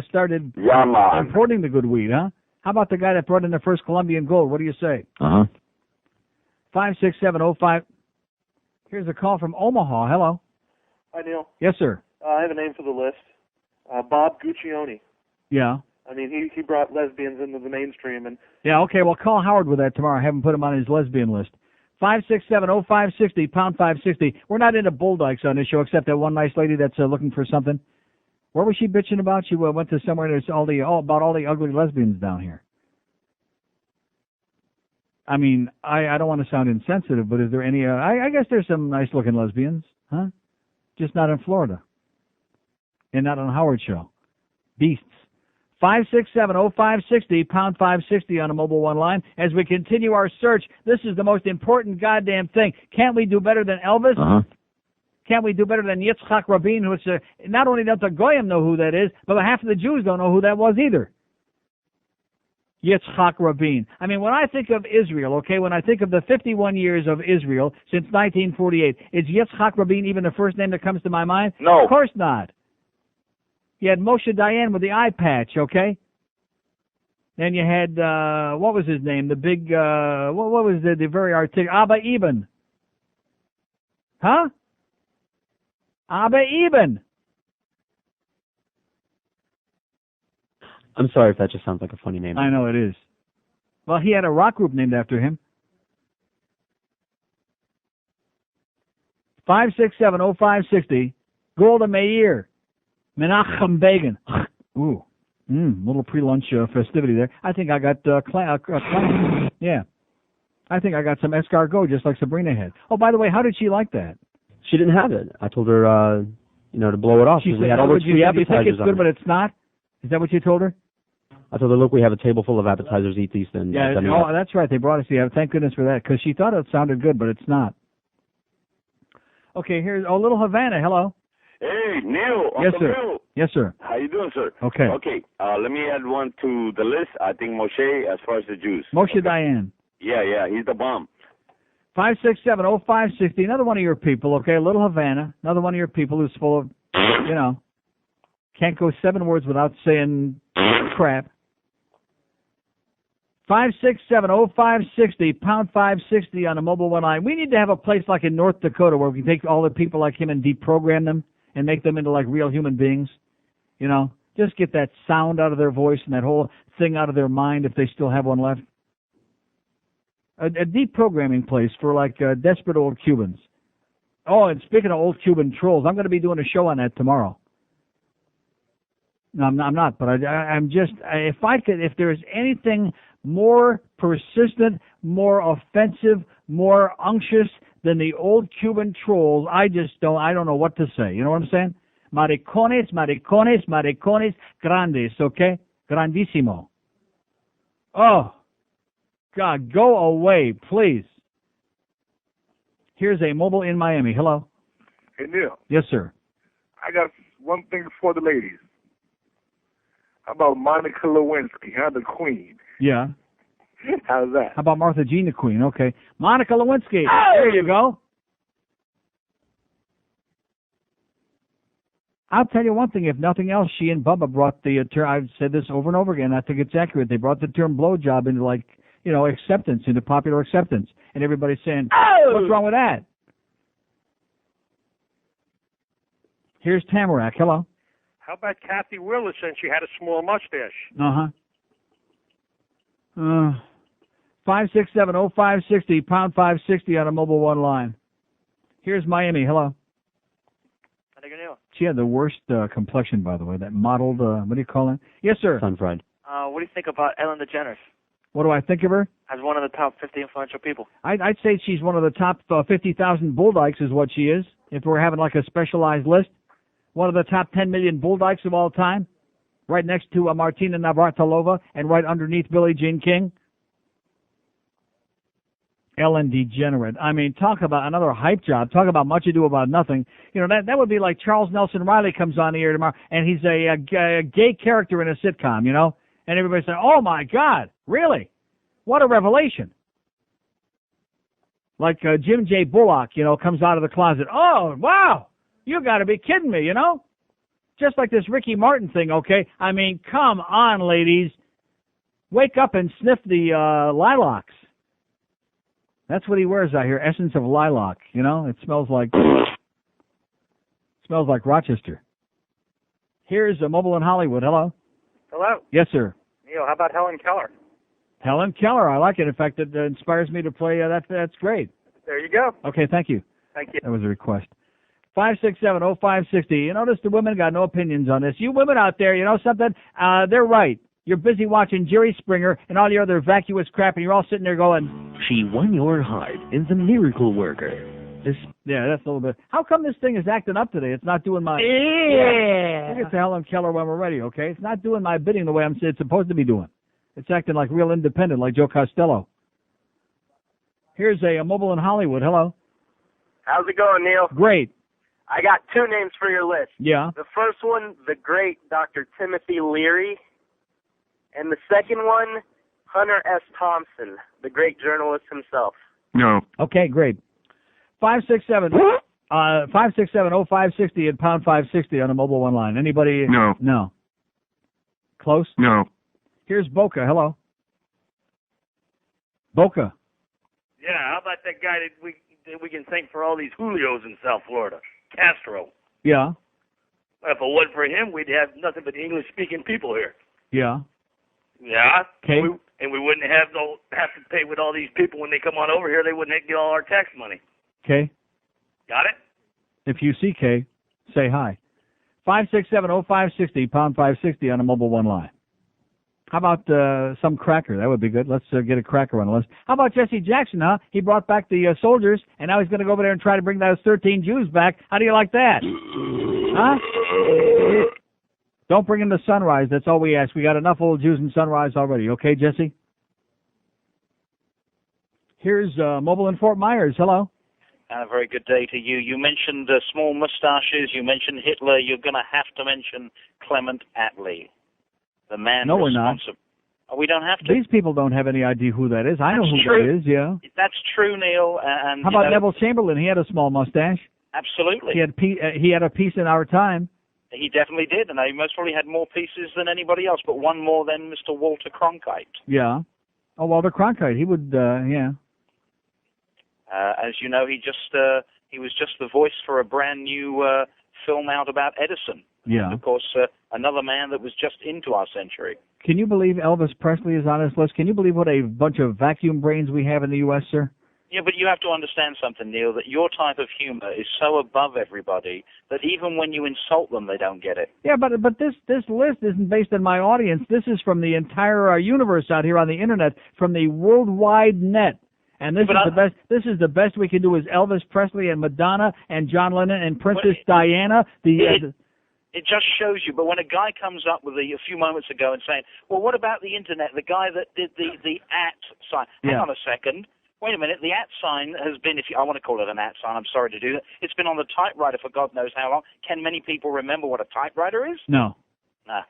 started importing the good weed, huh? How about the guy that brought in the first Colombian gold? What do you say? 56705. Here's a call from Omaha. Hello. Hi, Neil. Yes, sir. I have a name for the list. Bob Guccione. Yeah. I mean, he brought lesbians into the mainstream. And yeah, okay, well, call Howard with that tomorrow. Have him put him on his lesbian list. 5670560, pound 560. We're not into bull dykes on this show, except that one nice lady that's looking for something. What was she bitching about? She went to somewhere and there's about all the ugly lesbians down here. I mean, I don't want to sound insensitive, but is there any, I guess there's some nice-looking lesbians, huh? Just not in Florida. And not on Howard Show. Beasts. 5670560, pound 560 on a mobile one line. As we continue our search, this is the most important goddamn thing. Can't we do better than Elvis? Can't we do better than Yitzhak Rabin, who's not only don't the Goyim know who that is, but half of the Jews don't know who that was either. Yitzhak Rabin. I mean, when I think of Israel, okay, when I think of the 51 years of Israel since 1948, is Yitzhak Rabin even the first name that comes to my mind? No. Of course not. You had Moshe Dayan with the eye patch, okay? Then you had, what was his name? The big, what was the very articulate, Abba Eben. Huh? Abba Eben. I'm sorry if that just sounds like a funny name. I know it is. Well, he had a rock group named after him. 5670560, Golda Meir, Menachem Begin. Ooh, little pre-lunch festivity there. I think I got yeah. I think I got some escargot just like Sabrina had. Oh, by the way, how did she like that? She didn't have it. I told her, to blow it off. She We said, had all those free you think appetizers it's good, but it's not? Is that what you told her? I told her, look, we have a table full of appetizers. Eat these. Then that's right. They brought us. Yeah, thank goodness for that, because she thought it sounded good, but it's not. Okay, here's Little Havana. Hello. Hey, Neil. Yes, Uncle sir. Neil. Yes, sir. How you doing, sir? Okay. Okay. Let me add one to the list. I think Moshe, as far as the Jews. Moshe Dayan. Yeah, he's the bomb. 5670560. Another one of your people. Okay, Little Havana. Another one of your people who's full of, can't go 7 words without saying crap. 5670560, pound 560 on the mobile one line. We need to have a place like in North Dakota where we can take all the people like him and deprogram them and make them into like real human beings. Just get that sound out of their voice and that whole thing out of their mind if they still have one left. A deprogramming place for like desperate old Cubans. Oh, and speaking of old Cuban trolls, I'm going to be doing a show on that tomorrow. No, I'm not, but I'm just, if there's anything more persistent, more offensive, more unctuous than the old Cuban trolls, I don't know what to say. You know what I'm saying? Maricones, maricones, maricones, grandes, okay? Grandissimo. Oh, God, go away, please. Here's a mobile in Miami. Hello? Hey, Neil. Yes, sir. I got one thing for the ladies. How about Monica Lewinsky, the queen? Yeah. How's that? How about Martha Jean, the queen? Okay. Monica Lewinsky. Oh! There you go. I'll tell you one thing. If nothing else, she and Bubba brought the term, I've said this over and over again, I think it's accurate. They brought the term blowjob into acceptance, into popular acceptance. And everybody's saying, what's wrong with that? Here's Tamarack. Hello. How about Kathy Willis, since she had a small mustache? 5670560, pound 560 on a mobile one line. Here's Miami. Hello. She had the worst complexion, by the way. That modeled, what do you call it? Yes, sir. Sun-fried. What do you think about Ellen DeGeneres? What do I think of her? As one of the top 50 influential people. I'd say she's one of the top 50,000 bull dykes is what she is, if we're having like a specialized list. One of the top 10 million bull dykes of all time, right next to Martina Navratilova and right underneath Billie Jean King. Ellen DeGeneres. I mean, talk about another hype job. Talk about much ado about nothing. That would be like Charles Nelson Riley comes on the air tomorrow, and he's a gay character in a sitcom, and everybody's saying, oh, my God, really? What a revelation. Like Jim J. Bullock, comes out of the closet. Oh, wow. You got to be kidding me, Just like this Ricky Martin thing, okay? I mean, come on, ladies. Wake up and sniff the lilacs. That's what he wears out here, essence of lilac, It smells like Rochester. Here's a mobile in Hollywood. Hello? Hello? Yes, sir. Neil, how about Helen Keller? Helen Keller, I like it. In fact, it inspires me to play. That's great. There you go. Okay, thank you. Thank you. That was a request. 5670560. Notice the women got no opinions on this. You women out there, something? They're right. You're busy watching Jerry Springer and all your other vacuous crap, and you're all sitting there going, She won your heart in The Miracle Worker. Yeah, that's a little bit. How come this thing is acting up today? It's not doing my... Yeah. We'll get to Helen Keller when we're ready, okay? It's not doing my bidding the way it's supposed to be doing. It's acting like real independent, like Joe Costello. Here's a mobile in Hollywood. Hello. How's it going, Neil? Great. I got 2 names for your list. Yeah. The first one, the great Dr. Timothy Leary. And the second one, Hunter S. Thompson, the great journalist himself. No. Okay, great. 5670560 and pound 560 on a mobile one line. Anybody? No. No. Close? No. Here's Boca. Hello. Boca. Yeah, how about that guy that we can thank for all these Julios in South Florida? Castro. Yeah. If it wasn't for him, we'd have nothing but English-speaking people here. Yeah. Yeah. Okay. And we wouldn't have to pay with all these people when they come on over here. They wouldn't get all our tax money. Okay. Got it? If you see K, say hi. 5670560, pound 560 on a mobile one line. How about some cracker? That would be good. Let's get a cracker on the list. How about Jesse Jackson, huh? He brought back the soldiers, and now he's going to go over there and try to bring those 13 Jews back. How do you like that? Huh? Don't bring in the Sunrise. That's all we ask. We got enough old Jews in Sunrise already. Okay, Jesse? Here's Mobile in Fort Myers. Hello. A very good day to you. You mentioned small mustaches. You mentioned Hitler. You're going to have to mention Clement Attlee, the man No, we're not. responsible. Oh, we don't have to. These people don't have any idea who that is. I know who that is, yeah. That's true, Neil. And How about Neville Chamberlain? He had a small mustache. Absolutely. He had a piece in Our Time. He definitely did, and he most probably had more pieces than anybody else, but one more than Mr. Walter Cronkite. Yeah. Oh, Walter Cronkite. He would, yeah. As you know, he was just the voice for a brand new film out about Edison. Yeah. And of course, another man that was just into our century. Can you believe Elvis Presley is on this list? Can you believe what a bunch of vacuum brains we have in the U.S., sir? Yeah, but you have to understand something, Neil, that your type of humor is so above everybody that even when you insult them, they don't get it. Yeah, but this list isn't based on my audience. This is from the entire universe out here on the Internet, from the worldwide net. And this is the best. This is the best we can do is Elvis Presley and Madonna and John Lennon and Princess Diana. It just shows you. But when a guy comes up with a few moments ago and saying, "Well, what about the internet? The guy that did the @ sign." Hang on a second. Wait a minute. The @ sign has been, I want to call it an @ sign. I'm sorry to do that. It's been on the typewriter for God knows how long. Can many people remember what a typewriter is? No. Nah.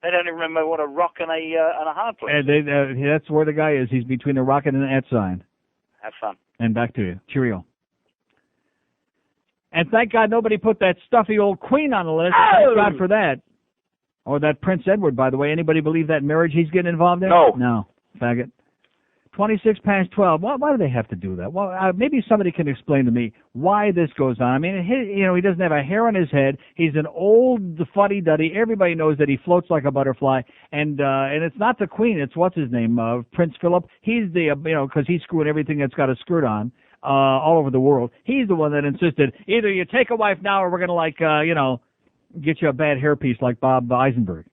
They don't even remember what a rock and a hard place is. That's where the guy is. He's between a rocket and an @ sign. Have fun. And back to you. Cheerio. And thank God nobody put that stuffy old Queen on the list. Thank God for that. Or that Prince Edward, by the way. Anybody believe that marriage he's getting involved in? No. No. Faggot. 26 past 12. Why do they have to do that? Well, maybe somebody can explain to me why this goes on. I mean, he doesn't have a hair on his head. He's an old fuddy-duddy. Everybody knows that he floats like a butterfly. And it's not the Queen. It's what's his name, Prince Philip. He's the, because he's screwing everything that's got a skirt on all over the world. He's the one that insisted, either you take a wife now or we're going to, get you a bad hairpiece like Bob Eisenberg.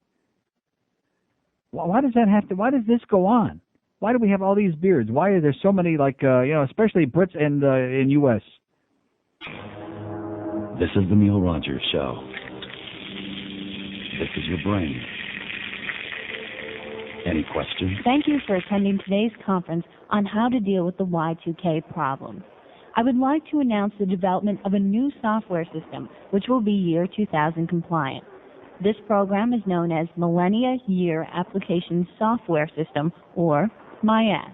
Why does that have to, why does this go on? Why do we have all these beards? Why are there so many, especially Brits and in U.S.? This is the Neil Rogers Show. This is your brain. Any questions? Thank you for attending today's conference on how to deal with the Y2K problem. I would like to announce the development of a new software system, which will be year 2000 compliant. This program is known as Millennia Year Application Software System, or MyAss.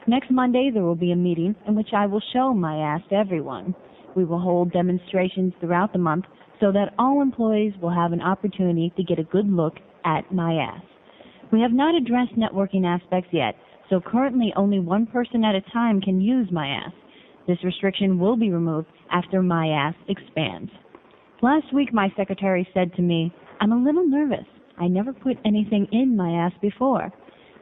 Next Monday, there will be a meeting in which I will show MyAss to everyone. We will hold demonstrations throughout the month so that all employees will have an opportunity to get a good look at MyAss. We have not addressed networking aspects yet, so currently only one person at a time can use MyAss. This restriction will be removed after MyAss expands. Last week, my secretary said to me, "I'm a little nervous. I never put anything in MyAss before."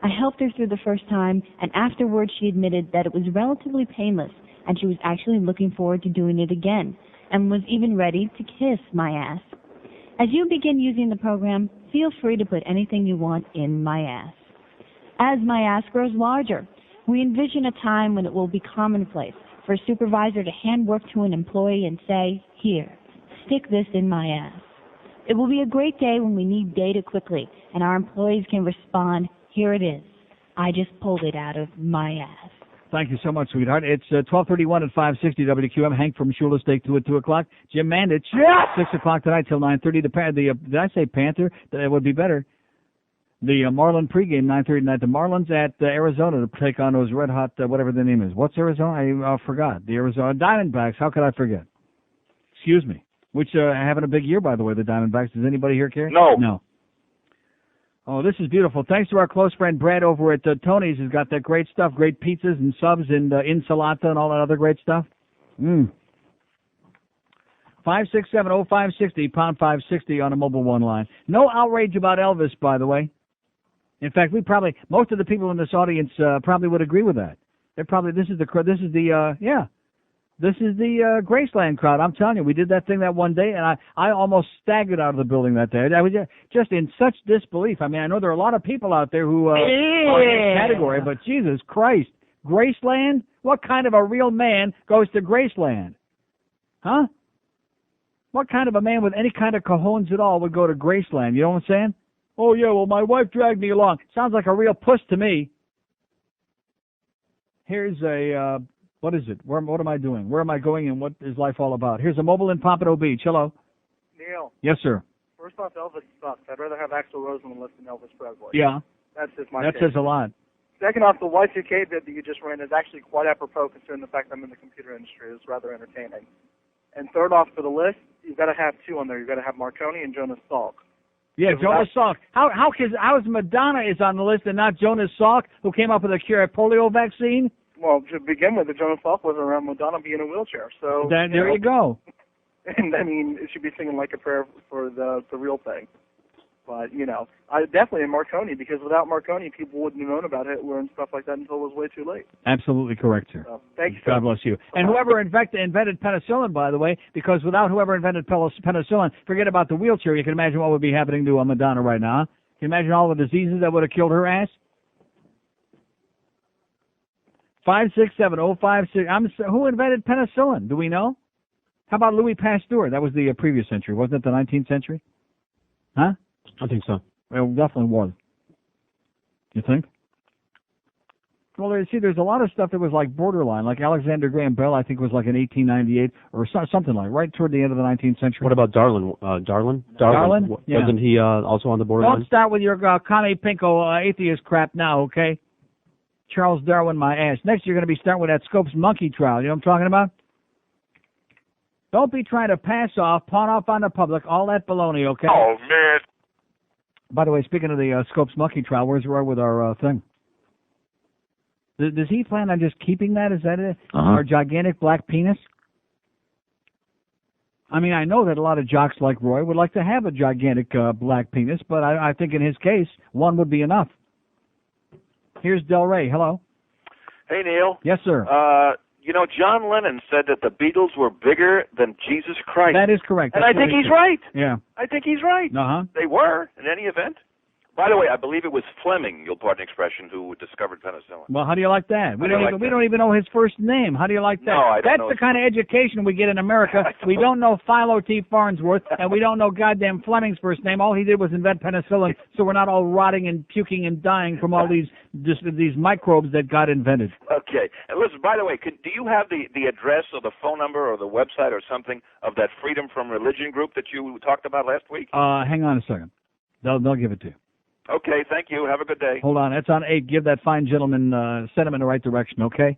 I helped her through the first time, and afterwards she admitted that it was relatively painless, and she was actually looking forward to doing it again, and was even ready to kiss MyAss. As you begin using the program, feel free to put anything you want in MyAss. As MyAss grows larger, we envision a time when it will be commonplace for a supervisor to hand work to an employee and say, "Here, stick this in MyAss." It will be a great day when we need data quickly, and our employees can respond, "Here it is. I just pulled it out of my ass." Thank you so much, sweetheart. It's 12:31 at 560 WQM. Hank from Shula Steak 2 at 2 o'clock. Jim Mandich, 6 o'clock tonight till 9:30. Did I say Panther? That would be better. The Marlin pregame, 9:30 tonight. The Marlins at Arizona to take on those red hot, whatever the name is. What's Arizona? I forgot. The Arizona Diamondbacks. How could I forget? Excuse me. Which having a big year, by the way, the Diamondbacks. Does anybody here care? No. No. Oh, this is beautiful. Thanks to our close friend Brad over at Tony's, who's got that great stuff, great pizzas and subs and insalata and all that other great stuff. 567-0560, pound 560 on a mobile one line. No outrage about Elvis, by the way. In fact, most of the people in this audience probably would agree with that. This is the Graceland crowd. I'm telling you, we did that thing that one day, and I almost staggered out of the building that day. I was just in such disbelief. I mean, I know there are a lot of people out there who are in that category, but Jesus Christ, Graceland? What kind of a real man goes to Graceland? Huh? What kind of a man with any kind of cojones at all would go to Graceland? You know what I'm saying? Oh, yeah, well, my wife dragged me along. Sounds like a real puss to me. Here's a, what is it? What am I doing? Where am I going, and what is life all about? Here's a mobile in Pompano Beach. Hello. Neil. Yes, sir. First off, Elvis sucks. I'd rather have Axl Rose on the list than Elvis Presley. Yeah. That's just my That take. says a lot. Second off, the Y2K bit that you just ran is actually quite apropos considering the fact I'm in the computer industry. It's rather entertaining. And third off, for the list, you've got to have two on there. You've got to have Marconi and Jonas Salk. Yeah, Jonas Salk. How is Madonna is on the list and not Jonas Salk, who came up with a cure at polio vaccine? Well, to begin with, the Jonas Salk wasn't around Madonna being in a wheelchair. So There you go. And I mean, it should be singing like a prayer for the real thing. But, you know, I definitely am Marconi, because without Marconi, people wouldn't have known about Hitler and stuff like that until it was way too late. Absolutely correct, sir. So, thank you, sir. God bless you. And whoever invented penicillin, by the way, because without whoever invented penicillin, forget about the wheelchair. You can imagine what would be happening to Madonna right now. Can you imagine all the diseases that would have killed her ass? 567-056. Who invented penicillin? Do we know? How about Louis Pasteur? That was the previous century. Wasn't it the 19th century? Huh? I think so. Well, definitely was. You think? Well, there's a lot of stuff that was like borderline, like Alexander Graham Bell, I think was like in 1898 or something like right toward the end of the 19th century. What about Darwin? Darwin? Yeah. Wasn't he also on the borderline? Don't start with your commie pinko atheist crap now, okay? Charles Darwin, my ass. Next, you're going to be starting with that Scopes monkey trial. You know what I'm talking about? Don't be trying to pawn off on the public, all that baloney, okay? Oh, man. By the way, speaking of the Scopes monkey trial, where's Roy with our thing? Does he plan on just keeping that? Is that it? Our gigantic black penis? I mean, I know that a lot of jocks like Roy would like to have a gigantic black penis, but I think in his case, one would be enough. Here's Del Rey. Hello. Hey, Neil. Yes, sir. You know, John Lennon said that the Beatles were bigger than Jesus Christ. That is correct. And I think he's right. Yeah. I think he's right. Uh-huh. They were, in any event. By the way, I believe it was Fleming, you'll pardon the expression, who discovered penicillin. Well, how do you like that? We don't even know his first name. How do you like that? No, I don't That's know. the kind of education we get in America. We don't know Philo T. Farnsworth, and we don't know goddamn Fleming's first name. All he did was invent penicillin, so we're not all rotting and puking and dying from all these microbes that got invented. Okay. And listen, by the way, do you have the address or the phone number or the website or something of that Freedom from Religion group that you talked about last week? Hang on a second. They'll give it to you. Okay, thank you. Have a good day. Hold on. That's on 8. Give that fine gentleman, send him in the right direction, okay?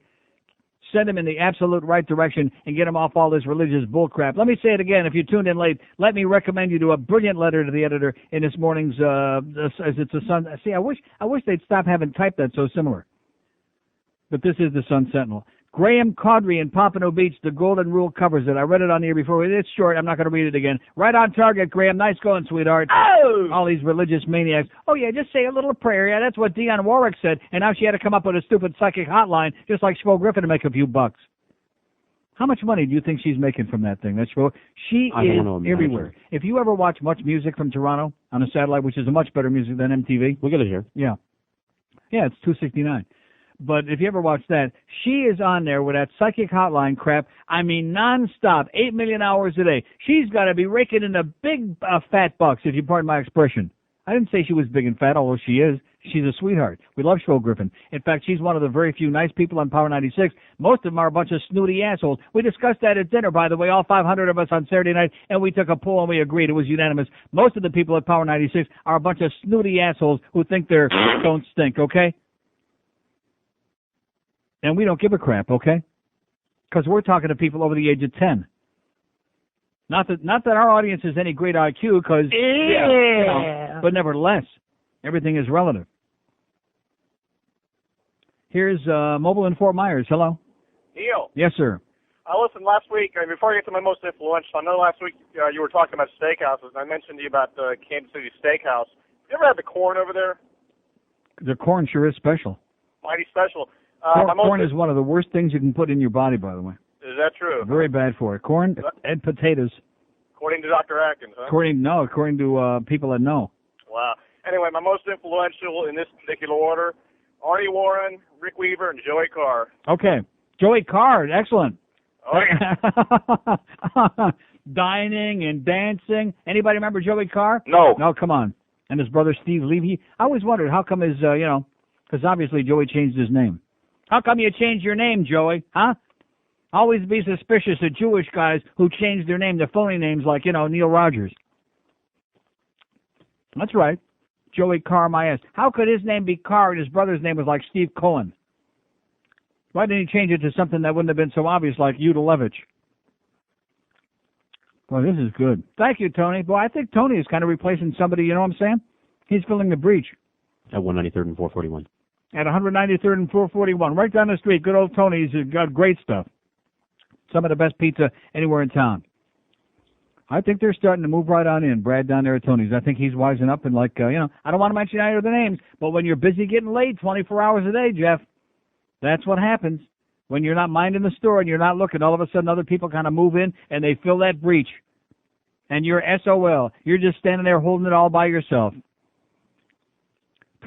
Send him in the absolute right direction and get him off all this religious bullcrap. Let me say it again. If you tuned in late, let me recommend you to a brilliant letter to the editor in this morning's, it's a Sun. See, I wish they'd stop having typed that so similar. But this is the Sun Sentinel. Graham Caudry in Pompano Beach, the Golden Rule covers it. I read it on the air before. It's short. I'm not going to read it again. Right on target, Graham. Nice going, sweetheart. Oh! All these religious maniacs. Oh, yeah, just say a little prayer. Yeah, that's what Dionne Warwick said. And now she had to come up with a stupid psychic hotline, just like Schmo Griffin, to make a few bucks. How much money do you think she's making from that thing? That's she is everywhere. If you ever watch much music from Toronto on a satellite, which is a much better music than MTV. Look at it here. Yeah. Yeah, it's $2.69. But if you ever watch that, she is on there with that psychic hotline crap. I mean, nonstop, 8 million hours a day. She's got to be raking in the big fat bucks, if you pardon my expression. I didn't say she was big and fat, although she is. She's a sweetheart. We love Schmo Griffin. In fact, she's one of the very few nice people on Power 96. Most of them are a bunch of snooty assholes. We discussed that at dinner, by the way, all 500 of us on Saturday night, and we took a poll and we agreed. It was unanimous. Most of the people at Power 96 are a bunch of snooty assholes who think they're don't stink, okay? And we don't give a crap, okay? Because we're talking to people over the age of 10. Not that our audience has any great IQ, because but nevertheless, everything is relative. Here's Mobile in Fort Myers. Hello. Neil. Yes, sir. I listened last week. Before I get to my most influential, I know last week you were talking about steakhouses, and I mentioned to you about the Kansas City Steakhouse. You ever had the corn over there? The corn sure is special. Mighty special. Corn is one of the worst things you can put in your body, by the way. Is that true? Very bad for it. Corn and potatoes. According to Dr. Atkins, huh? According to people that know. Wow. Anyway, my most influential in this particular order, Artie Warren, Rick Weaver, and Joey Carr. Okay. Joey Carr, excellent. Oh, yeah. dining and dancing. Anybody remember Joey Carr? No. No, come on. And his brother Steve Levy. I always wondered how come his, because obviously Joey changed his name. How come you changed your name, Joey? Huh? Always be suspicious of Jewish guys who change their name to phony names like, Neil Rogers. That's right. Joey Carr, my ass. How could his name be Carr and his brother's name was like Steve Cohen? Why didn't he change it to something that wouldn't have been so obvious like Udalevich? Well, this is good. Thank you, Tony. Boy, I think Tony is kind of replacing somebody, you know what I'm saying? He's filling the breach. At 193rd and 441. At 193rd and 441. Right down the street. Good old Tony's got great stuff. Some of the best pizza anywhere in town. I think they're starting to move right on in. Brad down there at Tony's. I think he's wising up and I don't want to mention any of the names, but when you're busy getting laid 24 hours a day, Jeff, that's what happens. When you're not minding the store and you're not looking, all of a sudden other people kind of move in and they fill that breach. And you're SOL. You're just standing there holding it all by yourself.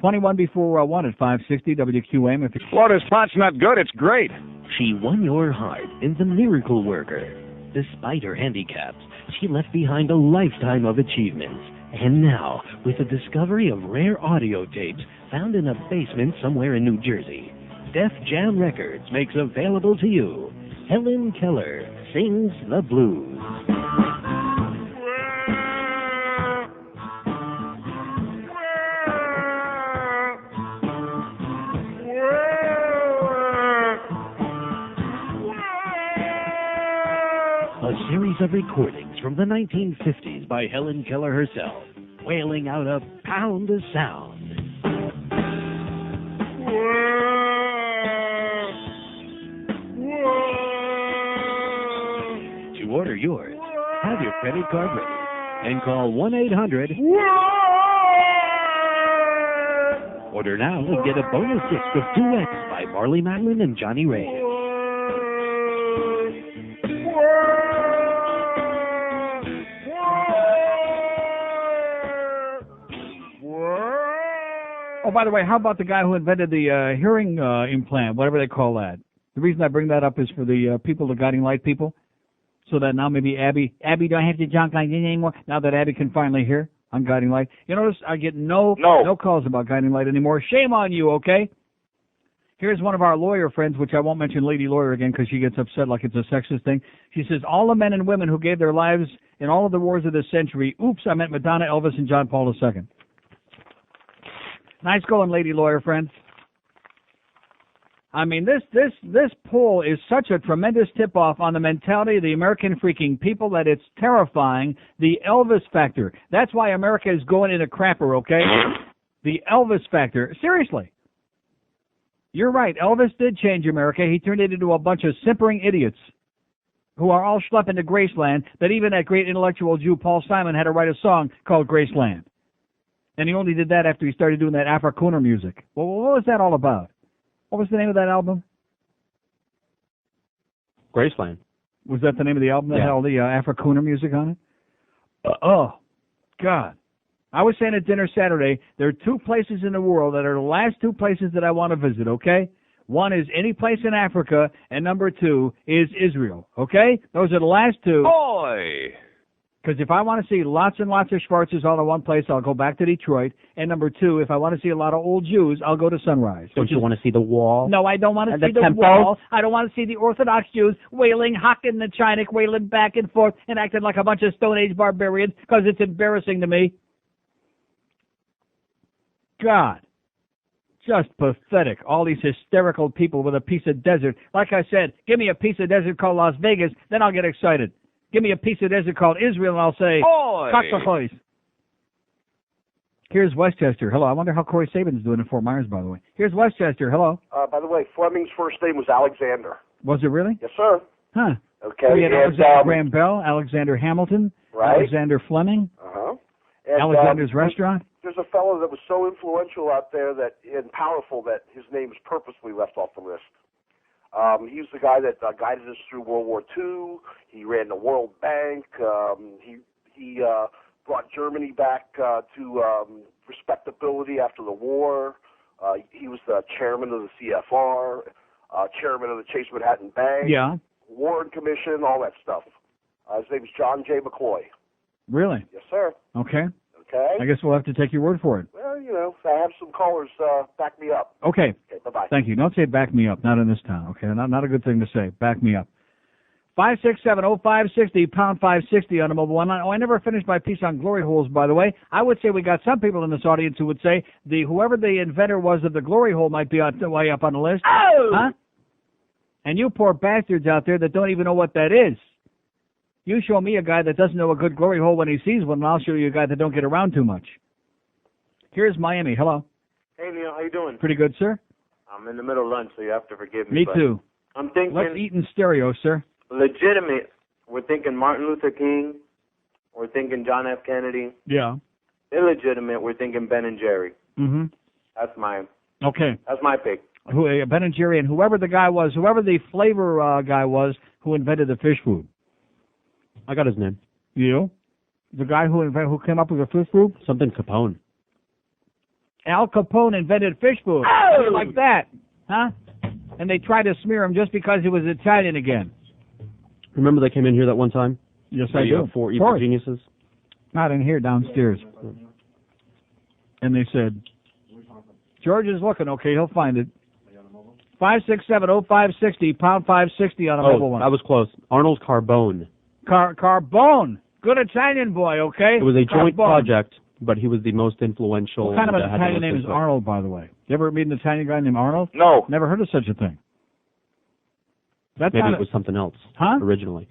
21 before 1 at 560 WQAM. If Florida's pot's not good, it's great. She won your heart in The Miracle Worker. Despite her handicaps, she left behind a lifetime of achievements. And now, with the discovery of rare audio tapes found in a basement somewhere in New Jersey, Def Jam Records makes available to you Helen Keller Sings the Blues. A series of recordings from the 1950s by Helen Keller herself, wailing out a pound of sound. To order yours, have your credit card ready and call 1-800. Order now and get a bonus disc of Duets by Marley Madeline and Johnny Ray. Oh, by the way, how about the guy who invented the hearing implant, whatever they call that? The reason I bring that up is for the people, the guiding light people, so that now maybe Abby, don't have to junk like this anymore. Now that Abby can finally hear on guiding light. You notice I get no calls about guiding light anymore. Shame on you, okay? Here's one of our lawyer friends, which I won't mention Lady Lawyer again because she gets upset like it's a sexist thing. She says, all the men and women who gave their lives in all of the wars of this century, oops, I meant Madonna, Elvis, and John Paul II. Nice going, Lady Lawyer friend. I mean, this poll is such a tremendous tip-off on the mentality of the American freaking people that it's terrifying. The Elvis factor. That's why America is going in a crapper, okay? The Elvis factor. Seriously. You're right. Elvis did change America. He turned it into a bunch of simpering idiots who are all schlepping to Graceland, that even that great intellectual Jew, Paul Simon, had to write a song called Graceland. And he only did that after he started doing that Afro-Cooner music. Well, what was that all about? What was the name of that album? Graceland. Was that the name of the album that had all the Afro-Cooner music on it? Oh, God. I was saying at dinner Saturday, there are two places in the world that are the last two places that I want to visit, okay? One is any place in Africa, and number two is Israel, okay? Those are the last two. Boy! Because if I want to see lots and lots of Schwarzes all in one place, I'll go back to Detroit. And number two, if I want to see a lot of old Jews, I'll go to Sunrise. Don't you want to see the wall? No, I don't want to see the wall. I don't want to see the Orthodox Jews wailing, hocking the Chinik, wailing back and forth and acting like a bunch of Stone Age barbarians because it's embarrassing to me. God. Just pathetic. All these hysterical people with a piece of desert. Like I said, give me a piece of desert called Las Vegas, then I'll get excited. Give me a piece of desert called Israel, and I'll say, Cocktahoys. Here's Westchester. Hello. I wonder how Corey Sabin's doing in Fort Myers, by the way. Here's Westchester. Hello. By the way, Fleming's first name was Alexander. Was it really? Yes, sir. Huh. Okay. So we had Alexander Graham Bell, Alexander Hamilton, right. Alexander Fleming, Alexander's Restaurant. There's a fellow that was so influential out there and powerful that his name was purposely left off the list. He was the guy that guided us through World War II. He ran the World Bank. He brought Germany back to respectability after the war. He was the chairman of the CFR, chairman of the Chase Manhattan Bank, Warren Commission, all that stuff. His name's John J. McCloy. Really? Yes, sir. Okay. Okay. I guess we'll have to take your word for it. Well, I have some callers back me up. Okay. Okay, bye-bye. Thank you. Don't say back me up. Not in this town, okay? Not a good thing to say. Back me up. 567-0560, pound 560 on the mobile one. I never finished my piece on glory holes, by the way. I would say we got some people in this audience who would say whoever the inventor was of the glory hole might be way up on the list. Oh! Huh? And you poor bastards out there that don't even know what that is. You show me a guy that doesn't know a good glory hole when he sees one, and I'll show you a guy that don't get around too much. Here's Miami. Hello. Hey, Neil, how you doing? Pretty good, sir. I'm in the middle of lunch, so you have to forgive me. Me too. I'm thinking... Let's eat in stereo, sir. Legitimate. We're thinking Martin Luther King. We're thinking John F. Kennedy. Yeah. Illegitimate. We're thinking Ben and Jerry. Mm-hmm. That's my pick. Ben and Jerry and whoever the guy was, whoever the flavor guy was who invented the fish food. I got his name. You? The guy who came up with the fish food? Something Capone. Al Capone invented fish food. Oh! Like that. Huh? And they tried to smear him just because he was Italian again. Remember they came in here that one time? Yes, I do. 4 evil geniuses? Not in here, downstairs. And they said, George is looking. Okay, he'll find it. 567-0560, pound 560 on a mobile one. I was close. Arnold Carbone. Carbone. Good Italian boy, okay? It was a joint project, but he was the most influential. What kind of an Italian name is Arnold, by the way? You ever meet an Italian guy named Arnold? No. Never heard of such a thing. Maybe it was something else originally.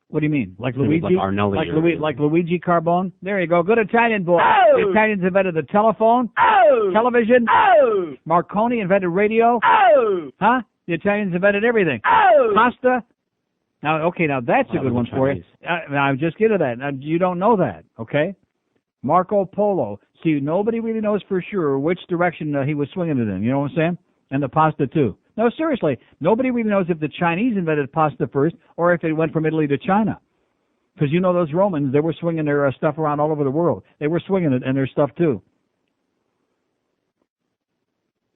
What do you mean? Like Maybe Luigi? like Arnelli Like Luigi Carbone? There you go. Good Italian boy. Oh! The Italians invented the telephone. Oh! Television. Oh! Marconi invented radio. Oh! Huh? The Italians invented everything. Oh! Pasta. Now that's a good one for you. Now, just get to that. Now, you don't know that, okay? Marco Polo. See, nobody really knows for sure which direction he was swinging it in. You know what I'm saying? And the pasta, too. No, seriously. Nobody really knows if the Chinese invented pasta first or if it went from Italy to China. Because you know those Romans, they were swinging their stuff around all over the world. They were swinging it and their stuff, too.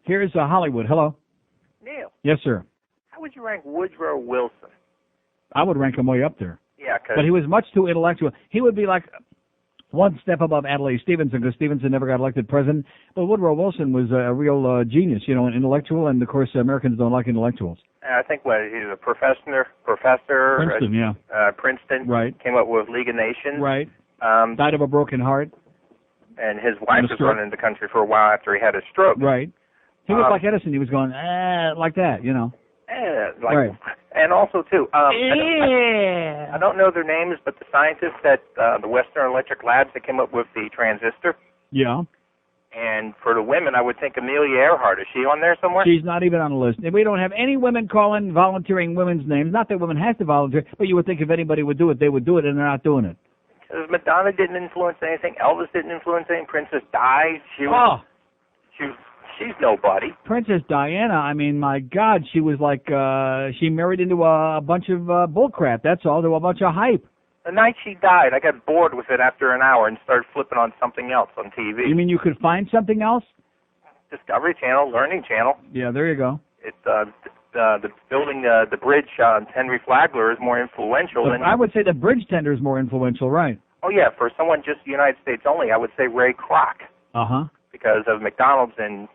Here's Hollywood. Hello. Neil. Yes, sir. How would you rank Woodrow Wilson? I would rank him way up there. Yeah, but he was much too intellectual. He would be like one step above Adlai Stevenson, because Stevenson never got elected president. But Woodrow Wilson was a real genius, an intellectual, and, of course, Americans don't like intellectuals. I think he's a professor. Princeton, Princeton. Right. Came up with League of Nations. Right. Died of a broken heart. And his wife was running the country for a while after he had a stroke. Right. He was like Edison. He was going, like that, right. And also, too, I don't know their names, but the scientists at the Western Electric Labs that came up with the transistor. Yeah. And for the women, I would think Amelia Earhart. Is she on there somewhere? She's not even on the list. We don't have any women calling, volunteering women's names. Not that women have to volunteer, but you would think if anybody would do it, they would do it, and they're not doing it. Because Madonna didn't influence anything. Elvis didn't influence anything. Princess Di, she's nobody. Princess Diana, I mean, my God, she was like, she married into a bunch of bullcrap. That's all. There was a bunch of hype. The night she died, I got bored with it after an hour and started flipping on something else on TV. You mean you could find something else? Discovery Channel, Learning Channel. Yeah, there you go. It's the building the bridge on Henry Flagler is more influential than. I would say the bridge tender is more influential, right? Oh yeah, for someone just the United States only, I would say Ray Kroc. Because of McDonald's and.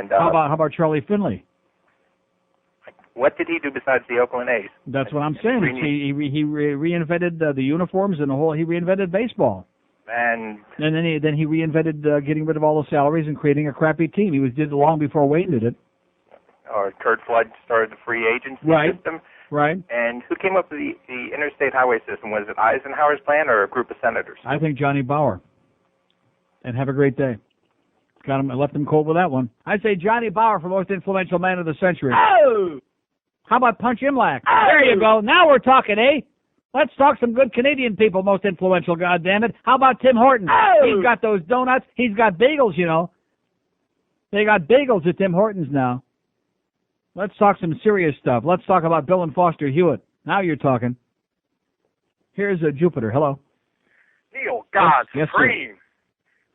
How about Charlie Finley? What did he do besides the Oakland A's? That's what I'm saying. He reinvented the uniforms and he reinvented baseball. And then he reinvented getting rid of all the salaries and creating a crappy team. He did it long before Wayne did it. Or Kurt Flood started the free agency system. Right. And who came up with the interstate highway system? Was it Eisenhower's plan or a group of senators? I think Johnny Bauer. And have a great day. Got him, left him cold with that one. I'd say Johnny Bauer for most influential man of the century. Oh! How about Punch Imlach? Oh! There you go. Now we're talking, eh? Let's talk some good Canadian people, most influential, goddammit. How about Tim Hortons? Oh! He's got those donuts. He's got bagels, They got bagels at Tim Hortons now. Let's talk some serious stuff. Let's talk about Bill and Foster Hewitt. Now you're talking. Here's Jupiter. Hello. Neil, God Yes, supreme.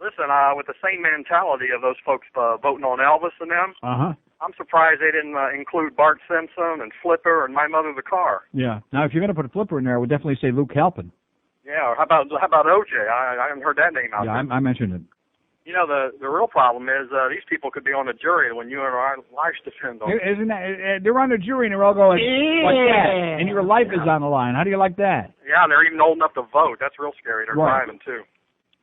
Listen, with the same mentality of those folks voting on Elvis and them, I'm surprised they didn't include Bart Simpson and Flipper and My Mother the Car. Yeah. Now, if you're going to put a Flipper in there, I would definitely say Luke Halpin. Yeah, or how about OJ? I haven't heard that name out there. Yeah, I mentioned it. You know, the real problem is these people could be on the jury when you and our lives depend on it. Isn't that, they're on the jury and they're all going, like that, and your life is on the line. How do you like that? Yeah, and they're even old enough to vote. That's real scary. They're driving, too.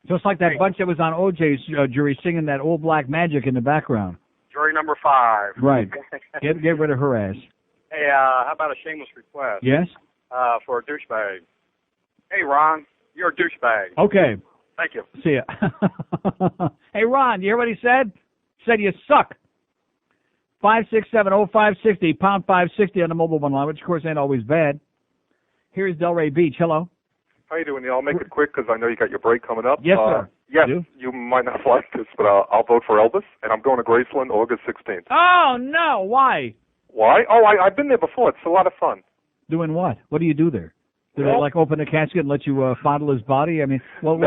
Just like that bunch that was on OJ's jury singing that old black magic in the background. Jury number 5. Right. Get rid of her ass. Hey, how about a shameless request? Yes? For a douchebag. Hey, Ron, you're a douchebag. Okay. Thank you. See ya. Hey, Ron, you hear what he said? He said you suck. 5670560, pound 560 on the mobile one line, which, of course, ain't always bad. Here's Delray Beach. Hello. How you doing, Neil? I'll make it quick because I know you got your break coming up. Yes, sir. Yes, you might not like this, but I'll vote for Elvis, and I'm going to Graceland August 16th. Oh, no. Why? Why? Oh, I've been there before. It's a lot of fun. Doing what? What do you do there? Do they, like, open the casket and let you fondle his body? I mean, well,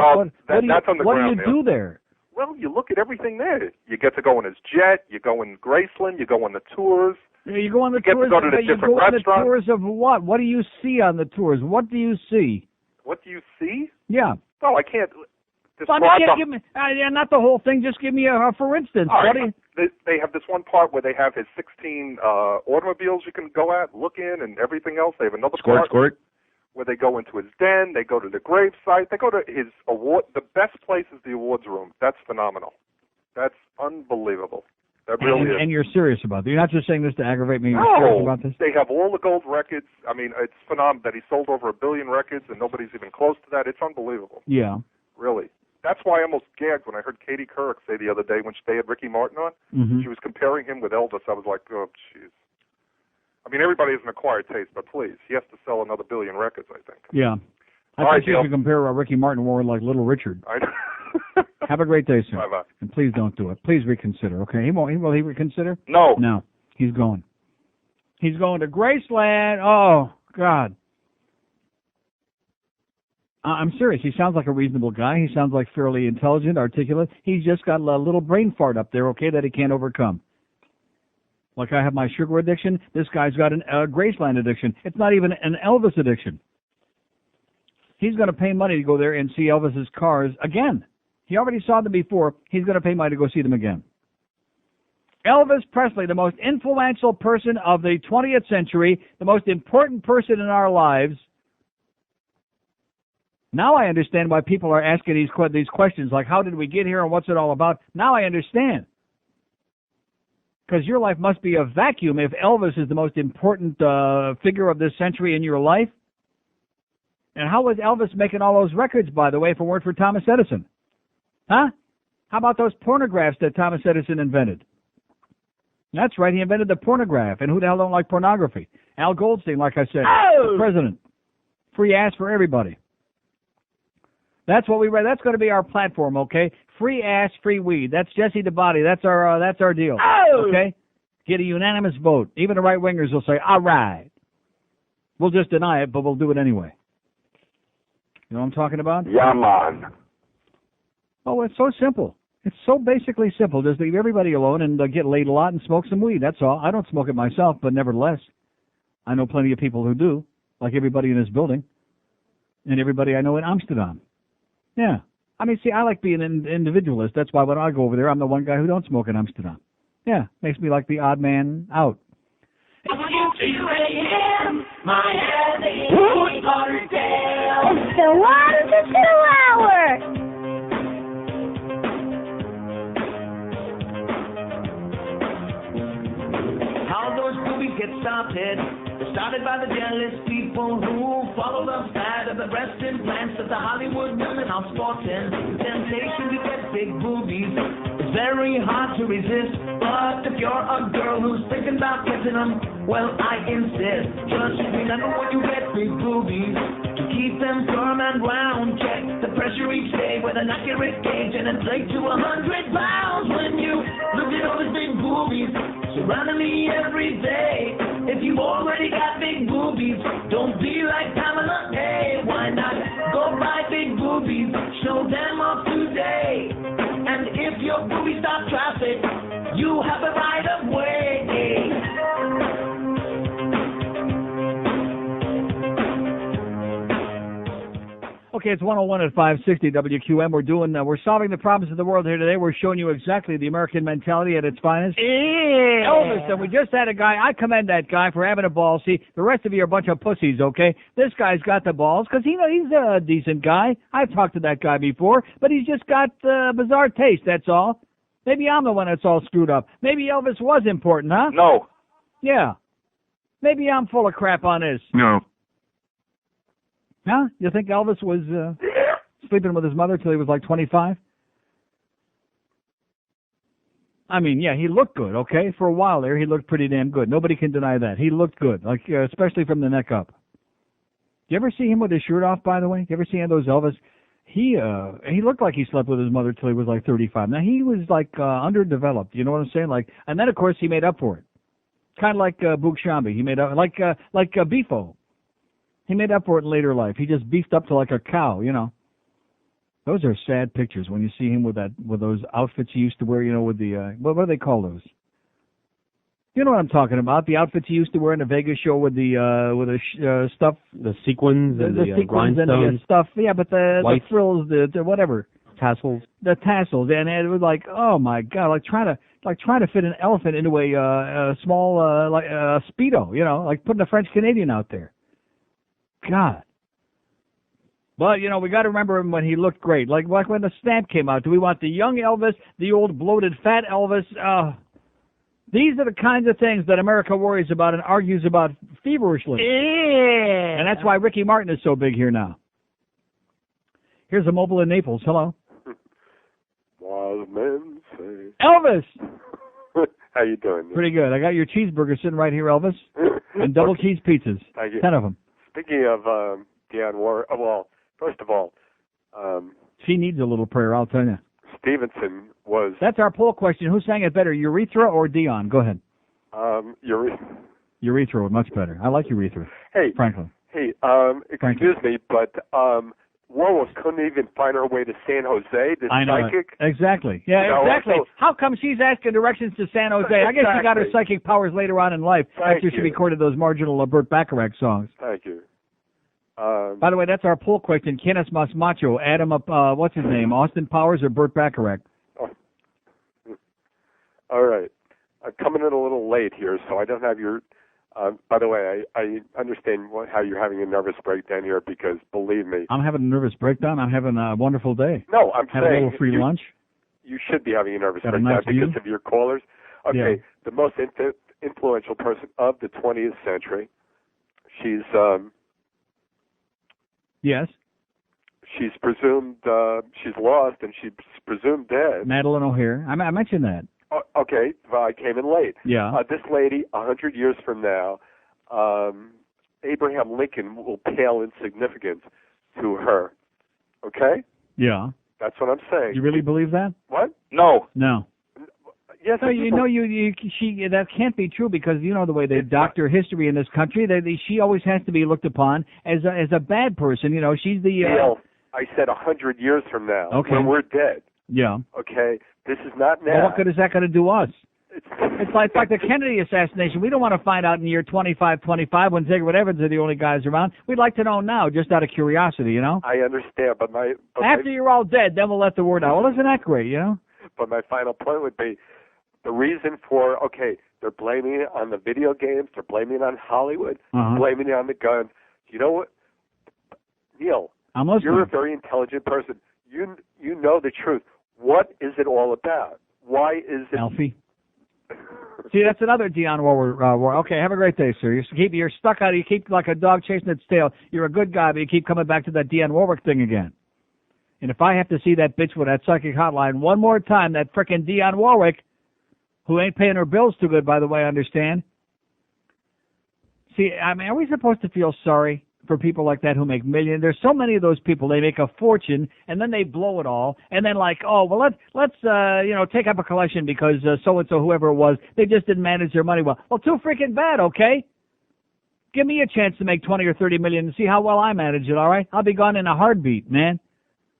that's on the what ground, do you do there? Well, you look at everything there. You get to go in his jet. You go in Graceland. You go on the tours. You go on the you tours. Get to go to the different restaurants. The tours of what? What do you see on the tours? What do you see? What do you see? Yeah. Well, I can't describe give me, not the whole thing. Just give me a for instance. All right. They have this one part where they have his 16 automobiles you can go at, look in, and everything else. They have another part where they go into his den. They go to the grave site. They go to his award. The best place is the awards room. That's phenomenal. That's unbelievable. That really is. And you're serious about it. You're not just saying this to aggravate me. You're No, serious about this? they have all the gold records. I mean, it's phenomenal that he sold over 1 billion records, and nobody's even close to that. It's unbelievable. Yeah. Really. That's why I almost gagged when I heard Katie Couric say the other day when they had Ricky Martin on. Mm-hmm. She was comparing him with Elvis. I was like, oh, jeez. I mean, everybody has an acquired taste, but please, he has to sell another 1 billion records, I think. Yeah. I All think right, you can compare Ricky Martin more like Little Richard. I know. Have a great day, sir. Bye-bye. And please don't do it. Please reconsider, okay? Will he reconsider? No. No. He's going. He's going to Graceland. Oh, God. I'm serious. He sounds like a reasonable guy. He sounds like fairly intelligent, articulate. He's just got a little brain fart up there, okay, that he can't overcome. Like I have my sugar addiction, this guy's got a Graceland addiction. It's not even an Elvis addiction. He's going to pay money to go there and see Elvis's cars again. He already saw them before. He's going to pay money to go see them again. Elvis Presley, the most influential person of the 20th century, the most important person in our lives. Now I understand why people are asking these questions, like how did we get here and what's it all about? Now I understand. Because your life must be a vacuum if Elvis is the most important figure of this century in your life. And how was Elvis making all those records, by the way, if it weren't for Thomas Edison? Huh? How about those pornographs that Thomas Edison invented? That's right, he invented the pornograph. And who the hell don't like pornography? Al Goldstein, like I said, the president. Free ass for everybody. That's what we read. That's going to be our platform, okay? Free ass, free weed. That's Jesse the Body. That's our deal. Okay? Get a unanimous vote. Even the right-wingers will say, all right. We'll just deny it, but we'll do it anyway. You know what I'm talking about? Yeah, man. Oh, it's so simple. It's so basically simple. Just leave everybody alone and get laid a lot and smoke some weed. That's all. I don't smoke it myself, but nevertheless, I know plenty of people who do, like everybody in this building and everybody I know in Amsterdam. Yeah. I mean, see, I like being an individualist. That's why when I go over there, I'm the one guy who don't smoke in Amsterdam. Yeah. Makes me like the odd man out. WQAM, Miami, Lauderdale. It's the 1 to 2 hour. How those movies get started by the jealous people who follow the fad of the breast implants that the Hollywood women are sporting. Temptation to get big boobies is very hard to resist. But if you're a girl who's thinking about getting them, well, I insist. Just remember when you get big boobies, to keep them firm and round. Check the pressure each day with an accurate gauge and inflate to 100 pounds. When you look at all these big boobies surrounding me every day, if you've already got big boobies, don't be like Pamela. Hey, why not go buy big boobies? Show them off today. And if your boobies stop traffic, you have a right of way. Okay, it's 101 at 560 WQM. We're solving the problems of the world here today. We're showing you exactly the American mentality at its finest. Yeah. Elvis, and we just had a guy. I commend that guy for having a ball. See, the rest of you are a bunch of pussies, okay? This guy's got the balls because he's a decent guy. I've talked to that guy before, but he's just got bizarre taste, that's all. Maybe I'm the one that's all screwed up. Maybe Elvis was important, huh? No. Yeah. Maybe I'm full of crap on this. No. Huh? You think Elvis was sleeping with his mother till he was like 25? I mean, yeah, he looked good, okay? For a while there, he looked pretty damn good. Nobody can deny that. He looked good, like especially from the neck up. You ever see him with his shirt off, by the way? You ever see any of those Elvis? He looked like he slept with his mother till he was like 35. Now, he was like underdeveloped, you know what I'm saying? Like, and then, of course, he made up for it. Kind of like Boog Shambi. He made up, like Bifo. He made up for it in later life. He just beefed up to like a cow, you know. Those are sad pictures when you see him with those outfits he used to wear, you know, with the what do they call those? You know what I'm talking about? The outfits he used to wear in the Vegas show with the stuff, the sequins and the sequins and the stuff. Yeah, but the frills, the whatever tassels. The tassels, and it was like, oh my God, like trying to fit an elephant into a small Speedo, you know, like putting a French Canadian out there. God. But, you know, we got to remember him when he looked great. Like when the stamp came out. Do we want the young Elvis, the old bloated fat Elvis? These are the kinds of things that America worries about and argues about feverishly. Yeah. And that's why Ricky Martin is so big here now. Here's a mobile in Naples. Hello. Wise men say. Elvis! How you doing? Pretty good. I got your cheeseburger sitting right here, Elvis. And double cheese pizzas. Thank you. 10 of them. Speaking of Dionne Warwick, well, first of all, she needs a little prayer, I'll tell you. Stevenson was... That's our poll question. Who sang it better, Urethra or Dionne? Go ahead. Urethra was much better. I like Urethra. Hey, frankly. Hey, excuse me, but Warwick couldn't even find her way to San Jose, the psychic. Exactly. Yeah, you know, exactly. so, how come she's asking directions to San Jose? I guess she got her psychic powers later on in life after she recorded those marginal Burt Bacharach songs. Thank you. By the way, that's our poll question. Kenneth Masmacho, add him up, what's his name, Austin Powers or Burt Bacharach? Oh. All right. I'm coming in a little late here, so I don't have your... by the way, I understand how you're having a nervous breakdown here because, believe me... I'm having a nervous breakdown. I'm having a wonderful day. No, I'm saying... Had a little free lunch. You should be having a nervous breakdown nice because of your callers. Okay, yeah. The most influential person of the 20th century. She's... Yes. She's presumed... she's lost and she's presumed dead. Madeleine O'Hare. I mentioned that. Okay, well, I came in late. Yeah. This lady, 100 years from now, Abraham Lincoln will pale in significance to her. Okay? Yeah. That's what I'm saying. You really believe that? What? No. No. Yes, no, you know, that can't be true because you know the way they doctor history in this country. She always has to be looked upon as a bad person. You know, she's the. I said 100 years from now. Okay. When we're dead. Yeah. Okay. This is not now. Well, what good is that going to do us? It's like the Kennedy assassination. We don't want to find out in year 25 when Ziggurat Evans are the only guys around. We'd like to know now, just out of curiosity, you know? I understand, but after you're all dead, then we'll let the word out. Well, isn't that great, you know? But my final point would be the reason for, they're blaming it on the video games, they're blaming it on Hollywood, blaming it on the guns. You know what? Neil, I'm listening. You're a very intelligent person. You know the truth. What is it all about? Why is it... Alfie. See, that's another Dionne Warwick. Okay, have a great day, sir. You're stuck out. You keep like a dog chasing its tail. You're a good guy, but you keep coming back to that Dionne Warwick thing again. And if I have to see that bitch with that psychic hotline one more time, that frickin' Dionne Warwick, who ain't paying her bills too good, by the way, I understand. See, I mean, are we supposed to feel sorry for people like that who make millions? There's so many of those people. They make a fortune and then they blow it all, and then let's take up a collection because so and so whoever it was, they just didn't manage their money well. Well, too freaking bad. Okay, give me a chance to make 20 or 30 million and see how well I manage it. All right, I'll be gone in a heartbeat, man.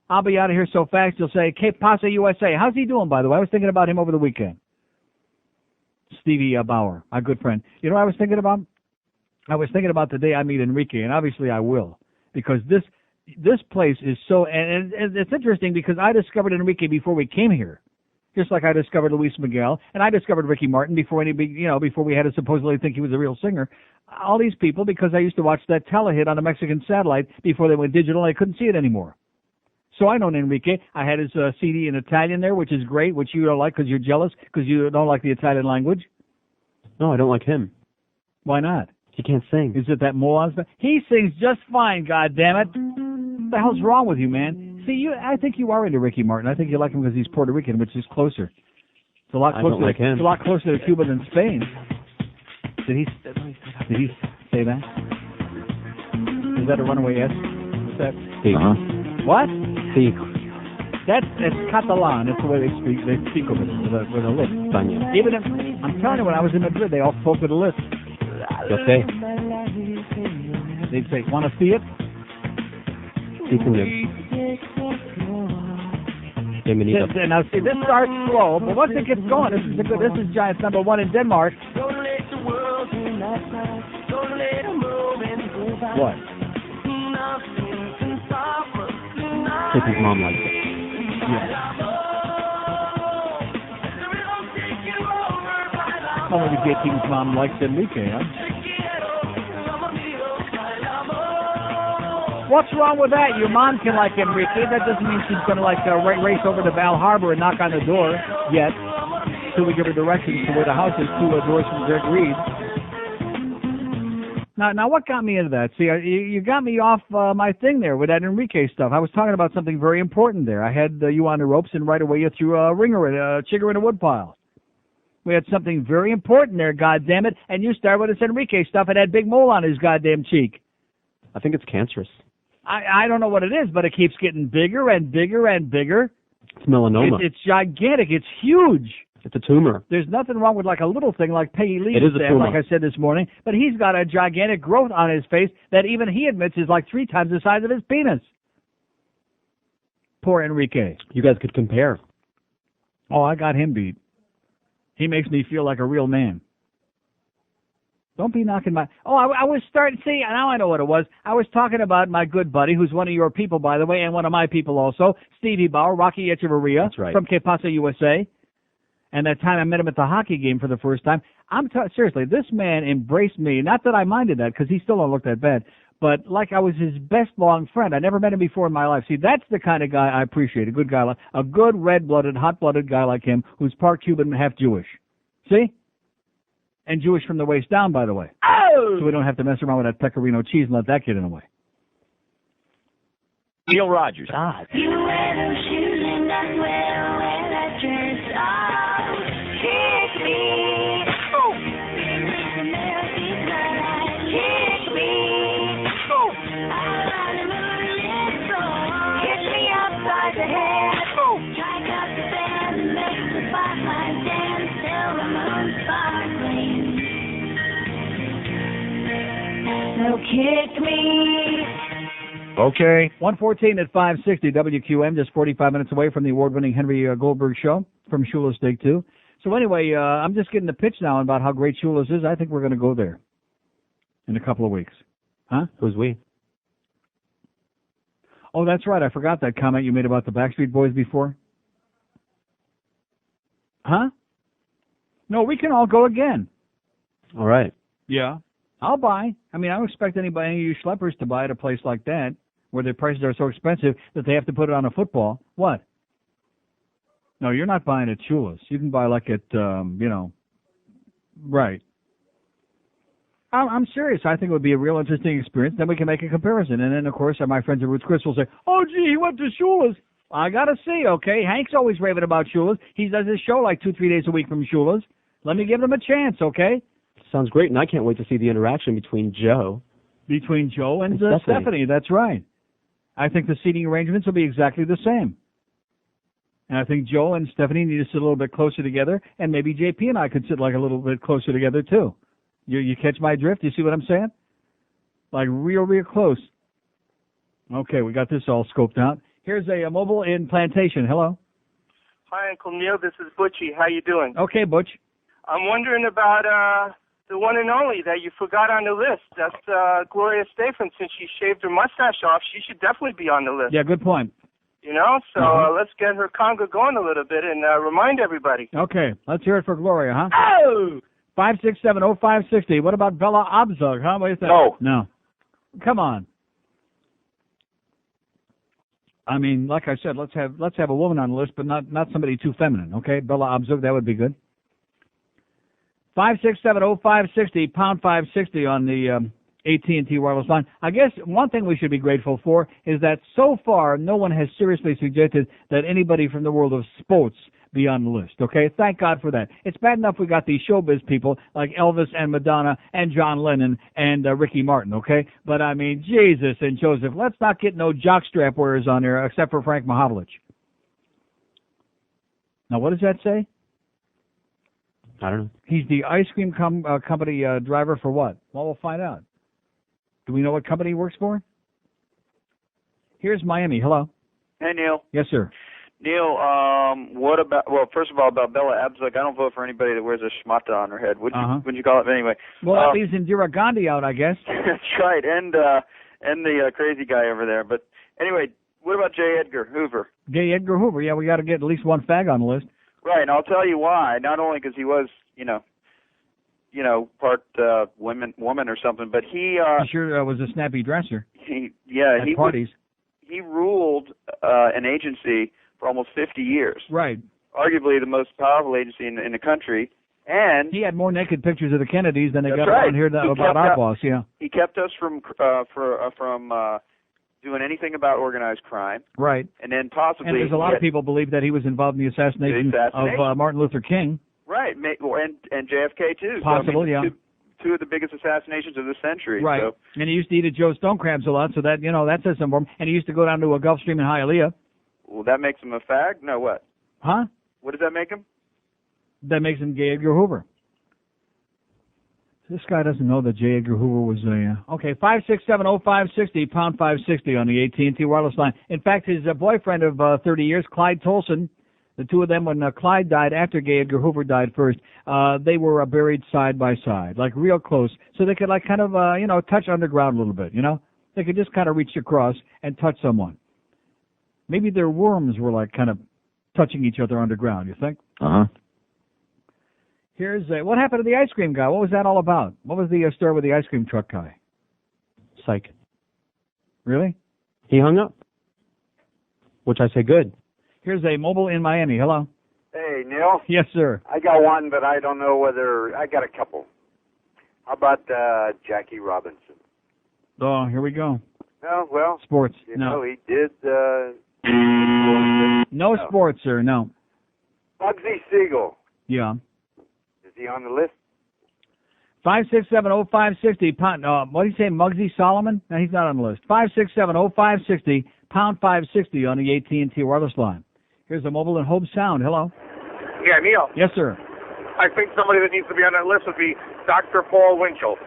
I'll be out of here so fast you'll say, "Que pasa USA?" How's he doing, by the way? I was thinking about him over the weekend. Stevie Bauer, our good friend. You know what I was thinking about? I was thinking about the day I meet Enrique, and obviously I will, because this place is so, and it's interesting because I discovered Enrique before we came here. Just like I discovered Luis Miguel, and I discovered Ricky Martin before before we had to supposedly think he was a real singer. All these people, because I used to watch that telehit on a Mexican satellite before they went digital, and I couldn't see it anymore. So I know Enrique. I had his CD in Italian there, which is great, which you don't like because you're jealous, because you don't like the Italian language. No, I don't like him. Why not? He can't sing. Is it that moron stuff? He sings just fine, goddammit. What the hell's wrong with you, man? See, I think you are into Ricky Martin. I think you like him because he's Puerto Rican, which is closer. It's a lot closer. I don't like him. It's a lot closer to Cuba than Spain. Did he say that? Is that a runaway yes? What's that? Sí. What? Sí. That's Catalan. That's the way they speak. They speak with a lisp. España. Even if I'm telling you, when I was in Madrid, they all spoke with a lisp. Yo sé. They'd say, "Want to see it?" Sí, señor. Bienvenido. Now see, this starts slow, but once it gets going, this is Giants #1 in Denmark. What? If his mom likes it. Yeah. Well, maybe JT's mom likes Enrique, huh? What's wrong with that? Your mom can like Enrique. That doesn't mean she's going to race over to Val Harbor and knock on the door yet. Till we give her directions to where the house is, 2 doors from Greg Reed. Now, what got me into that? See, you got me off my thing there with that Enrique stuff. I was talking about something very important there. I had you on the ropes, and right away you threw a chigger in a woodpile. We had something very important there, goddammit, and you started with this Enrique stuff and that big mole on his goddamn cheek. I think it's cancerous. I don't know what it is, but it keeps getting bigger and bigger and bigger. It's melanoma. It's gigantic. It's huge. It's a tumor. There's nothing wrong with like a little thing like Peggy Lee, it is a tumor. like I said this morning, but he's got a gigantic growth on his face that even he admits is like 3 times the size of his penis. Poor Enrique. You guys could compare. Oh, I got him beat. He makes me feel like a real man. Don't be knocking my... Oh, I was starting... See, now I know what it was. I was talking about my good buddy, who's one of your people, by the way, and one of my people also, Stevie Bauer, Rocky Echeverria. That's right. From Que Pasa, USA. And that time I met him at the hockey game for the first time. Seriously, this man embraced me. Not that I minded that, because he still don't look that bad. But like I was his best long friend. I never met him before in my life. See, that's the kind of guy I appreciate. A good guy, a good red-blooded, hot-blooded guy like him, who's part Cuban and half Jewish. See? And Jewish from the waist down, by the way. Oh! So we don't have to mess around with that pecorino cheese and let that get in the way. Neil Rogers. God. You wear those shoes and I wear that dress. Oh, kick me. Oh. Kick me. Oh. Kick me upside the head. Oh. Strike up the band and make the spotlight dance till the moon's sparkling. So kick me. Okay. 114 at 560 WQM, just 45 minutes away from the award-winning Henry Goldberg show from Shula's Take 2. So anyway, I'm just getting the pitch now about how great Shula's is. I think we're going to go there in a couple of weeks. Huh? Who's we? Oh, that's right. I forgot that comment you made about the Backstreet Boys before. Huh? No, we can all go again. All right. Yeah. I'll buy. I mean, I don't expect any of you schleppers to buy at a place like that where the prices are so expensive that they have to put it on a football. What? No, you're not buying at Shula's. You can buy like at, right. I'm serious. I think it would be a real interesting experience. Then we can make a comparison. And then, of course, my friends at Ruth Chris will say, oh, gee, he went to Shula's. I got to see, okay? Hank's always raving about Shula's. He does his show like 2-3 days a week from Shula's. Let me give him a chance, okay? Sounds great, and I can't wait to see the interaction between Joe. Between Joe and Stephanie, that's right. I think the seating arrangements will be exactly the same. And I think Joe and Stephanie need to sit a little bit closer together, and maybe JP and I could sit like a little bit closer together, too. You catch my drift? You see what I'm saying? Like real close. Okay, we got this all scoped out. Here's a mobile in Plantation. Hello. Hi, Uncle Neil. This is Butchie. How you doing? Okay, Butch. I'm wondering about the one and only that you forgot on the list. That's Gloria Estefan. Since she shaved her mustache off, she should definitely be on the list. Yeah, good point. You know, so let's get her conga going a little bit and remind everybody. Okay, let's hear it for Gloria, huh? Oh! 5670560. What about Bella Abzug, huh? What do you think? No. Come on. I mean, like I said, let's have a woman on the list, but not somebody too feminine, okay? Bella Abzug, that would be good. 5670560, pound 560 on the AT&T wireless line. I guess one thing we should be grateful for is that so far no one has seriously suggested that anybody from the world of sports be on the list, okay? Thank God for that. It's bad enough we got these showbiz people like Elvis and Madonna and John Lennon and Ricky Martin, okay? But, I mean, Jesus and Joseph, let's not get no jockstrap wearers on there except for Frank Mahovlich. Now, what does that say? I don't know. He's the ice cream company driver for what? Well, we'll find out. Do we know what company he works for? Here's Miami. Hello. Hey, Neil. Yes, sir. Neil, what about, well, first of all, about Bella Abzug, I don't vote for anybody that wears a schmata on her head. What'd you call it anyway? Well, that leaves Indira Gandhi out, I guess. That's right, and the crazy guy over there. But anyway, what about J. Edgar Hoover? J. Edgar Hoover, yeah, we got to get at least one fag on the list. Right, and I'll tell you why. Not only because he was, part woman or something, but he sure was a snappy dresser. He parties. He ruled an agency for almost 50 years. Right. Arguably the most powerful agency in the country, and he had more naked pictures of the Kennedys than they got right. around here about our boss. Yeah. He kept us from doing anything about organized crime. Right. And then possibly. And there's a lot of people believe that he was involved in the assassination. Of Martin Luther King. Right, and JFK too. Possible, so, I mean, yeah. Two of the biggest assassinations of the century. Right. So. And he used to eat at Joe's Stone Crabs a lot, so that that says something for him. And he used to go down to a Gulf Stream in Hialeah. Well, that makes him a fag? No, what? Huh? What does that make him? That makes him J. Edgar Hoover. This guy doesn't know that J. Edgar Hoover was a... Okay, 5670560, pound 560 on the AT&T wireless line. In fact, his boyfriend of 30 years, Clyde Tolson, the two of them, when Clyde died after J. Edgar Hoover died first, they were buried side by side, like real close, so they could like kind of, touch underground a little bit, They could just kind of reach across and touch someone. Maybe their worms were like kind of touching each other underground, you think? Uh-huh. Here's what happened to the ice cream guy? What was that all about? What was the story with the ice cream truck guy? Psych. Really? He hung up. Which I say good. Here's a mobile in Miami. Hello. Hey, Neil. Yes, sir. I got one, but I don't know whether... I got a couple. How about Jackie Robinson? Oh, here we go. No, well... Sports. You no. know, he did... No sports, sir. No. Bugsy Siegel. Yeah. Is he on the list? 5670560, pound, what do you say, Muggsy Solomon? No, he's not on the list. 5670560, pound 560 on the AT&T wireless line. Here's a mobile in Hope Sound. Hello. Yeah, Neil. Yes, sir. I think somebody that needs to be on that list would be Dr. Paul Winchell.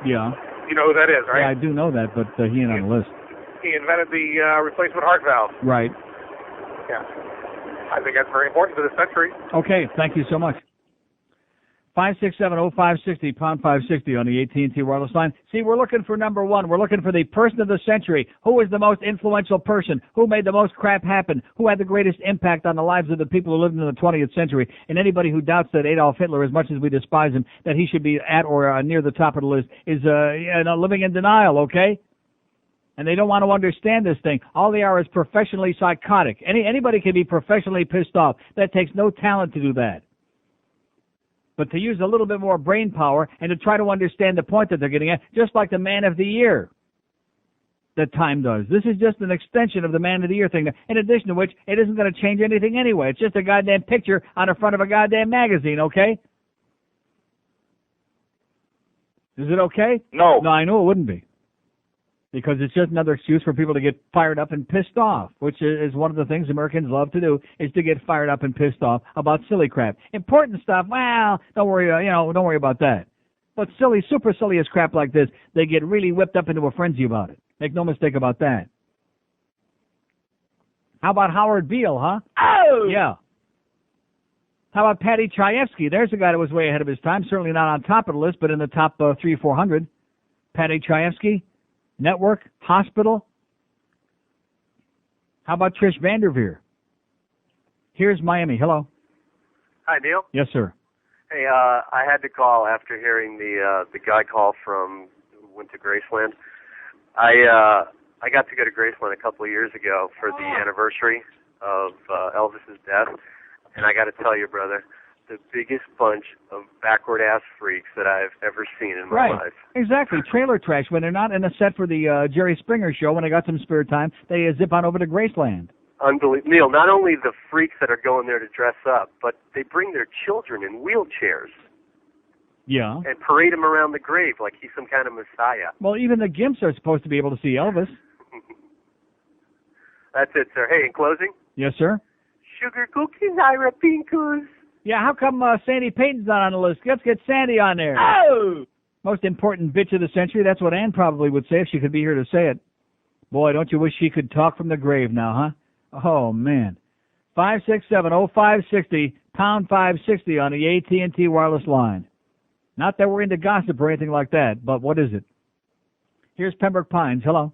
Yeah. You know who that is, right? Yeah, I do know that, but he ain't on the list. He invented the replacement heart valve. Right. Yeah. I think that's very important to this century. Okay, thank you so much. 5670560, pound 560 on the AT&T wireless line. See, we're looking for number one. We're looking for the person of the century. Who was the most influential person? Who made the most crap happen? Who had the greatest impact on the lives of the people who lived in the 20th century? And anybody who doubts that Adolf Hitler, as much as we despise him, that he should be at or near the top of the list is living in denial, okay? And they don't want to understand this thing. All they are is professionally psychotic. Anybody can be professionally pissed off. That takes no talent to do that. But to use a little bit more brain power and to try to understand the point that they're getting at, just like the Man of the Year that Time does. This is just an extension of the Man of the Year thing. In addition to which, it isn't going to change anything anyway. It's just a goddamn picture on the front of a goddamn magazine, okay? Is it okay? No. No, I knew it wouldn't be. Because it's just another excuse for people to get fired up and pissed off, which is one of the things Americans love to do, is to get fired up and pissed off about silly crap. Important stuff, well, don't worry, don't worry about that. But silly, super silliest crap like this, they get really whipped up into a frenzy about it. Make no mistake about that. How about Howard Beale, huh? Oh! Yeah. How about Patty Chayefsky? There's a guy that was way ahead of his time. Certainly not on top of the list, but in the top 300-400. Patty Chayefsky, Network, Hospital. How about Trish Vanderveer? Here's Miami. Hello. Hi, Neil. Yes, sir. Hey, I had to call after hearing the guy call from who went to Graceland. I got to go to Graceland a couple of years ago for the anniversary of Elvis's death, and I got to tell you, brother, the biggest bunch of backward-ass freaks that I've ever seen in my life. Exactly. Trailer trash. When they're not in the set for the Jerry Springer show, when they got some spare time, they zip on over to Graceland. Unbelievable. Neil, not only the freaks that are going there to dress up, but they bring their children in wheelchairs. Yeah. And parade him around the grave like he's some kind of messiah. Well, even the Gimps are supposed to be able to see Elvis. That's it, sir. Hey, in closing? Yes, sir. Sugar cookies, Ira Pinkus. Yeah, how come Sandy Payton's not on the list? Let's get Sandy on there. Oh! Most important bitch of the century. That's what Ann probably would say if she could be here to say it. Boy, don't you wish she could talk from the grave now, huh? Oh, man. 567-0560, pound 560 on the AT&T wireless line. Not that we're into gossip or anything like that, but what is it? Here's Pembroke Pines. Hello.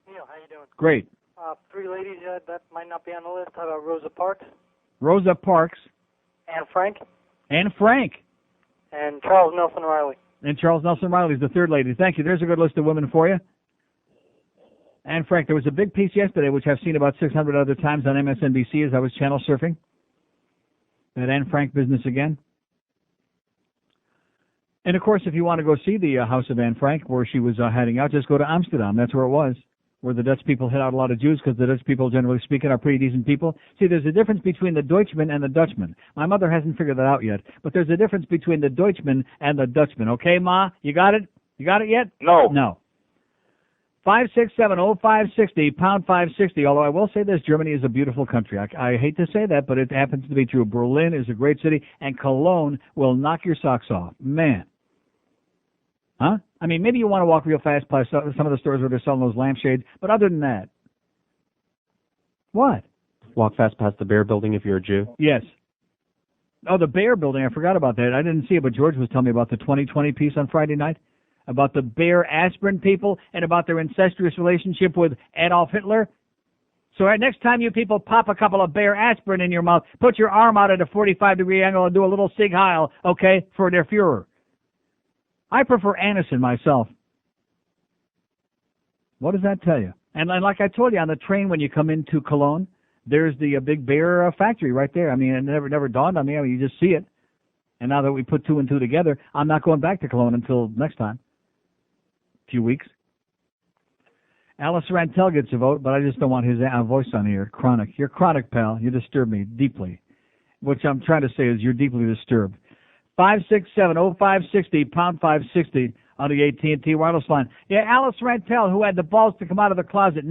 Neil, how you doing? Great. Three ladies that might not be on the list. How about Rosa Parks? Rosa Parks. Anne Frank. Anne Frank. And Charles Nelson Riley. And Charles Nelson Riley is the third lady. Thank you. There's a good list of women for you. Anne Frank. There was a big piece yesterday, which I've seen about 600 other times on MSNBC as I was channel surfing. That Anne Frank business again. And, of course, if you want to go see the house of Anne Frank, where she was hiding out, just go to Amsterdam. That's where it was, where the Dutch people hid out a lot of Jews, because the Dutch people, generally speaking, are pretty decent people. See, there's a difference between the Deutschman and the Dutchman. My mother hasn't figured that out yet, but there's a difference between the Deutschman and the Dutchman. Okay, Ma? You got it? You got it yet? No. No. 567-0560, pound 560, although I will say this, Germany is a beautiful country. I hate to say that, but it happens to be true. Berlin is a great city, and Cologne will knock your socks off. Man. Huh? I mean, maybe you want to walk real fast past some of the stores where they're selling those lampshades, but other than that. What? Walk fast past the Bear Building if you're a Jew. Yes. Oh, the Bear Building. I forgot about that. I didn't see it, but George was telling me about the 2020 piece on Friday night, about the Bear aspirin people and about their incestuous relationship with Adolf Hitler. So next time you people pop a couple of Bear aspirin in your mouth, put your arm out at a 45-degree angle and do a little Sieg Heil, okay, for their Fuhrer. I prefer Anison myself. What does that tell you? And like I told you, on the train when you come into Cologne, there's the big Bear factory right there. I mean, it never dawned on me. I mean, you just see it. And now that we put two and two together, I'm not going back to Cologne until next time. A few weeks. Alice Rantel gets a vote, but I just don't want his voice on here. Chronic. You're chronic, pal. You disturb me deeply. What I'm trying to say is you're deeply disturbed. 567-0560, pound 560 on the AT&T wireless line. Yeah, Alice Rantel, who had the balls to come out of the closet,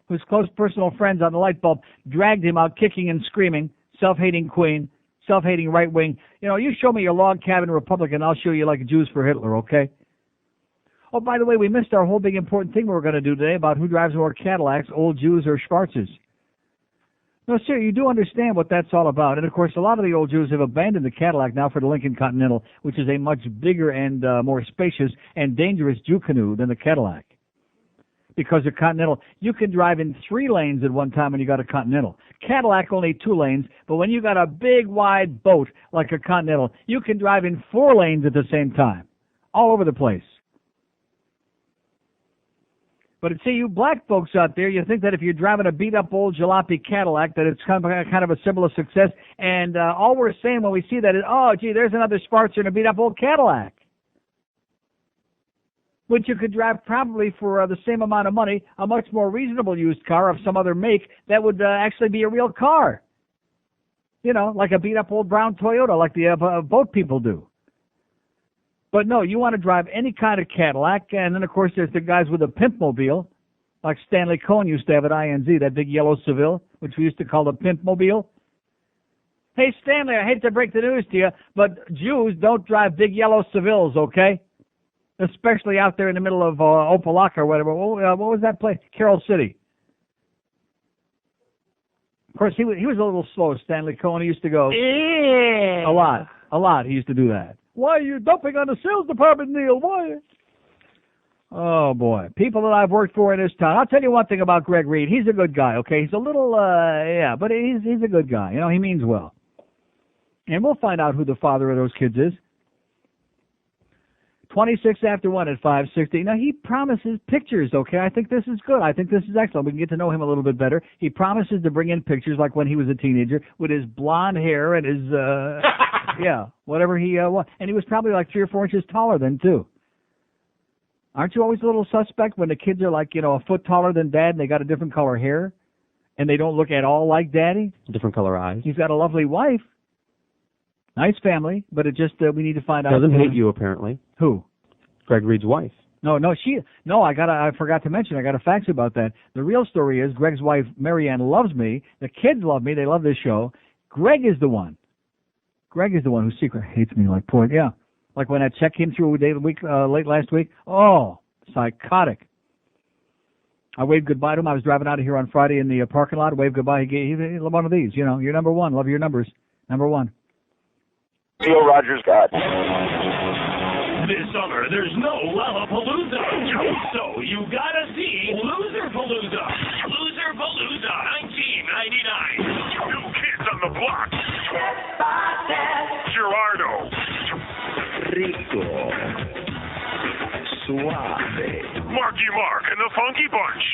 whose close personal friends on the light bulb dragged him out kicking and screaming, self-hating queen, self-hating right wing. You know, you show me your log cabin Republican, I'll show you like Jews for Hitler, okay? Oh, by the way, we missed our whole big important thing we were going to do today about who drives more Cadillacs, old Jews or Schwarzes. No, sir, you do understand what that's all about. And, of course, a lot of the old Jews have abandoned the Cadillac now for the Lincoln Continental, which is a much bigger and more spacious and dangerous Jew canoe than the Cadillac. Because the Continental, you can drive in 3 lanes at one time when you got a Continental. Cadillac only 2 lanes, but when you got a big, wide boat like a Continental, you can drive in 4 lanes at the same time, all over the place. But see, you black folks out there, you think that if you're driving a beat-up old jalopy Cadillac, that it's kind of a symbol of success. And all we're saying when we see that is, oh, gee, there's another Schwarzer in a beat-up old Cadillac. Which you could drive probably for the same amount of money, a much more reasonable used car of some other make that would actually be a real car. You know, like a beat-up old brown Toyota, like the boat people do. But no, you want to drive any kind of Cadillac, and then, of course, there's the guys with a pimpmobile, like Stanley Cohen used to have at INZ, that big yellow Seville, which we used to call the pimpmobile. Hey, Stanley, I hate to break the news to you, but Jews don't drive big yellow Sevilles, okay? Especially out there in the middle of Opelika or whatever. What was that place? Carroll City. Of course, he was a little slow. Stanley Cohen used to go a lot. He used to do that. Why are you dumping on the sales department, Neil? Why? Oh boy, people that I've worked for in this town. I'll tell you one thing about Greg Reed. He's a good guy. Okay, he's a little but he's a good guy. You know, he means well. And we'll find out who the father of those kids is. 26 after 1 at 560. Now, he promises pictures, okay? I think this is good. I think this is excellent. We can get to know him a little bit better. He promises to bring in pictures like when he was a teenager with his blonde hair and his, whatever he was. And he was probably like 3 or 4 inches taller then, too. Aren't you always a little suspect when the kids are like, a foot taller than Dad and they got a different color hair and they don't look at all like Daddy? Different color eyes. He's got a lovely wife. Nice family, but it just, we need to find out. Doesn't hate you, apparently. Who? Greg Reed's wife. I forgot to mention, I got a fax about that. The real story is Greg's wife, Marianne, loves me. The kids love me. They love this show. Greg is the one who secretly hates me like poor, like when that check came through late last week. Oh, psychotic. I waved goodbye to him. I was driving out of here on Friday in the parking lot. Waved goodbye. He gave one of these, you're number one. Love your numbers. Number one. Theo Rogers got. This summer, there's no Lollapalooza, so you gotta see Loserpalooza. Loserpalooza, 1999. New kids on the block. Gerardo. Rico. Suave. Marky Mark and the Funky Bunch.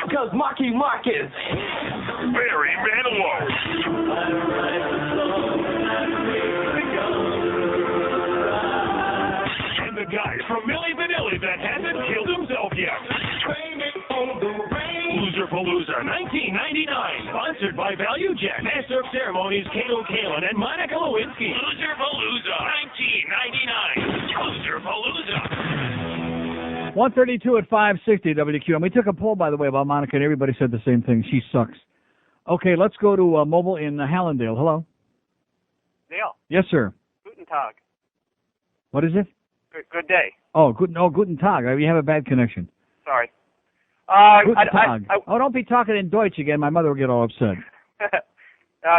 Because Marky Mark is Barry Manilow. The guys from Milli Vanilli that hasn't killed himself yet. Loserpalooza 1999, sponsored by Value Jet, Master of Ceremonies, Kato Kalin, and Monica Lewinsky. Loserpalooza 1999. Loserpalooza. 132 at 560 WQ. And we took a poll, by the way, about Monica, and everybody said the same thing. She sucks. Okay, let's go to mobile in Hallandale. Hello. Neil. Yes, sir. Guten Tag. What is it? Good day. Oh, guten Tag. You have a bad connection. Sorry. Guten Tag. Don't be talking in Deutsch again. My mother will get all upset.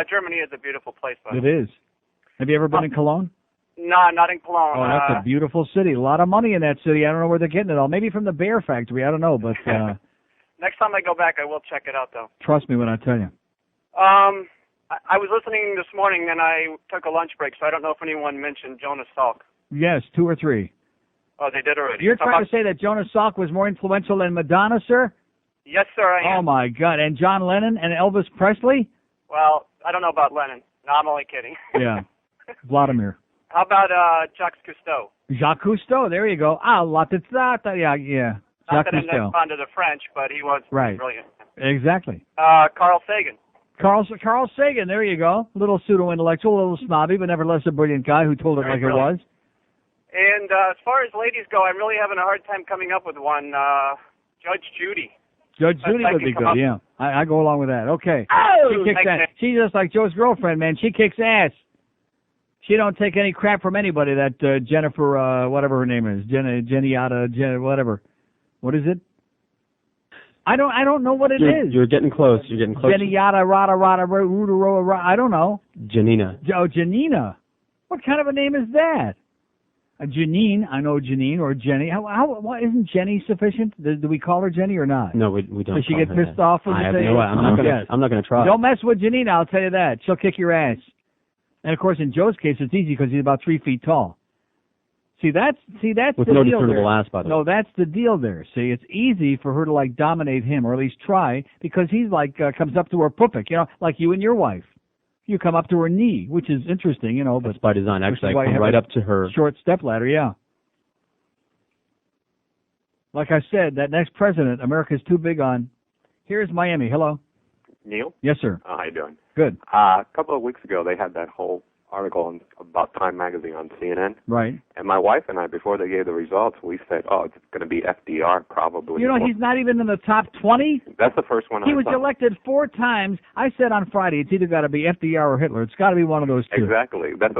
Germany is a beautiful place, though. It is. Have you ever been in Cologne? No, not in Cologne. Oh, that's a beautiful city. A lot of money in that city. I don't know where they're getting it all. Maybe from the Bear Factory. I don't know, but... Next time I go back, I will check it out, though. Trust me when I tell you. I was listening this morning, and I took a lunch break, so I don't know if anyone mentioned Jonas Salk. Yes, 2 or 3. Oh, they did already. You're trying to say that Jonas Salk was more influential than Madonna, sir? Yes, sir, I am. Oh, my God. And John Lennon and Elvis Presley? Well, I don't know about Lennon. No, I'm only kidding. Yeah. Vladimir. How about Jacques Cousteau? Jacques Cousteau. There you go. Yeah. Not Jacques that I'm Cousteau. fond of the French, but he was brilliant. Exactly. Carl Sagan. Carl Sagan. There you go. A little pseudo-intellectual, a little snobby, but nevertheless a brilliant guy who told it like it was. And as far as ladies go, I'm really having a hard time coming up with one. Judge Judy. Judge Judy would be good, yeah. I go along with that. Okay. Oh, she kicks ass. She's just like Joe's girlfriend, man. She kicks ass. She don't take any crap from anybody, that Jennifer, whatever her name is. Jenny whatever. What is it? I don't know what it is. You're getting close. Jenny Rada, I don't know. Janina. Oh, Janina. What kind of a name is that? Janine, I know Janine or Jenny. Why isn't Jenny sufficient? Do we call her Jenny or not? No, we don't. Does she get pissed off when you say? I'm not going to try. Don't mess with Janine. I'll tell you that. She'll kick your ass. And of course, in Joe's case, it's easy because he's about 3 feet tall. See, that's with the no deal discernible there. ass, by the way. No, that's the deal there. See, it's easy for her to like dominate him, or at least try, because he's like comes up to her pupik, like you and your wife. You come up to her knee, which is interesting, but that's by design. Actually, I come right up to her short stepladder. Yeah. Like I said, that next president, America's too big on. Here's Miami. Hello. Neil? Yes, sir. How you doing? Good. A couple of weeks ago, they had that whole article about Time Magazine on CNN. Right. And my wife and I, before they gave the results, we said, it's going to be FDR probably. He's not even in the top 20? That's the first one I He was saw. elected 4 times. I said on Friday, it's either got to be FDR or Hitler. It's got to be one of those two. Exactly. That's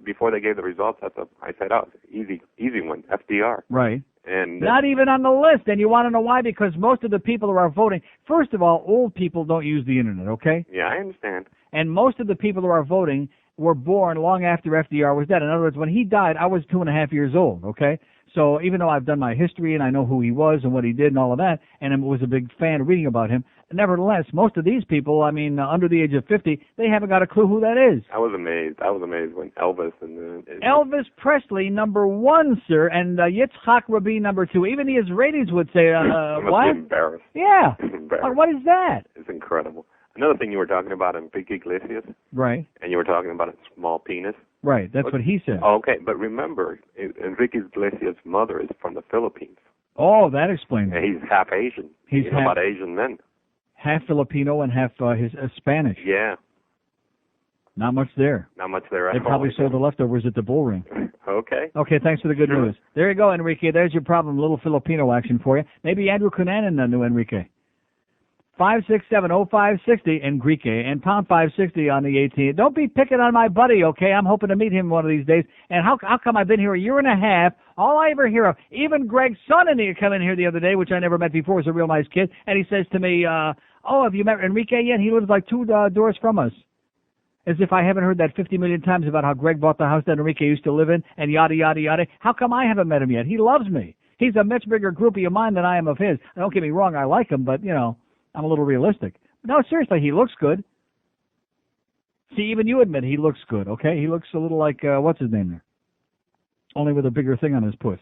before they gave the results. I said, easy one, FDR. Right. And Not even on the list. And you want to know why? Because most of the people who are voting, first of all, old people don't use the Internet, okay? Yeah, I understand. And most of the people who are voting were born long after FDR was dead. In other words, when he died, I was 2.5 years old, okay? So even though I've done my history and I know who he was and what he did and all of that, and I was a big fan of reading about him, nevertheless, most of these people, I mean, under the age of 50, they haven't got a clue who that is. I was amazed. I was amazed when Elvis and Elvis Presley, #1, sir, and Yitzhak Rabin, #2. Even his ratings would say, I must what? be embarrassed. Yeah. Embarrassed. What is that? It's incredible. Another thing you were talking about Enrique Iglesias, Right. and you were talking about a small penis. Right, that's what he said. Okay, but remember, Enrique Iglesias' mother is from the Philippines. Oh, that explains And it. he's half Asian. He's You know about Asian men. Half Filipino and half his Spanish. Yeah, Not much there. not much there at They all. probably sold the leftovers at the bull ring. Okay. Okay, thanks for the good Sure. news. There you go, Enrique. There's your problem. A little Filipino action for you. Maybe Andrew Cunanan knew Enrique. 567-0560 Enrique and pound 560 on the 18. Don't be picking on my buddy, okay? I'm hoping to meet him one of these days. And how come I've been here a year and a half? All I ever hear of, even Greg's son and he come in here the other day, which I never met before, was a real nice kid, and he says to me, oh, have you met Enrique yet? He lives like 2 doors from us. As if I haven't heard that 50 million times about how Greg bought the house that Enrique used to live in, and yada, yada, yada. How come I haven't met him yet? He loves me. He's a much bigger groupie of mine than I am of his. Don't get me wrong, I like him, but, you know, I'm a little realistic. No, seriously, he looks good. See, even you admit he looks good, okay? He looks a little like, what's his name there? Only with a bigger thing on his puss.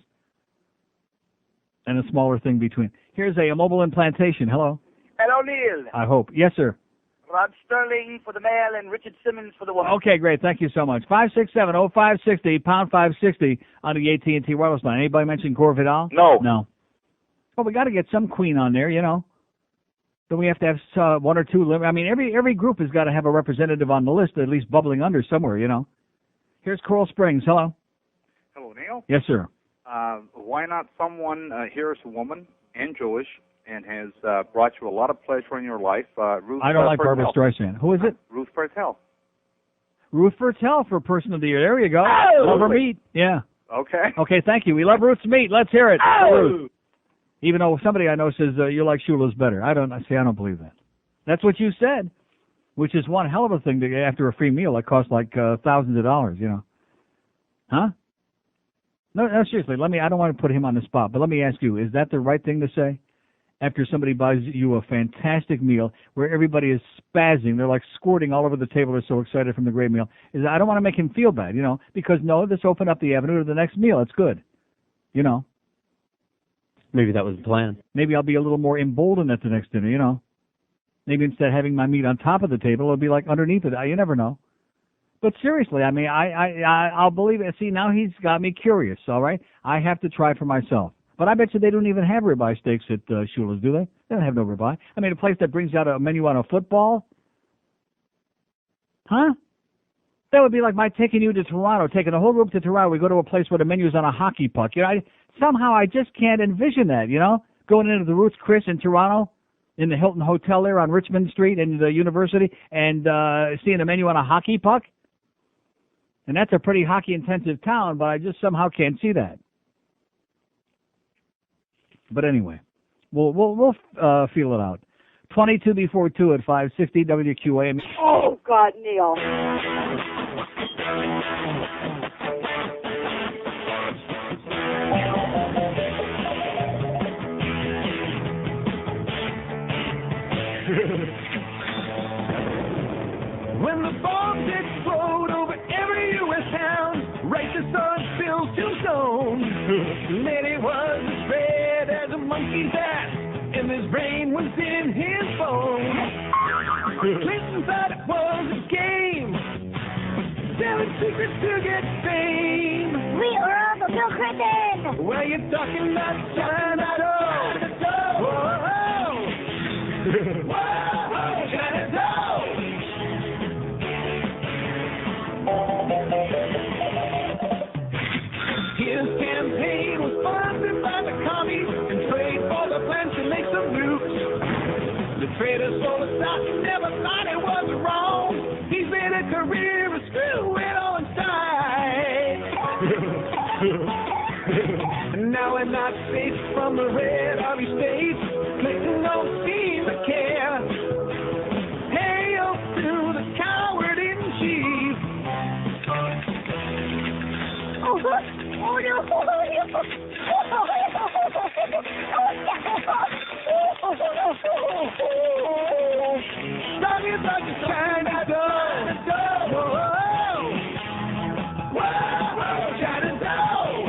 And a smaller thing between. Here's a mobile implantation. Hello? Hello, Neil. I hope. Yes, sir. Rod Sterling for the male and Richard Simmons for the woman. Okay, great. Thank you so much. 567-0560, pound 560 on the AT&T wireless line. Anybody mention Gore Vidal? No. No. Well, we got to get some queen on there, you know. Then we have to have 1 or 2. I mean, every group has got to have a representative on the list, at least bubbling under somewhere, you know. Here's Coral Springs. Hello. Hello, Neil. Yes, sir. Why not someone here is a woman and Jewish and has brought you a lot of pleasure in your life? Ruth. I don't like Barbara Streisand. Who is it? Ruth Bertel. Ruth Bertel for Person of the Year. There you go. Oh! Love her meat. Yeah. Okay. Okay, thank you. We love Ruth's meat. Let's hear it. Oh! Ruth. Even though somebody I know says you like Shula's better. I don't believe that. That's what you said, which is one hell of a thing to get after a free meal that costs like thousands of dollars, you know. Huh? No, seriously, I don't want to put him on the spot, but let me ask you, is that the right thing to say? After somebody buys you a fantastic meal where everybody is spazzing, they're like squirting all over the table, they're so excited from the great meal. I don't want to make him feel bad, you know, because no, this opened up the avenue to the next meal. It's good, you know. Maybe that was the plan. Maybe I'll be a little more emboldened at the next dinner, you know. Maybe instead of having my meat on top of the table, it'll be like underneath it. You never know. But seriously, I mean, I'll believe it. See, now he's got me curious, all right? I have to try for myself. But I bet you they don't even have ribeye steaks at Shula's, do they? They don't have no ribeye. I mean, a place that brings out a menu on a football? Huh? That would be like my taking you to Toronto, taking a whole group to Toronto. We go to a place where the menu's on a hockey puck. You know, somehow I just can't envision that, you know? Going into the Ruth's Chris in Toronto, in the Hilton Hotel there on Richmond Street in the university, and seeing a menu on a hockey puck. And that's a pretty hockey-intensive town, but I just somehow can't see that. But anyway, we'll feel it out. 22 before 2 at 560 WQA. Oh, God, Neil. When the bombs explode over every U.S. town, racist on Bill's tombstone. Lenny was as red as a monkey's ass, and his brain was in his bones. Clinton thought it was a game, selling secrets to get fame. We are all for Bill Clinton. Well, you're talking about China dough. Whoa, whoa, China dough. His campaign was funded by the commies and trade for the plans to make some nukes. The trader sold us out and never thought it was wrong. He's made a career of screwing on side. Now we're not safe from the red army states. Clinton don't seem to care. Hail to the coward in chief. Dog is like a China dough. Whoa, whoa, China dough.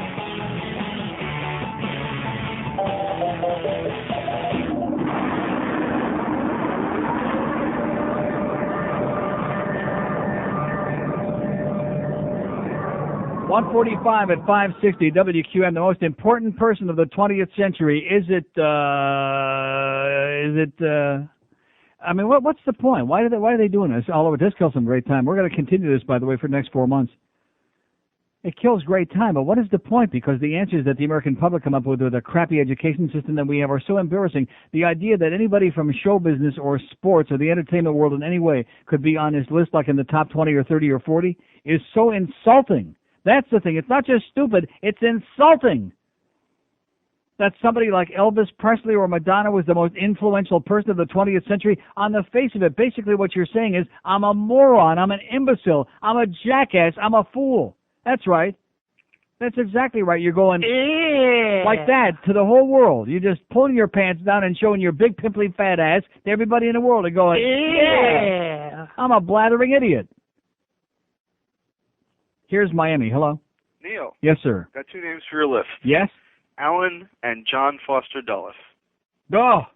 145 at 560 WQM, the most important person of the 20th century. I mean, what's the point? Why are they doing this all over? This kills some great time. We're going to continue this, by the way, for the next 4 months. It kills great time, but what is the point? Because the answers that the American public come up with a crappy education system that we have are so embarrassing. The idea that anybody from show business or sports or the entertainment world in any way could be on this list, like in the top 20 or 30 or 40, is so insulting. That's the thing. It's not just stupid, it's insulting. That somebody like Elvis Presley or Madonna was the most influential person of the 20th century. On the face of it, basically what you're saying is, I'm a moron, I'm an imbecile, I'm a jackass, I'm a fool. That's right. That's exactly right. You're going like that to the whole world. You're just pulling your pants down and showing your big, pimply, fat ass to everybody in the world and going, I'm a blathering idiot. Here's Miami. Hello. Neil. Yes, sir. Got two names for your list. Yes? Alan and John Foster Dulles. Oh,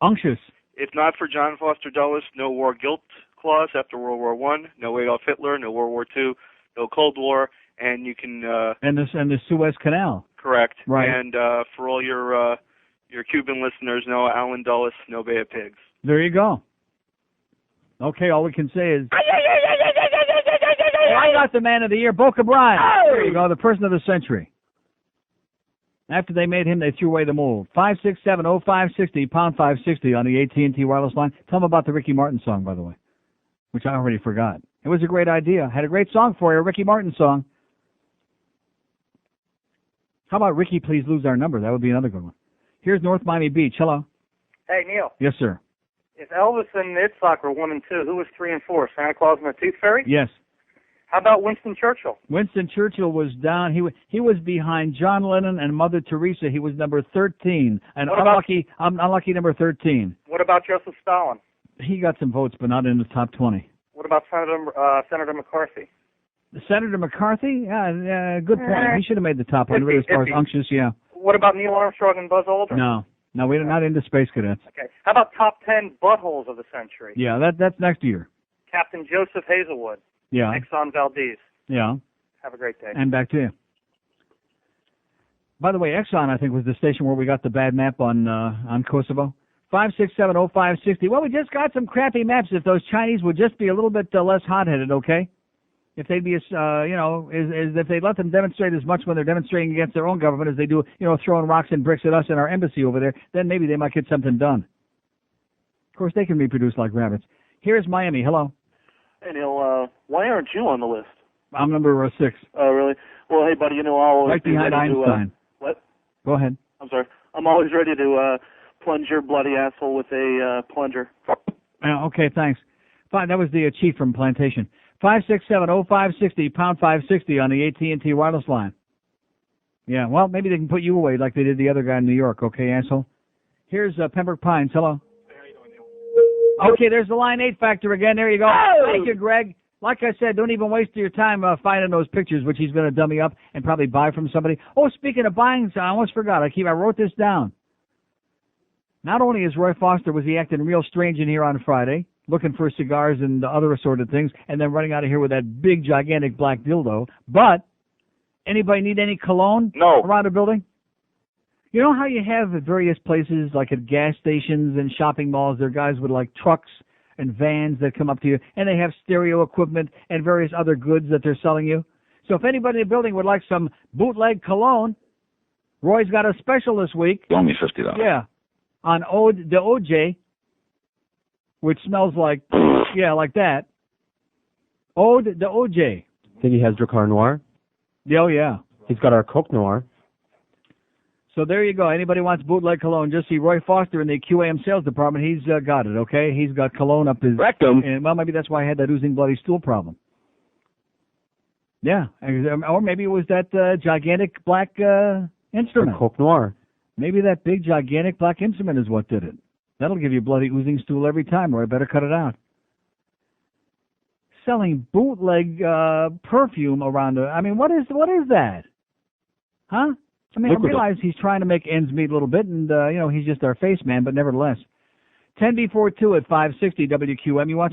unctuous. If not for John Foster Dulles, no war guilt clause after World War I, no Adolf Hitler, no World War II, no Cold War, and you can... and the Suez Canal. Correct. Right. And for all your Cuban listeners, no Alan Dulles, no Bay of Pigs. There you go. Okay, all we can say is... I got the man of the year, Boca Brian. There you go, the person of the century. After they made him, they threw away the mold. 567-0560, pound 560 on the AT&T wireless line. Tell them about the Ricky Martin song, by the way, which I already forgot. It was a great idea. Had a great song for you, a Ricky Martin song. How about Ricky, please lose our number? That would be another good one. Here's North Miami Beach. Hello. Hey, Neil. Yes, sir. If Elvis and Itzhak were 1 and 2, who was 3 and 4? Santa Claus and the Tooth Fairy? Yes. How about Winston Churchill? Winston Churchill was down. He was behind John Lennon and Mother Teresa. He was number 13, an unlucky number 13. What about Joseph Stalin? He got some votes, but not in the top 20. What about Senator McCarthy? Senator McCarthy? Yeah, good point. He should have made the top 100 as far as unctuous, yeah. What about Neil Armstrong and Buzz Aldrin? No, we're not into space cadets. Okay. How about top 10 buttholes of the century? Yeah, that's next year. Captain Joseph Hazelwood. Yeah. Exxon Valdez. Yeah. Have a great day. And back to you. By the way, Exxon, I think, was the station where we got the bad map on Kosovo. 567-0560. Well, we just got some crappy maps. If those Chinese would just be a little bit less hot-headed, okay? If they'd be, if they let them demonstrate as much when they're demonstrating against their own government as they do, throwing rocks and bricks at us and our embassy over there, then maybe they might get something done. Of course, they can reproduce like rabbits. Here's Miami. Hello. Hey, Neil, why aren't you on the list? I'm number 6. Oh, really? Well, hey, buddy, I'll always right behind Einstein. What? Go ahead. I'm sorry. I'm always ready to plunge your bloody asshole with a plunger. Okay, thanks. Fine, that was the chief from Plantation. 567-0560, pound 560 on the AT&T wireless line. Yeah, well, maybe they can put you away like they did the other guy in New York, okay, asshole? Here's Pembroke Pines. Hello. Okay, there's the Line 8 factor again. There you go. Thank you, Greg. Like I said, don't even waste your time finding those pictures, which he's going to dummy up and probably buy from somebody. Oh, speaking of buying, I almost forgot. I wrote this down. Not only is Roy Foster, was he acting real strange in here on Friday, looking for cigars and other assorted things, and then running out of here with that big, gigantic black dildo, but anybody need any cologne around the building? You know how you have at various places, like at gas stations and shopping malls, there are guys with like trucks and vans that come up to you, and they have stereo equipment and various other goods that they're selling you. So if anybody in the building would like some bootleg cologne, Roy's got a special this week. Only $50. Yeah. On the OJ, which smells like, like that. The OJ. I think he has Dracar Noir. Oh, yeah. He's got our Coke Noir. So there you go. Anybody wants bootleg cologne, just see Roy Foster in the QAM sales department. He's got it, okay? He's got cologne up his rectum. And, well, maybe that's why I had that oozing bloody stool problem. Yeah. Or maybe it was that gigantic black instrument. Coke Noir. Maybe that big, gigantic black instrument is what did it. That'll give you a bloody oozing stool every time, Roy. Better cut it out. Selling bootleg perfume around I mean, what is that? Huh? I mean, I realize he's trying to make ends meet a little bit, and, he's just our face man, but nevertheless. 10 before 2 at 560 WQM. You want